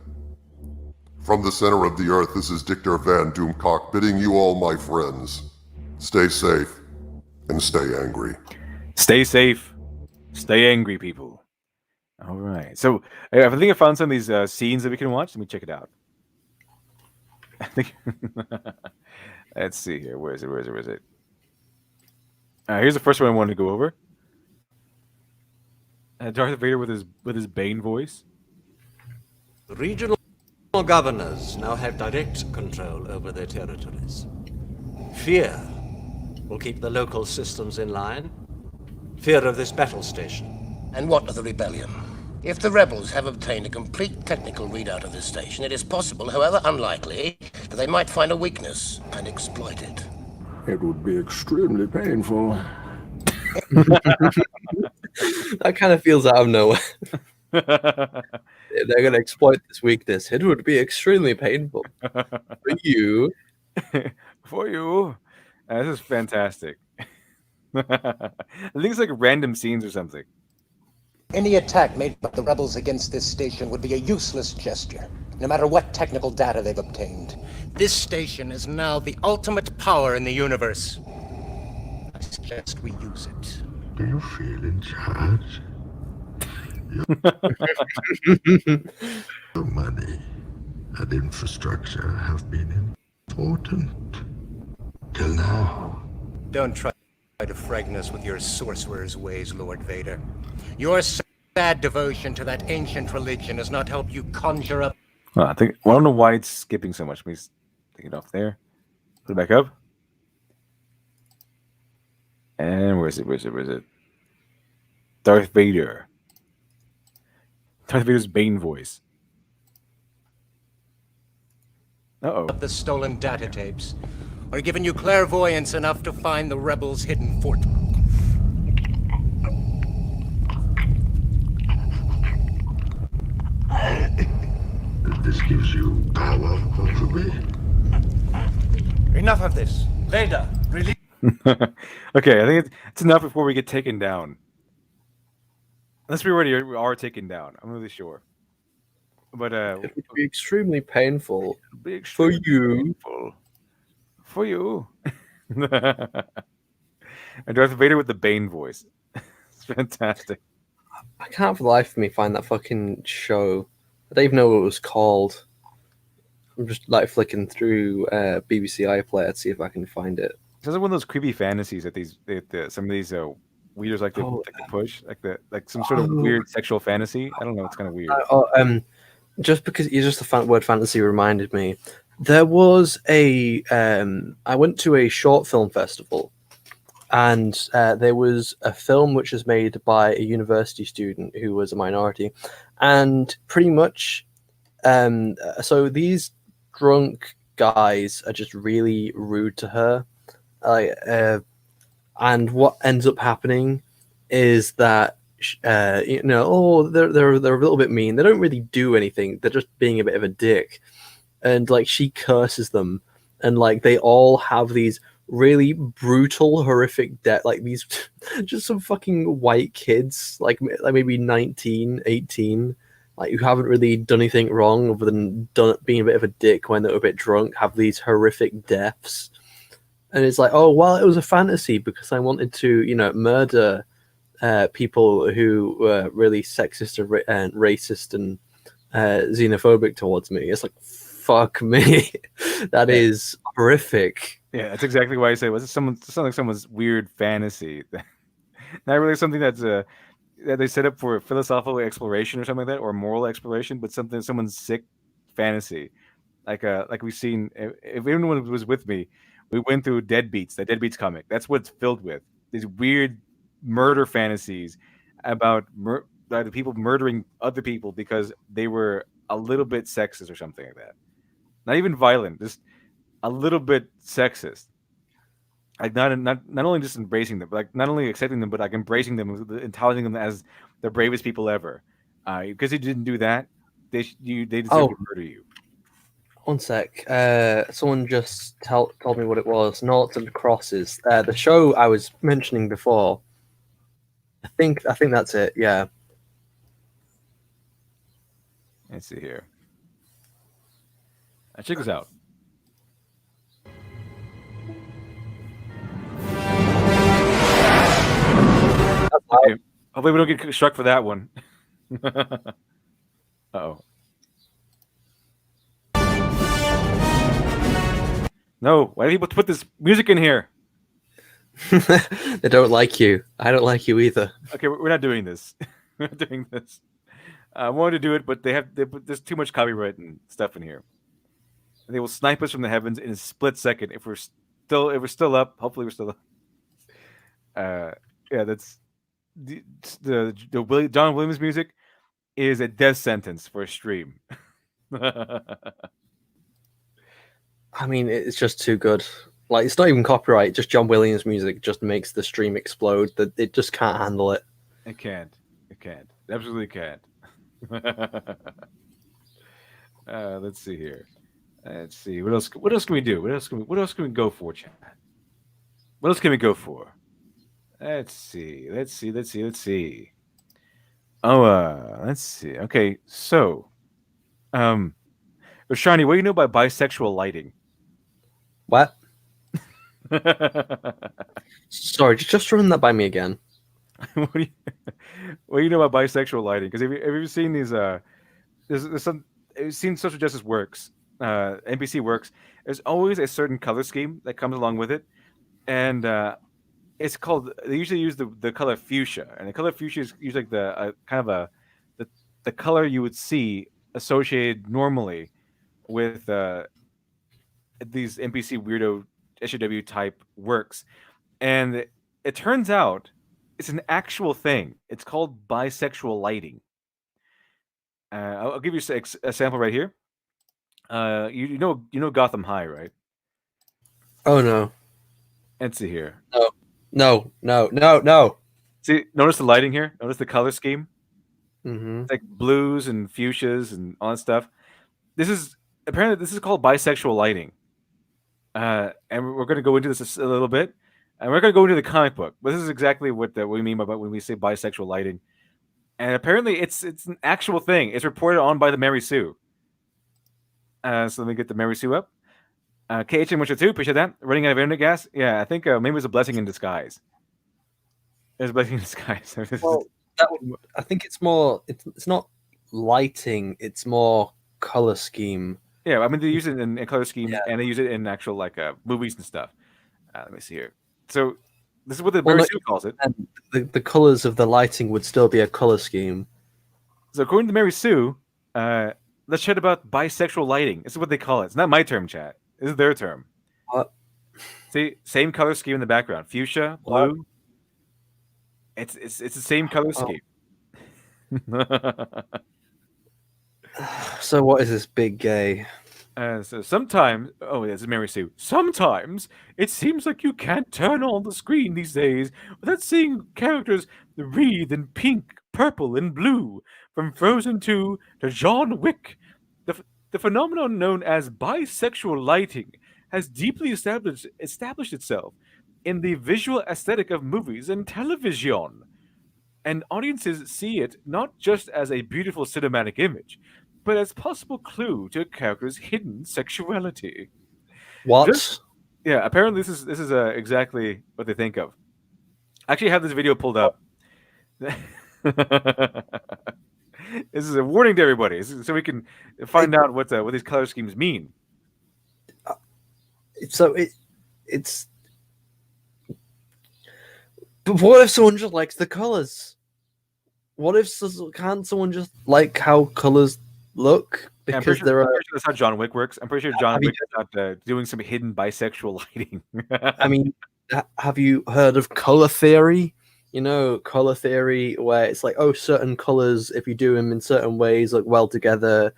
From the center of the earth, this is Dictor Van Doomcock bidding you all, my friends, stay safe and stay angry. Stay safe. Stay angry, people. All right. So I think I found some of these scenes that we can watch. Let me check it out. I think. Let's see here. Where is it? Here's the first one I wanted to go over. Darth Vader with his Bane voice. The regional governors now have direct control over their territories. Fear will keep the local systems in line. Fear of this battle station. And what of the rebellion? If the rebels have obtained a complete technical readout of this station, it is possible, however unlikely, that they might find a weakness and exploit it. It would be extremely painful. That kind of feels out of nowhere. They're going to exploit this weakness. It would be extremely painful for you. For you. This is fantastic. I think it's like random scenes or something. Any attack made by the rebels against this station would be a useless gesture, no matter what technical data they've obtained. This station is now the ultimate power in the universe. I suggest we use it. Do you feel in charge? Your money and infrastructure have been important. Till now. Don't try to frighten us with your sorcerer's ways, Lord Vader. Your sad devotion to that ancient religion has not helped you conjure up. Well, I don't know why it's skipping so much. Let me take it off there. Put it back up. And where is it? Darth Vader. Darth Vader's Bane voice. Uh-oh. The stolen data tapes, or given you clairvoyance enough to find the rebels' hidden fort. This gives you power over me. Enough of this. Vader, release. Okay, I think it's enough before we get taken down. Unless we already are taken down. I'm really sure. But it would be extremely painful for you. For you. And Darth Vader with the Bane voice. It's fantastic. I can't for the life of me find that fucking show. I don't even know what it was called. I'm just like flicking through BBC iPlayer to see if I can find it. It's like one of those creepy fantasies that some of these weirdos like to push, like some sort of weird sexual fantasy. I don't know. It's kind of weird. Just because the word fantasy reminded me, there was I went to a short film festival, and there was a film which was made by a university student who was a minority, and pretty much, so these drunk guys are just really rude to her, and what ends up happening is that they're a little bit mean. They don't really do anything. They're just being a bit of a dick, and like she curses them, and like they all have these really brutal, horrific death. Like these, just some fucking white kids, like maybe 19, 18, like who haven't really done anything wrong other than being a bit of a dick when they're a bit drunk, have these horrific deaths. And it's like, oh, well, it was a fantasy because I wanted to, murder people who were really sexist and racist and xenophobic towards me. It's like, fuck me. That is horrific. Yeah, that's exactly why I say it was like someone's weird fantasy. Not really something that's that they set up for philosophical exploration or something like that, or moral exploration, but someone's sick fantasy. Like we've seen. If anyone was with me, we went through the Deadbeats comic. That's what it's filled with. These weird murder fantasies about the people murdering other people because they were a little bit sexist or something like that. Not even violent, just a little bit sexist. Like not only just embracing them, but like not only accepting them, but like embracing them and touting them as the bravest people ever. Because you didn't do that, they deserve to murder you. One sec. Someone just told me what it was. Noughts and Crosses. The show I was mentioning before. I think that's it. Yeah. Let's see here. Check this out. Okay. Hopefully we don't get struck for that one. Uh-oh. No, why do people put this music in here? They don't like you. I don't like you either. Okay, we're not doing this. We're not doing this. I wanted to do it, but there's too much copyright and stuff in here. And they will snipe us from the heavens in a split second if we're still up. Hopefully, we're still up. Yeah, that's the John Williams music is a death sentence for a stream. I mean, it's just too good. Like, it's not even copyright. Just John Williams music just makes the stream explode. That it just can't handle it. It can't. It can't. It absolutely can't. Let's see here. Let's see. What else can we do? What else can we go for, chat? What else can we go for? Let's see. Oh, let's see. Okay, so, Rashani, what do you know about bisexual lighting? What? Sorry, just run that by me again. What do you know about bisexual lighting? Because have you ever seen these? There's some. I've seen social justice works, NPC works. There's always a certain color scheme that comes along with it, and it's called. They usually use the color fuchsia, and the color fuchsia is usually like the color you would see associated normally with these NPC weirdo SJW type works, and it turns out it's an actual thing. It's called bisexual lighting. I'll give you a sample right here. You know Gotham High, right? Oh no. Let's see here. No. See, notice the lighting here. Notice the color scheme. Mm-hmm. It's like blues and fuchsias and all that stuff. This is called bisexual lighting. And we're going to go into this a little bit, and we're going to go into the comic book. But this is exactly what we mean by when we say bisexual lighting. And apparently, it's an actual thing. It's reported on by the Mary Sue. So let me get the Mary Sue up. KHM122, appreciate that. Running out of internet gas? Yeah, I think maybe it was a blessing in disguise. It was a blessing in disguise. Well, I think it's more. It's not lighting. It's more color scheme. Yeah, I mean they use it in color scheme, and they use it in actual like movies and stuff. Let me see here. So this is what the Mary Sue calls it. And the colors of the lighting would still be a color scheme. So according to Mary Sue, let's chat about bisexual lighting. This is what they call it. It's not my term, chat. This is their term. What? See, same color scheme in the background. Fuchsia, blue. It's the same color scheme. So what is this big gay? So sometimes, this is Mary Sue. Sometimes it seems like you can't turn on the screen these days without seeing characters wreathed in pink, purple, and blue, from Frozen 2 to John Wick. The phenomenon known as bisexual lighting has deeply established itself in the visual aesthetic of movies and television. And audiences see it not just as a beautiful cinematic image, but as possible clue to a character's hidden sexuality. What? Apparently this is exactly what they think of. I actually have this video pulled up. This is a warning to everybody, so we can find out what these color schemes mean. So it's. But what if someone just likes the colors? What if can't someone just like how colors look? Because I'm pretty sure that's how John Wick works. I'm pretty sure John Wick is not doing some hidden bisexual lighting. I mean, have you heard of color theory? you know, color theory, where it's like, oh, certain colors, if you do them in certain ways, look well together.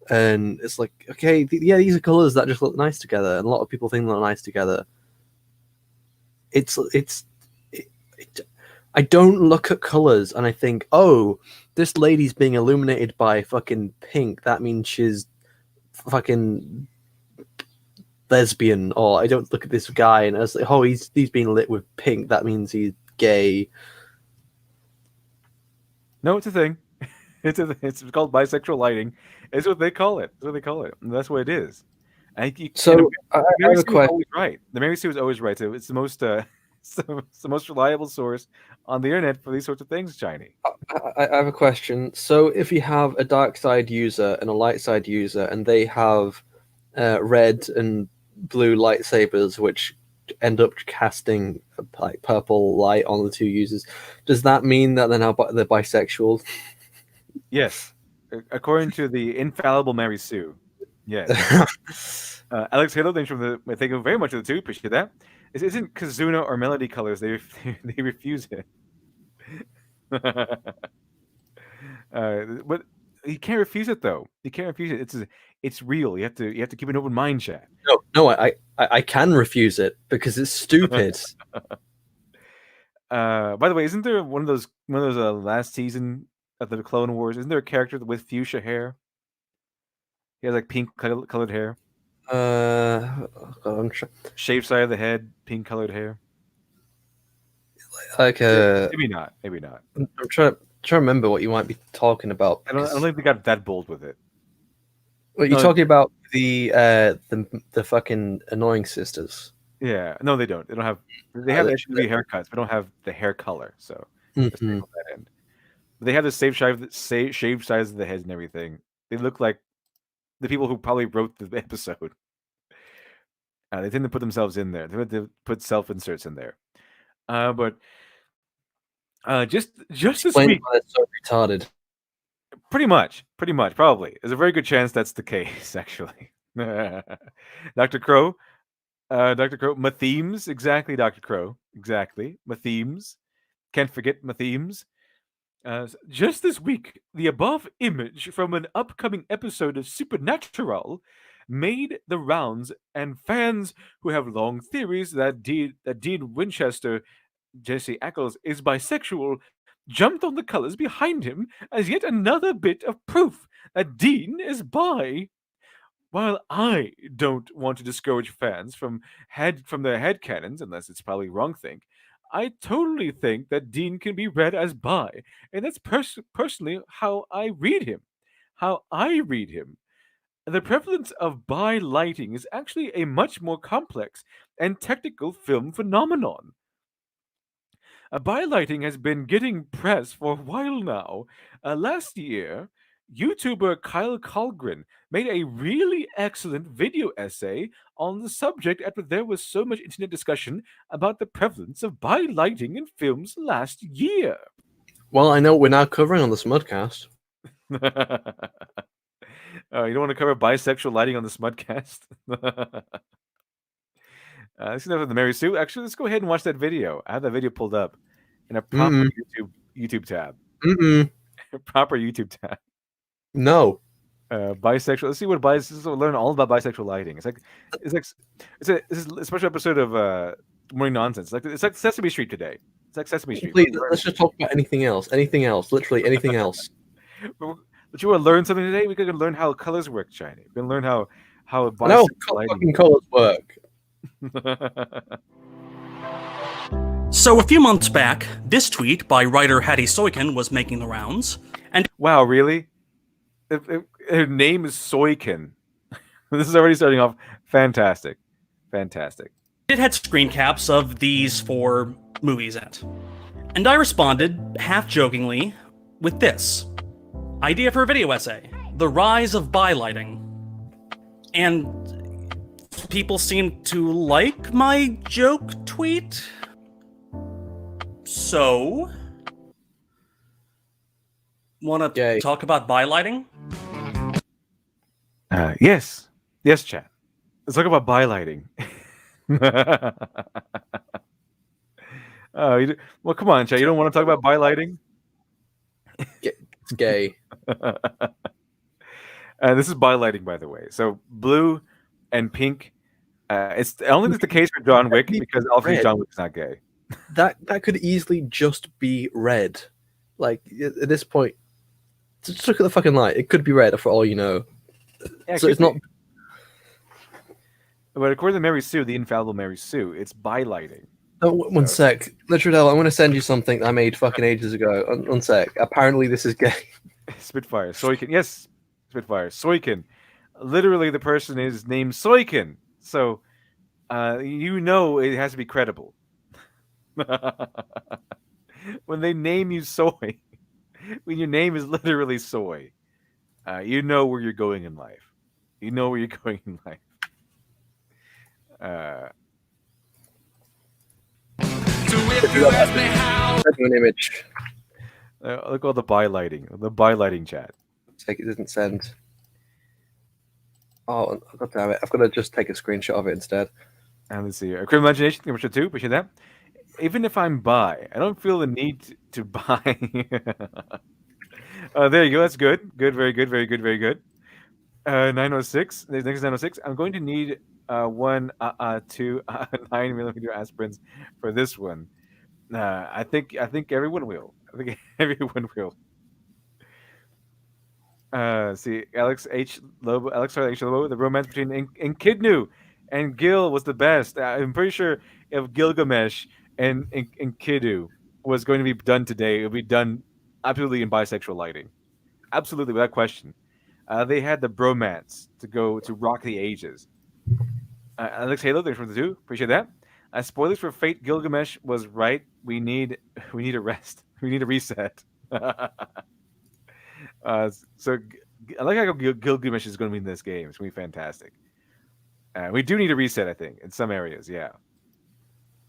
And it's like, okay, yeah, these are colors that just look nice together. And a lot of people think they look nice together. I don't look at colors and I think, oh, this lady's being illuminated by fucking pink. That means she's fucking lesbian. Or I don't look at this guy and I was like, oh, he's being lit with pink. That means he's gay. No, it's a thing. It's called bisexual lighting. It's what they call it. That's what they call it. And that's what it is. I have a question. Right. The Mary Sue is always right. So it's the most it's the most reliable source on the internet for these sorts of things, Shiny. I have a question. So if you have a dark side user and a light side user, and they have red and blue lightsabers, which end up casting like purple light on the two users, does that mean that they're bisexual? Yes, according to the infallible Mary Sue. Yes. Alex Halo, thank you very much for the two. Appreciate that. It isn't Kazuna or Melody colors. They refuse it. But you can't refuse it though. You can't refuse it. It's real. You have to keep an open mind, chat. No, I can refuse it because it's stupid. By the way, isn't there one of those last season of the Clone Wars? Isn't there a character with fuchsia hair? He has like pink colored hair. Shaved side of the head, pink colored hair. Like maybe not. I'm trying to remember what you might be talking about. I don't think they got that bold with it. Well, you're talking about the fucking annoying sisters. Yeah, no, they don't. They don't have. They have HB haircuts, but don't have the hair color. So let's take on that end. But they have the shaved sides of the heads and everything. They look like the people who probably wrote the episode. They tend to put themselves in there. They tend to put self inserts in there. But just this week, why it's so retarded. Pretty much, probably. There's a very good chance that's the case, actually. Dr. Crow, my themes, exactly, Dr. Crow, exactly, my themes. Can't forget my themes. Just this week, the above image from an upcoming episode of Supernatural made the rounds, and fans who have long theories that Dean Winchester, Jesse Ackles, is bisexual jumped on the colors behind him as yet another bit of proof that Dean is bi. While I don't want to discourage fans from their headcanons, unless it's probably wrong think, I totally think that Dean can be read as bi, and that's personally how I read him. The prevalence of bi lighting is actually a much more complex and technical film phenomenon. Bi lighting has been getting press for a while now. Last year, YouTuber Kyle Colgren made a really excellent video essay on the subject after there was so much internet discussion about the prevalence of bi lighting in films last year. Well, I know what we're now covering on the Smudcast. You don't want to cover bisexual lighting on the Smudcast? That's enough of the Mary Sue. Actually, let's go ahead and watch that video. I have that video pulled up in a proper YouTube tab. Proper YouTube tab. No. Bisexual. Let's see what learn all about bisexual lighting. It's a special episode of Morning Nonsense. It's like Sesame Street today. It's like Sesame Street. Please, let's just talk about anything else. Literally anything else. But you want to learn something today? We could learn how colors work, Shiny. We can learn how fucking colors work. So a few months back, this tweet by writer Hattie Soikin was making the rounds, and wow, really? Her name is Soikin. This is already starting off fantastic. It had screen caps of these 4 movies in it, and I responded half jokingly with this idea for a video essay: the rise of bi lighting. And people seem to like my joke tweet. So, want to talk about bi lighting? Yes, chat. Let's talk about bi lighting. Well, come on, Chad. You don't want to talk about bi-lighting? It's gay. This is bi-lighting, by the way. So blue and pink. It's only the case for John Wick because obviously Red. John Wick's not gay. That could easily just be red. Like at this point, just look at the fucking light. It could be red for all you know. Yeah, So it's not. But according to Mary Sue, the infallible Mary Sue, it's bi-lighting. Oh, one sec, Litradell. I'm going to send you something I made fucking ages ago. One sec. Apparently, this is gay. Spitfire. Soykin. Yes, Spitfire. Soykin. Literally, the person is named Soykin. So, you know it has to be credible. When they name you Soy, when your name is literally Soy, you know where you're going in life. You know where you're going in life. An image. Look at all the bi-lighting chat. Take it doesn't send. Oh, god damn it! I've got to just take a screenshot of it instead. And let's see. Criminal Imagination, number 2. Appreciate that. Even if I'm bi, I don't feel the need to buy. There you go. That's good. Good. Very good. Very good. Very good. 906. Next is 906. I'm going to need 1 2 9mm aspirins for this one. I think everyone will. I think everyone will. See, Alex H. Lobo, the romance between Enkidnu and Gil was the best. I'm pretty sure if Gilgamesh and Enkidu was going to be done today, it would be done absolutely in bisexual lighting. Absolutely, without question. They had the bromance to rock the ages. Alex Halo, thanks for the 2. Appreciate that. Spoilers for Fate. Gilgamesh was right. We need a rest. We need a reset. So I like how Gilgamesh is going to be in this game. It's going to be fantastic. We do need a reset, I think, in some areas. Yeah,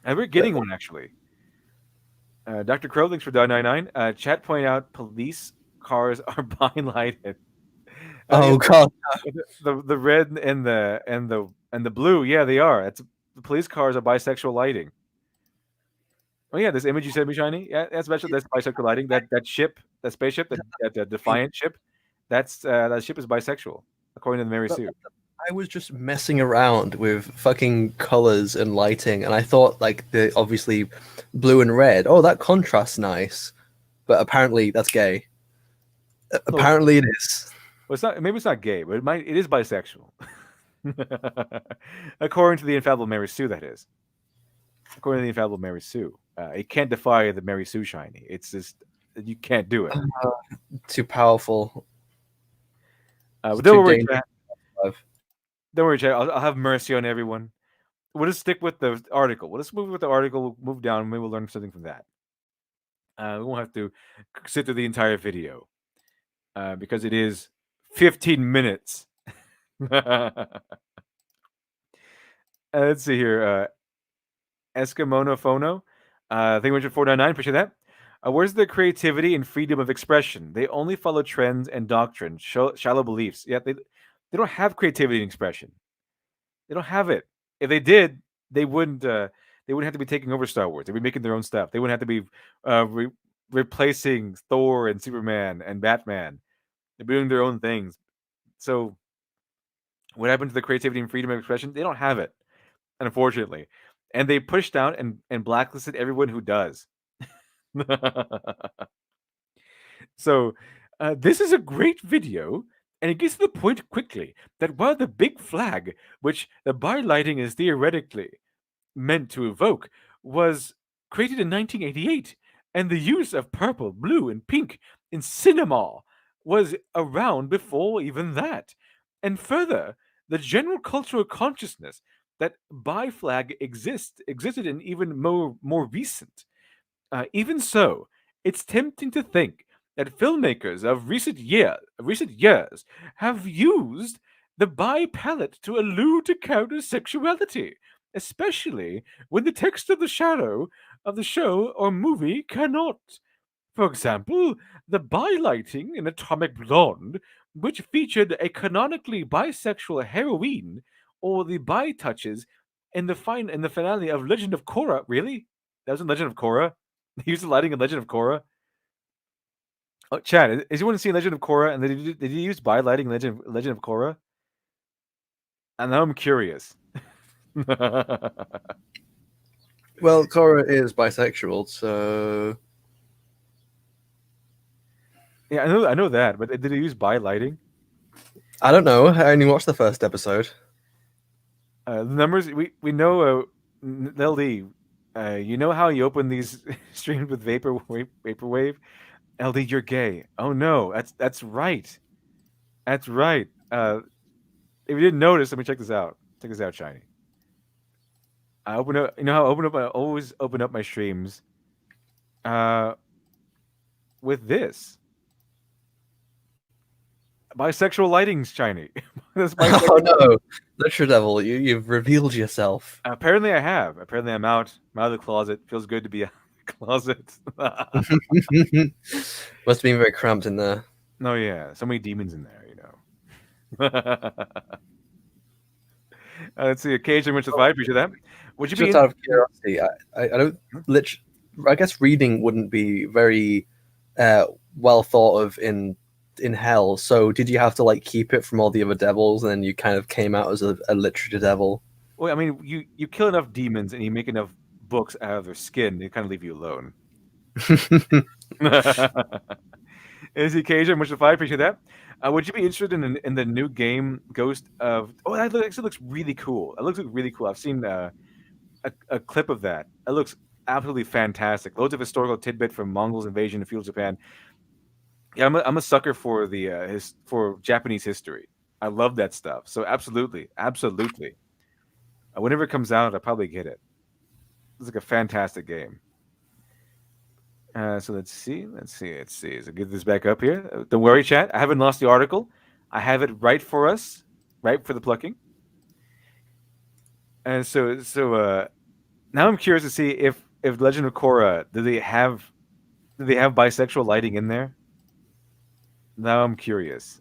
and we're getting one actually. Dr. Crow, thanks for $99. Chat pointed out police cars are bi-lighted. Oh god, the red and the blue. Yeah, they are. The police cars are bisexual lighting. Oh yeah, this image you sent me, Shiny. Yeah, that's bisexual lighting. That ship, that spaceship, that Defiant ship, that ship is bisexual, according to the Mary Sue. I was just messing around with fucking colors and lighting, and I thought like the obviously blue and red. Oh, that contrast's nice, but apparently that's gay. Apparently it is. Well, it's not. Maybe it's not gay, but it is bisexual. According to the infallible Mary Sue, that is. According to the infallible Mary Sue, it can't defy the Mary Sue Shiny. It's just you can't do it. Too powerful. But don't worry, Chad. Don't worry, Chad. I'll have mercy on everyone. We'll just stick with the article. We'll just move with the article. We'll move down. Maybe we'll learn something from that. We won't have to sit through the entire video because it is 15 minutes. Let's see here. Eskimono Phono. Thank you much for 499. Appreciate that. Where's the creativity and freedom of expression? They only follow trends and doctrine, shallow beliefs. Yeah, they don't have creativity and expression. They don't have it. If they did, they wouldn't have to be taking over Star Wars. They'd be making their own stuff. They wouldn't have to be replacing Thor and Superman and Batman. They're doing their own things. So what happened to the creativity and freedom of expression? They don't have it, unfortunately. And they pushed out and blacklisted everyone who does. So this is a great video, and it gets to the point quickly that while the big flag, which the bi-lighting is theoretically meant to evoke, was created in 1988, and the use of purple, blue, and pink in cinema was around before even that. And further, the general cultural consciousness that bi-flag existed in even more recent. Even so, it's tempting to think that filmmakers of recent years have used the bi palette to allude to characters' sexuality, especially when the text of the shadow of the show or movie cannot. For example, the bi-lighting in Atomic Blonde, which featured a canonically bisexual heroine, or the bi touches in the finale of Legend of Korra. Really? That was in Legend of Korra. He used the lighting in Legend of Korra. Oh, Chad, is anyone seen Legend of Korra? And did he use by lighting in Legend of Korra? And now I'm curious. Well, Korra is bisexual, so Yeah, I know that, but did he use by lighting? I don't know. I only watched the first episode. The numbers we know. LD, you know how you open these streams with vaporwave? LD, you're gay. Oh no, that's right. That's right. If you didn't notice, let me check this out. Check this out, Shiny. I open up. You know how I always open up my streams. With this. Bisexual lighting's Shiny. Oh no, Literature Devil, you've revealed yourself. Apparently I have. Apparently I'm out of the closet. Feels good to be out of the closet. Must have been very cramped in there. No, yeah. So many demons in there, you know. Let's see. Occasion which is 5. Appreciate that. Would you Just be out of curiosity, I don't I guess reading wouldn't be very well thought of in hell. So did you have to like keep it from all the other devils, and then you kind of came out as a literature devil? Well, I mean, you kill enough demons and you make enough books out of their skin, they kind of leave you alone. Is the occasion which is 5. Appreciate that. Would you be interested in the new game Ghost of? Oh, that actually looks really cool. It looks really cool. I've seen a clip of that. It looks absolutely fantastic. Loads of historical tidbit from Mongols' invasion of feudal Japan. Yeah, I'm a sucker for for Japanese history. I love that stuff. So absolutely. Whenever it comes out, I'll probably get it. It's like a fantastic game. So let's see. So get this back up here. Don't worry, chat. I haven't lost the article. I have it right for us, right for the plucking. And so now I'm curious to see if Legend of Korra, do they have bisexual lighting in there? Now I'm curious.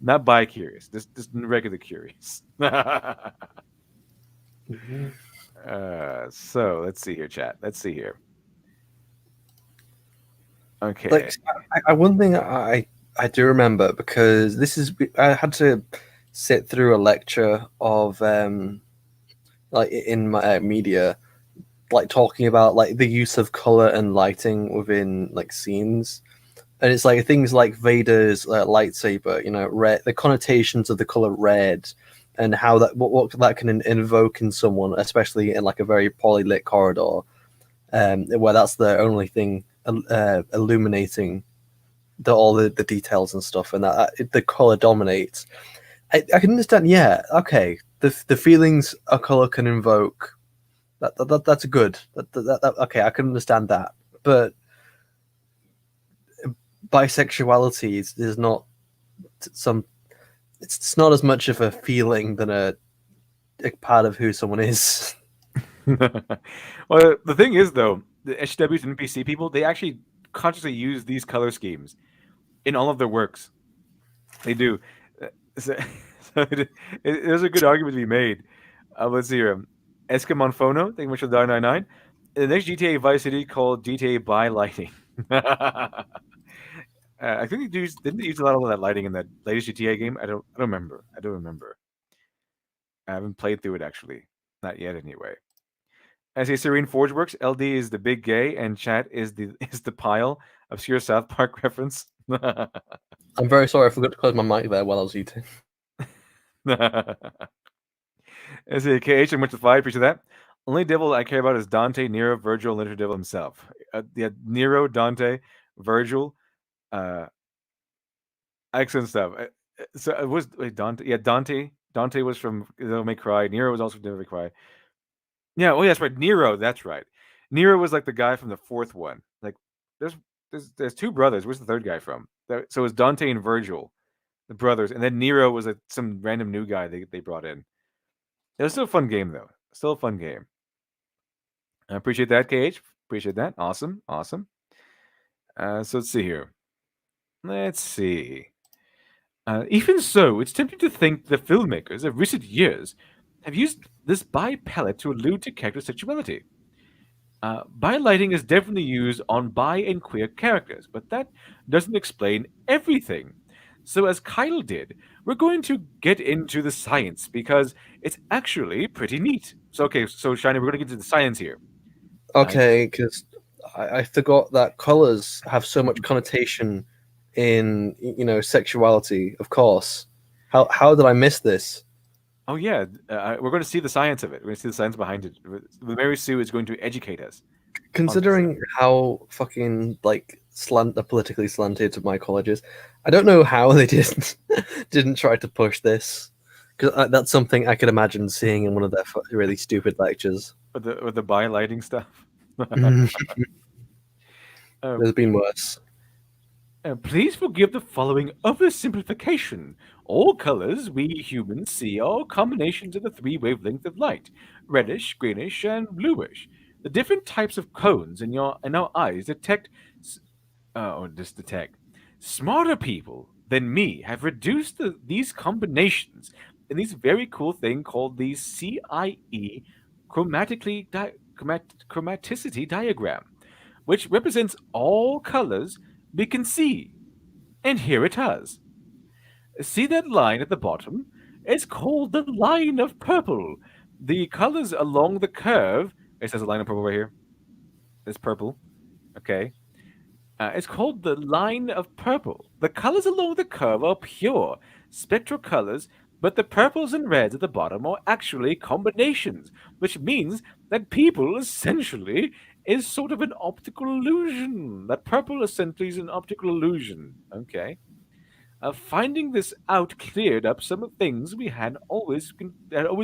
Not bi-curious, just regular curious. So let's see here, chat. Let's see here. Okay. Like, one thing I do remember, because I had to sit through a lecture of like in my media, like talking about like the use of color and lighting within like scenes. And it's like things like Vader's lightsaber, you know, red, the connotations of the color red, and how that what that can invoke in someone, especially in like a very poorly lit corridor, where that's the only thing illuminating all the details and stuff, and that the color dominates. I can understand. Yeah, okay, the feelings a color can invoke. That's good. Okay, I can understand that, but bisexuality is not it's not as much of a feeling than a part of who someone is. Well, the thing is, though, the HWs and NPC people, they actually consciously use these color schemes in all of their works. They do. So there's a good argument to be made. Let's see here. Escamonfono, thank you much for the $9.99. The next GTA Vice City called GTA by Lighting. I think didn't they use a lot of that lighting in that latest GTA game? I don't remember. I haven't played through it actually, not yet anyway. I say Serene Forgeworks. LD is the big gay, and chat is the pile. Obscure South Park reference. I'm very sorry, I forgot to close my mic there while I was eating. I say KH and much to 5. Appreciate that. Only devil I care about is Dante, Nero, Virgil, and Literature Devil himself. Yeah, Nero, Dante, Virgil. Excellent stuff. So it was Dante. Yeah, Dante was from Devil May Cry. Nero was also from Devil May Cry. Yeah, oh yeah, that's right. Nero, that's right. Nero was like the guy from the fourth one. Like there's two brothers. Where's the third guy from? So it was Dante and Virgil, the brothers, and then Nero was some random new guy they brought in. It was still a fun game though. Still a fun game. I appreciate that, KH. Appreciate that. Awesome. So let's see here. Let's see. Even so, it's tempting to think the filmmakers of recent years have used this bi palette to allude to character sexuality. Bi-lighting is definitely used on bi and queer characters, but that doesn't explain everything. So, as Kyle did, we're going to get into the science because it's actually pretty neat. So, okay, so Shiny, we're going to get into the science here. Okay, because I forgot that colors have so much connotation in sexuality. Of course, how did I miss this? Oh yeah, we're going to see the science of it. We're going to see the science behind it. Mary Sue is going to educate us. Considering how fucking politically slanted my college is, I don't know how they didn't try to push this, because that's something I could imagine seeing in one of their really stupid lectures. With the bi-lighting stuff. There's been worse. Please forgive the following oversimplification. All colors we humans see are combinations of the three wavelengths of light: reddish, greenish, and bluish. The different types of cones in our eyes detect. Smarter people than me have reduced these combinations in this very cool thing called the CIE chromaticity diagram, which represents all colors we can see. And here it is. See that line at the bottom? It's called the line of purple. The colors along the curve. It says a line of purple right here. It's purple. Okay. It's called the line of purple. The colors along the curve are pure spectral colors, but the purples and reds at the bottom are actually combinations, which means that people essentially is sort of an optical illusion. That purple essentially is an optical illusion. Okay. Finding this out cleared up some of the things we had always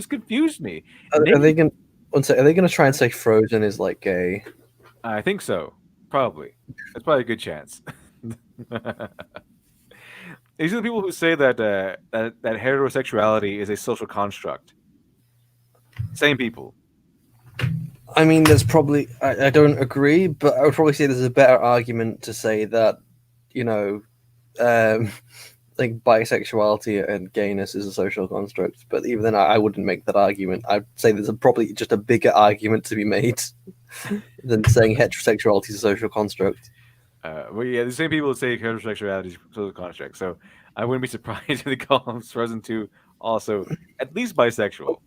confused me. Are they going to try and say Frozen is like gay? I think so. Probably. That's probably a good chance. These are the people who say that that heterosexuality is a social construct. Same people. I mean, there's probably I don't agree, but I would probably say there's a better argument to say that, like bisexuality and gayness is a social construct. But even then, I wouldn't make that argument. I'd say there's probably just a bigger argument to be made than saying heterosexuality is a social construct. Well, yeah, the same people that say heterosexuality is a social construct. So I wouldn't be surprised if they call Frozen 2 also at least bisexual.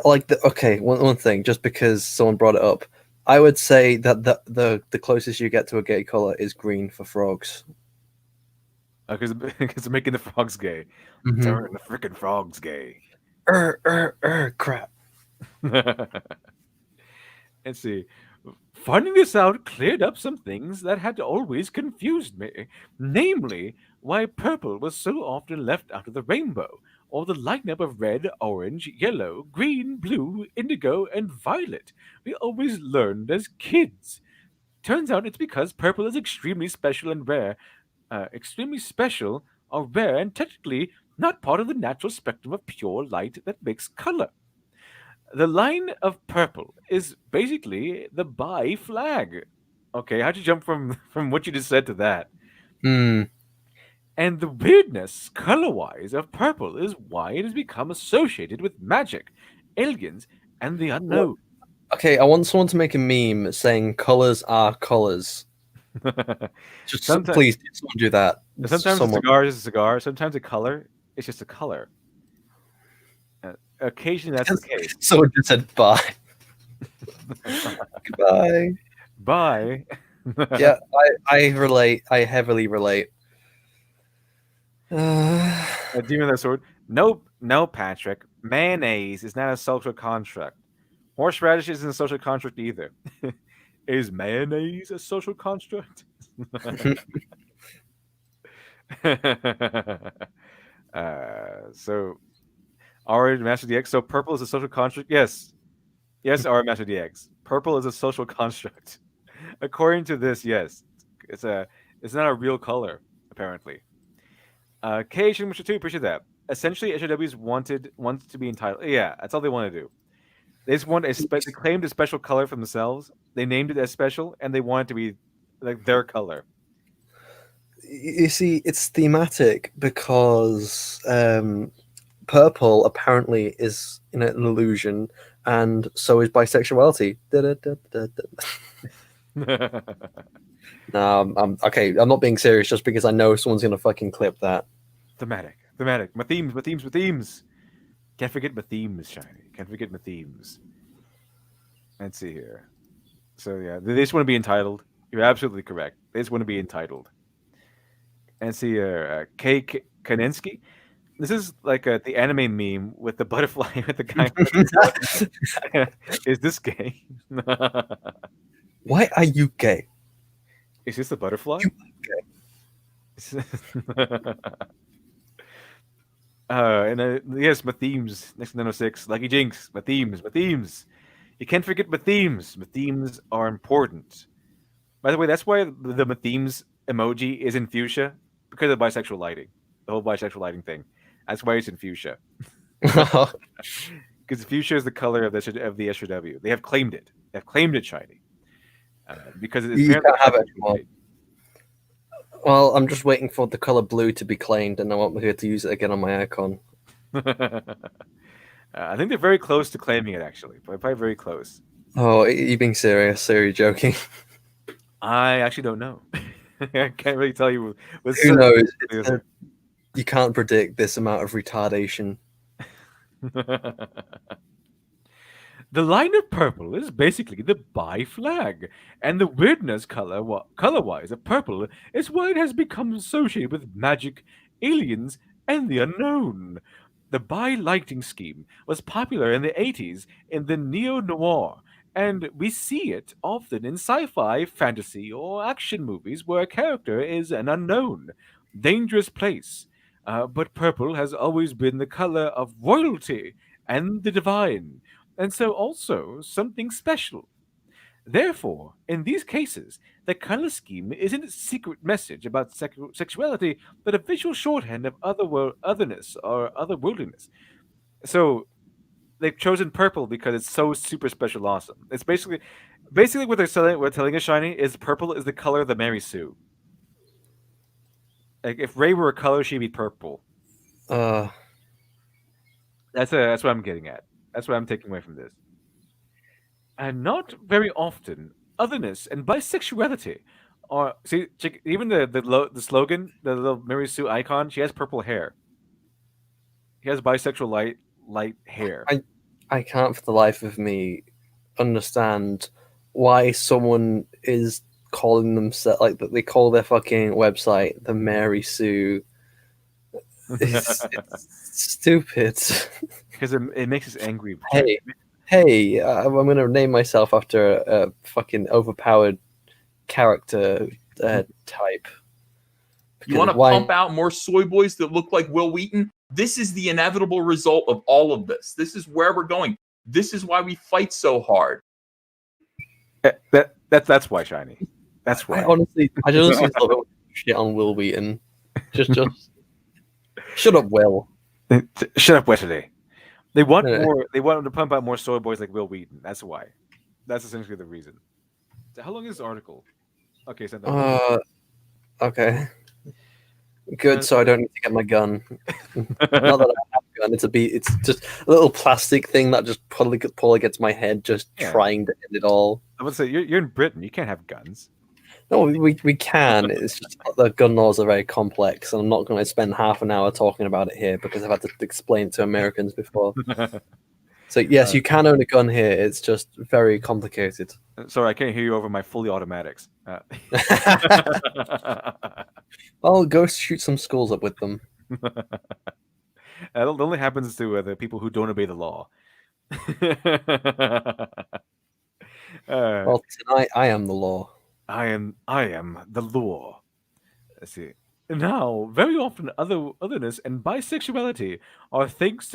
One thing, just because someone brought it up, I would say that the closest you get to a gay color is green for frogs. Because they're making the frogs gay. Mhm. Turn the freaking frogs gay. Crap. Let's see. Finding this out cleared up some things that had always confused me. Namely, why purple was so often left out of the rainbow, or the lineup of red, orange, yellow, green, blue, indigo, and violet we always learned as kids. Turns out it's because purple is extremely special and rare. Extremely special, or rare, and technically not part of the natural spectrum of pure light that makes color. The line of purple is basically the bi flag. Okay, how'd you jump from what you just said to that? Hmm. And the weirdness, color-wise, of purple is why it has become associated with magic, aliens, and the unknown. Okay, I want someone to make a meme saying colors are colors. Just please, someone do that. Sometimes a cigar is a cigar. Sometimes a color is just a color. Occasionally, that's the case. Someone just said bye. Goodbye. Bye. Yeah, I relate. I heavily relate. A demon that sword. Nope, no, Patrick. Mayonnaise is not a social construct. Horseradish isn't a social construct either. Is mayonnaise a social construct? So, R Master DX. So purple is a social construct. Yes, R Master DX. Purple is a social construct. According to this, yes, it's not a real color apparently. K Mr. 2, appreciate that. Essentially, SJWs want to be entitled. Yeah, that's all they want to do. They just want they claimed a special color for themselves. They named it as special, and they want it to be like their color. You see, it's thematic because purple apparently is an illusion, and so is bisexuality. No, I'm okay. I'm not being serious just because I know someone's gonna fucking clip that. Thematic. My themes. Can't forget my themes, Shiny. Can't forget my themes. Let's see here. So yeah, they just want to be entitled. You're absolutely correct. They just want to be entitled. And see here, Kay Kanensky. This is like the anime meme with the butterfly with the guy. Is this gay? Why are you gay? Is this the butterfly? Yes, my themes. Next Nintendo 6. Lucky Jinx. My themes. You can't forget my themes. My themes are important. By the way, that's why the my themes emoji is in fuchsia, because of bisexual lighting. The whole bisexual lighting thing. That's why it's in fuchsia. Because fuchsia is the color of the SJW. They have claimed it. They have claimed it, Shiny. Because it's You can't have it anymore. Well, I'm just waiting for the color blue to be claimed, and I won't be able to use it again on my icon. I think they're very close to claiming it, actually. Probably very close. Oh, are you being serious? Or are you joking? I actually don't know. I can't really tell you. Who knows? You can't predict this amount of retardation. The line of purple is basically the bi flag, and the weirdness color-wise of purple is why it has become associated with magic, aliens, and the unknown. The bi lighting scheme was popular in the 80s in the neo-noir, and we see it often in sci-fi, fantasy, or action movies where a character is an unknown, dangerous place. But purple has always been the color of royalty and the divine, and so also something special. Therefore, in these cases, the color scheme isn't a secret message about sexuality, but a visual shorthand of otherness or otherworldliness. So they've chosen purple because it's so super special awesome. It's basically what we're telling us, Shiny, is purple is the color of the Mary Sue. Like if Ray were a color, she'd be purple. That's what I'm getting at. That's what I'm taking away from this. And not very often, otherness and bisexuality are even the slogan, the little Mary Sue icon. She has purple hair. He has bisexual light hair. I can't for the life of me understand why someone is calling themselves like they call their fucking website the Mary Sue. It's stupid. Because it makes us angry. Hey, I'm going to name myself after a fucking overpowered character type. You want to pump out more soy boys that look like Will Wheaton? This is the inevitable result of all of this. This is where we're going. This is why we fight so hard. That's why, Shiny. That's why. I just love it shit on Will Wheaton. Just shut up, Will. Shut up, Wesley. They want more. They want to pump out more soy boys like Will Wheaton. That's why. That's essentially the reason. So how long is this article? Okay, send that. Okay. Good. So I don't need to get my gun. Not that I have a gun. It's just a little plastic thing that just probably gets my head just trying to end it all. I would say you're in Britain. You can't have guns. No, we can. It's just the gun laws are very complex, and I'm not going to spend half an hour talking about it here because I've had to explain it to Americans before. So yes, you can own a gun here. It's just very complicated. Sorry, I can't hear you over my fully automatics. I'll go shoot some schools up with them. That only happens to the people who don't obey the law. Well, tonight I am the law. I am the law. Let's see. Now, very often, otherness and bisexuality are things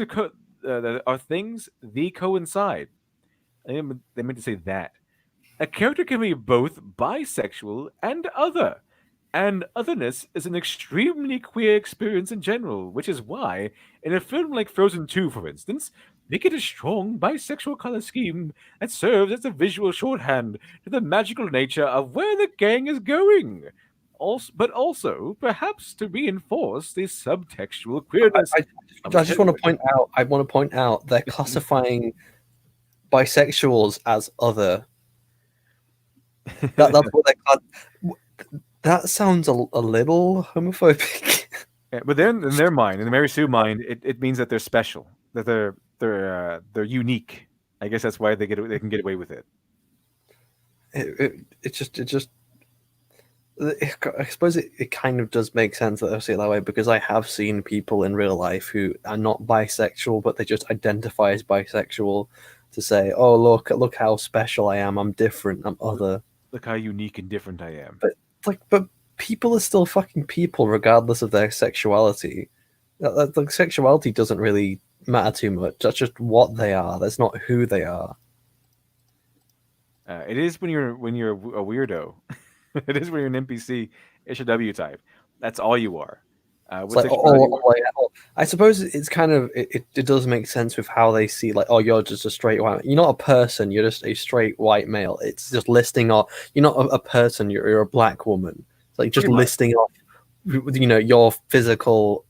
they coincide. They meant to say that a character can be both bisexual and other, and otherness is an extremely queer experience in general, which is why, in a film like Frozen 2, for instance, they get a strong bisexual color scheme that serves as a visual shorthand to the magical nature of where the gang is going. But also, perhaps to reinforce the subtextual queerness. I just want to point out. I want to point out they're classifying bisexuals as other. That's what they call. That sounds a little homophobic. Yeah, but then in their mind, in the Mary Sue mind, it means that they're special, that they're unique. I guess that's why they can get away with it. It just I suppose it kind of does make sense that I say it that way, because I have seen people in real life who are not bisexual, but they just identify as bisexual to say, "Oh, look how special I am. I'm different. I'm other. Look how unique and different I am." But people are still fucking people, regardless of their sexuality. Like, sexuality doesn't really matter too much. That's just what they are. That's not who they are. It is when you're a weirdo. It is when you're an NPC, HW type. That's all you are. I suppose it's kind of it does make sense with how they see, like, oh, you're just a straight white. You're not a person. You're just a straight white male. It's just listing off. You're not a person. You're a black woman. It's like just listing off, your physical,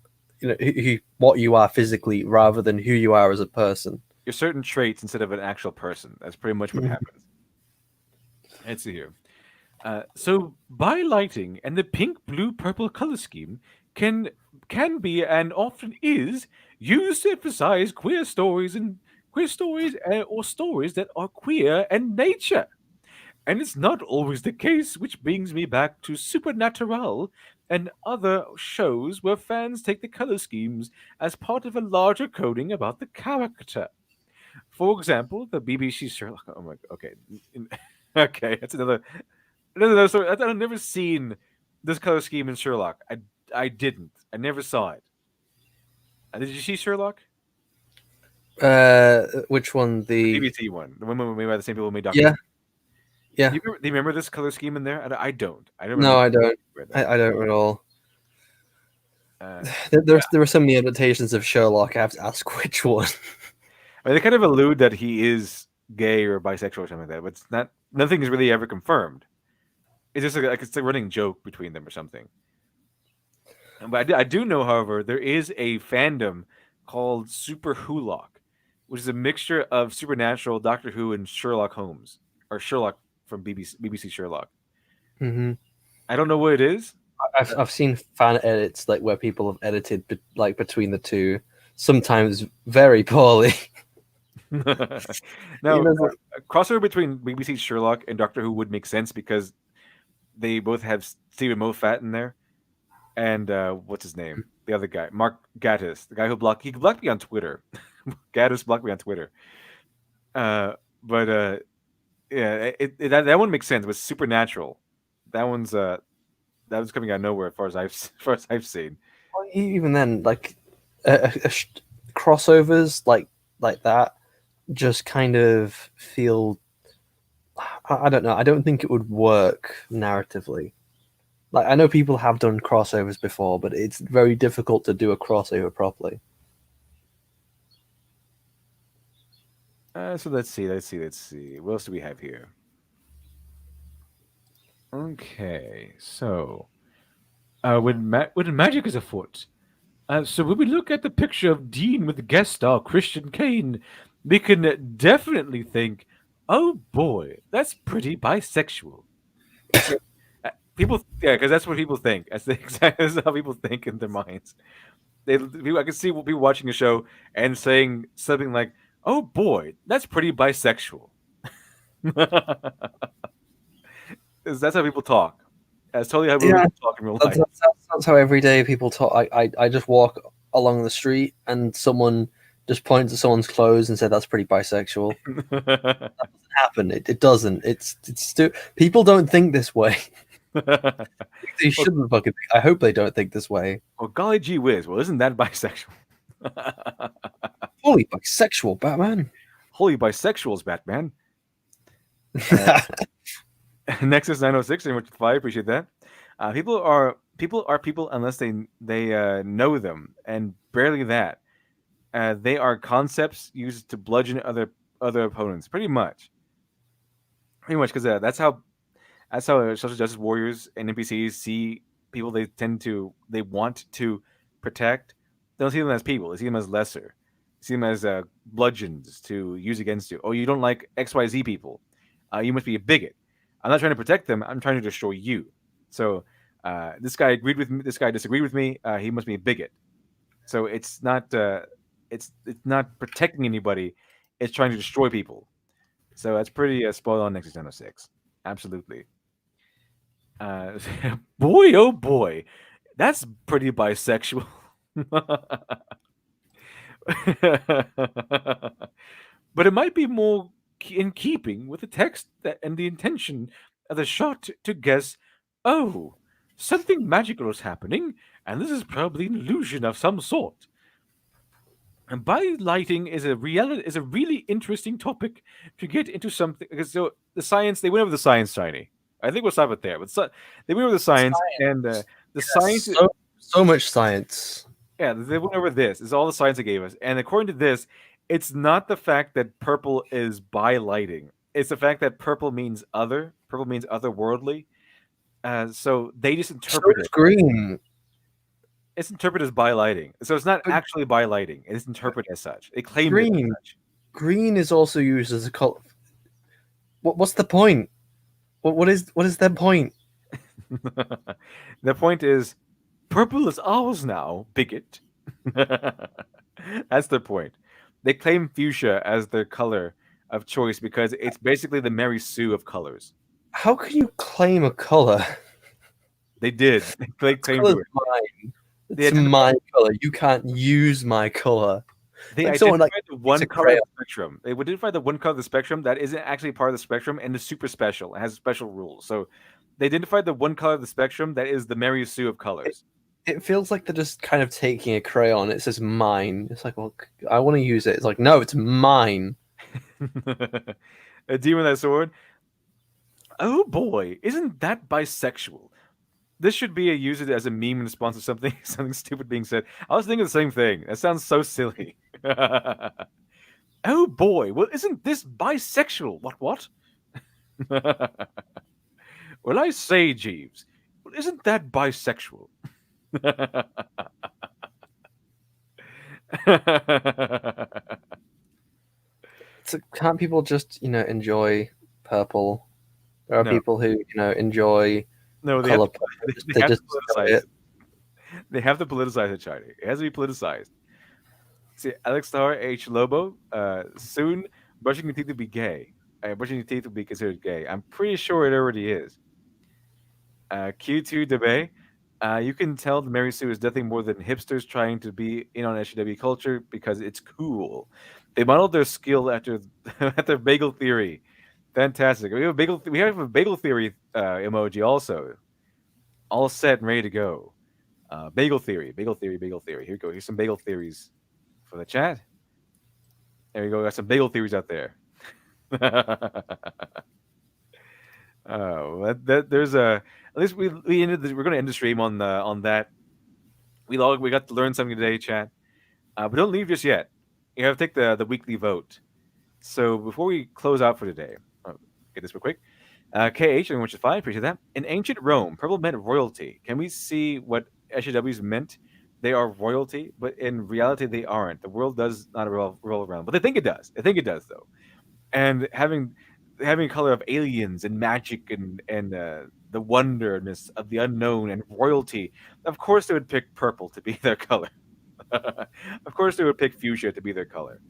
what you are physically, rather than who you are as a person. Your certain traits instead of an actual person. That's pretty much what happens. Let's see here. So bi-lighting and the pink, blue, purple color scheme can be and often is used to emphasize queer stories or stories that are queer in nature. And it's not always the case, which brings me back to Supernatural and other shows where fans take the color schemes as part of a larger coding about the character. For example, the BBC Sherlock. Oh my. Okay. Okay, that's another story. I've never seen this color scheme in Sherlock. I didn't. I never saw it. Did you see Sherlock? Which one? The BBC one. The one made by the same people who made Doctor. Yeah. Do you remember this color scheme in there? I don't. I don't. No, I don't. I don't at all. There are so many adaptations of Sherlock. I have to ask which one. I mean, they kind of allude that he is gay or bisexual or something like that, but it's not. Nothing is really ever confirmed. It's just like it's a running joke between them or something. But I do know, however, there is a fandom called Super Wholock, which is a mixture of Supernatural, Doctor Who, and Sherlock Holmes, or Sherlock from BBC Sherlock. Mm-hmm. I don't know what it is. I've seen fan edits like where people have edited like between the two, sometimes very poorly. Now, a crossover between BBC Sherlock and Doctor Who would make sense because they both have Stephen Moffat in there, and what's his name? The other guy, Mark Gatiss, the guy who blocked me on Twitter. Gatiss blocked me on Twitter. Yeah, that one makes sense. But Supernatural, that one's coming out of nowhere as far as I've seen. Well, even then, like crossovers like that just kind of feel. I don't know. I don't think it would work narratively. Like, I know people have done crossovers before, but it's very difficult to do a crossover properly. So let's see. What else do we have here? Okay, so when magic is afoot, so when we look at the picture of Dean with the guest star Christian Kane, we can definitely think, "Oh boy, that's pretty bisexual." People, because that's what people think. That's how people think in their minds. I can see people watching a show and saying something like, "Oh boy, that's pretty bisexual." That's how people talk. That's totally how people talk in real life. That's how everyday people talk. I just walk along the street and someone just points at someone's clothes and say that's pretty bisexual. That doesn't happen. It doesn't. It's people don't think this way. They shouldn't fucking think. I hope they don't think this way. Well, golly gee whiz. Well, isn't that bisexual? Holy bisexual, Batman. Holy bisexuals, Batman. Nexus 906, very much 5. Appreciate that. People are people unless they know them, and barely that. They are concepts used to bludgeon other opponents, pretty much, because that's how social justice warriors and NPCs see people. They want to protect. They don't see them as people. They see them as lesser. see them as bludgeons to use against you. Oh, you don't like XYZ people. You must be a bigot. I'm not trying to protect them. I'm trying to destroy you. So this guy agreed with me. This guy disagreed with me. He must be a bigot. So it's not not protecting anybody. It's trying to destroy people. So that's pretty spot on Nexus 906. Absolutely. Boy, oh boy, that's pretty bisexual. But it might be more in keeping with the text and the intention of the shot to guess, oh, something magical is happening, and this is probably an illusion of some sort. And bylighting is a really interesting topic to get into something. Because so the science, they went over the science, Tiny. I think we'll stop it there. But they went over the science. And the science. So much science. Yeah, they went over this. It's all the science they gave us. And according to this, it's not the fact that purple is bylighting. It's the fact that purple means other. Purple means otherworldly. So they just interpret it. Green. It's interpreted as bylighting. So it's not actually bylighting. It's interpreted as such. They claim green. it as such. Green is also used as a color. What's the point? What is their point? The point is, purple is ours now, bigot. That's their point. They claim fuchsia as their color of choice because it's basically the Mary Sue of colors. How can you claim a color? They did. They claimed it. Mine. It's my color. You can't use my color. They identified the one color of the spectrum. They identified the one color of the spectrum that isn't actually part of the spectrum and is super special. It has special rules. So they identified the one color of the spectrum that is the Mary Sue of colors. It feels like they're just kind of taking a crayon. It says mine. It's like, well, I want to use it. It's like, no, it's mine. A demon with that sword. Oh boy, isn't that bisexual? This should be used as a meme in response to something stupid being said. I was thinking the same thing. That sounds so silly. Oh boy, well, isn't this bisexual? What? Well, I say, Jeeves, well, isn't that bisexual? So can't people just, enjoy purple? There are people who, enjoy. No, they color. have to politicize it. They have to politicize it, Charlie. It has to be politicized. See, Alex Star, H. Lobo, soon brushing your teeth will be gay. Brushing your teeth will be considered gay. I'm pretty sure it already is. Q2 Debate. You can tell the Mary Sue is nothing more than hipsters trying to be in on SJW culture because it's cool. They modeled their skill after bagel theory. Fantastic. We have a bagel theory emoji also. All set and ready to go. Bagel theory. Here we go. Here's some bagel theories for the chat. There you go. Got some bagel theories out there. There's at least we're going to end the stream on that. We got to learn something today, chat. But don't leave just yet. You have to take the weekly vote. So before we close out for today, get this real quick. KH, which is fine, appreciate that. In ancient Rome, purple meant royalty. Can we see what SJWs meant? They are royalty, but in reality, they aren't. The world does not roll around, but they think it does. I think it does, though. And having a color of aliens and magic and the wonderness of the unknown and royalty, of course they would pick purple to be their color. Of course they would pick fuchsia to be their color.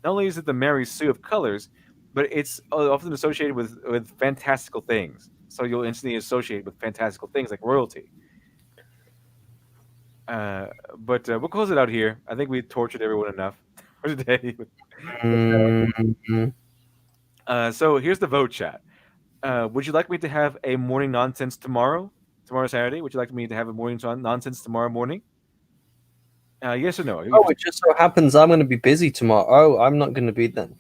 Not only is it the Mary Sue of colors, but it's often associated with fantastical things. So you'll instantly associate with fantastical things like royalty. But we'll close it out here. I think we tortured everyone enough for today. So here's the vote, chat. Would you like me to have a morning nonsense tomorrow Saturday? Would you like me to have a morning nonsense tomorrow morning? Yes or no? Oh, it just so happens I'm going to be busy tomorrow. Oh, I'm not going to be then.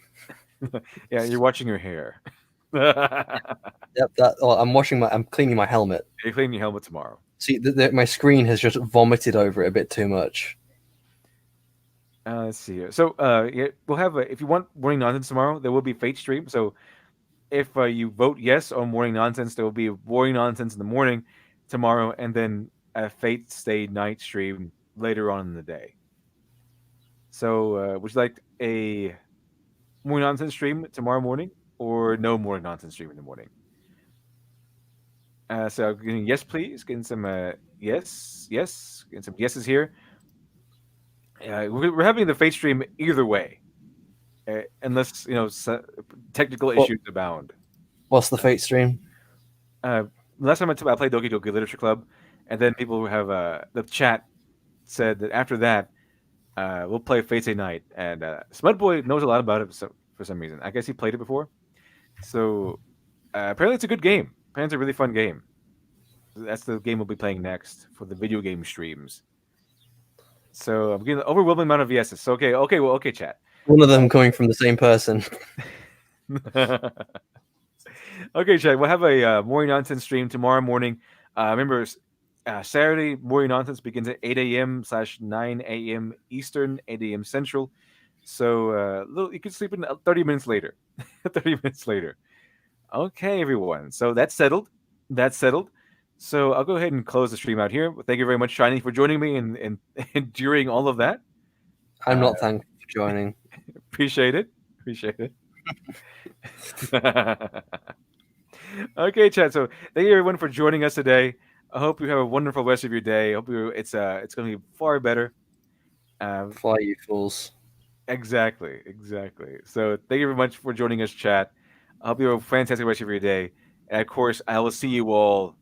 Yeah, you're watching your hair. Yep. I'm cleaning my helmet. You're cleaning your helmet tomorrow. See, my screen has just vomited over it a bit too much. Let's see here. So, we'll have if you want morning nonsense tomorrow, there will be Fate stream. So, if you vote yes on morning nonsense, there will be morning nonsense in the morning tomorrow, and then a Fate Stay night stream later on in the day. So, would you like a more nonsense stream tomorrow morning, or no more nonsense stream in the morning? So, getting yes, please. Getting some yes, getting some yeses here. We're having the Fate stream either way, unless technical issues abound. What's the Fate stream? Last time I played Doki Doki Literature Club, and then people who have the chat said that after that we'll play Fate Stay Night, and Smudboy knows a lot about it for some reason. I guess he played it before, so apparently it's a good game. Apparently it's a really fun game. That's the game we'll be playing next for the video game streams. So I'm getting an overwhelming amount of yeses. So okay, chat. One of them coming from the same person. Okay, chat. We'll have a Mori Nonsense stream tomorrow morning. Remember, Saturday Mori Nonsense begins at 8 a.m. / 9 a.m. Eastern, 8 a.m. Central. So you can sleep in 30 minutes later. 30 minutes later. Okay, everyone. So that's settled. So I'll go ahead and close the stream out here. Thank you very much, Shiny, for joining me and during all of that. I'm not thankful for joining. Appreciate it. Okay, chat. So thank you everyone for joining us today. I hope you have a wonderful rest of your day. I hope it's going to be far better. Fly, you fools. Exactly. So thank you very much for joining us, chat. I hope you have a fantastic rest of your day. And of course, I will see you all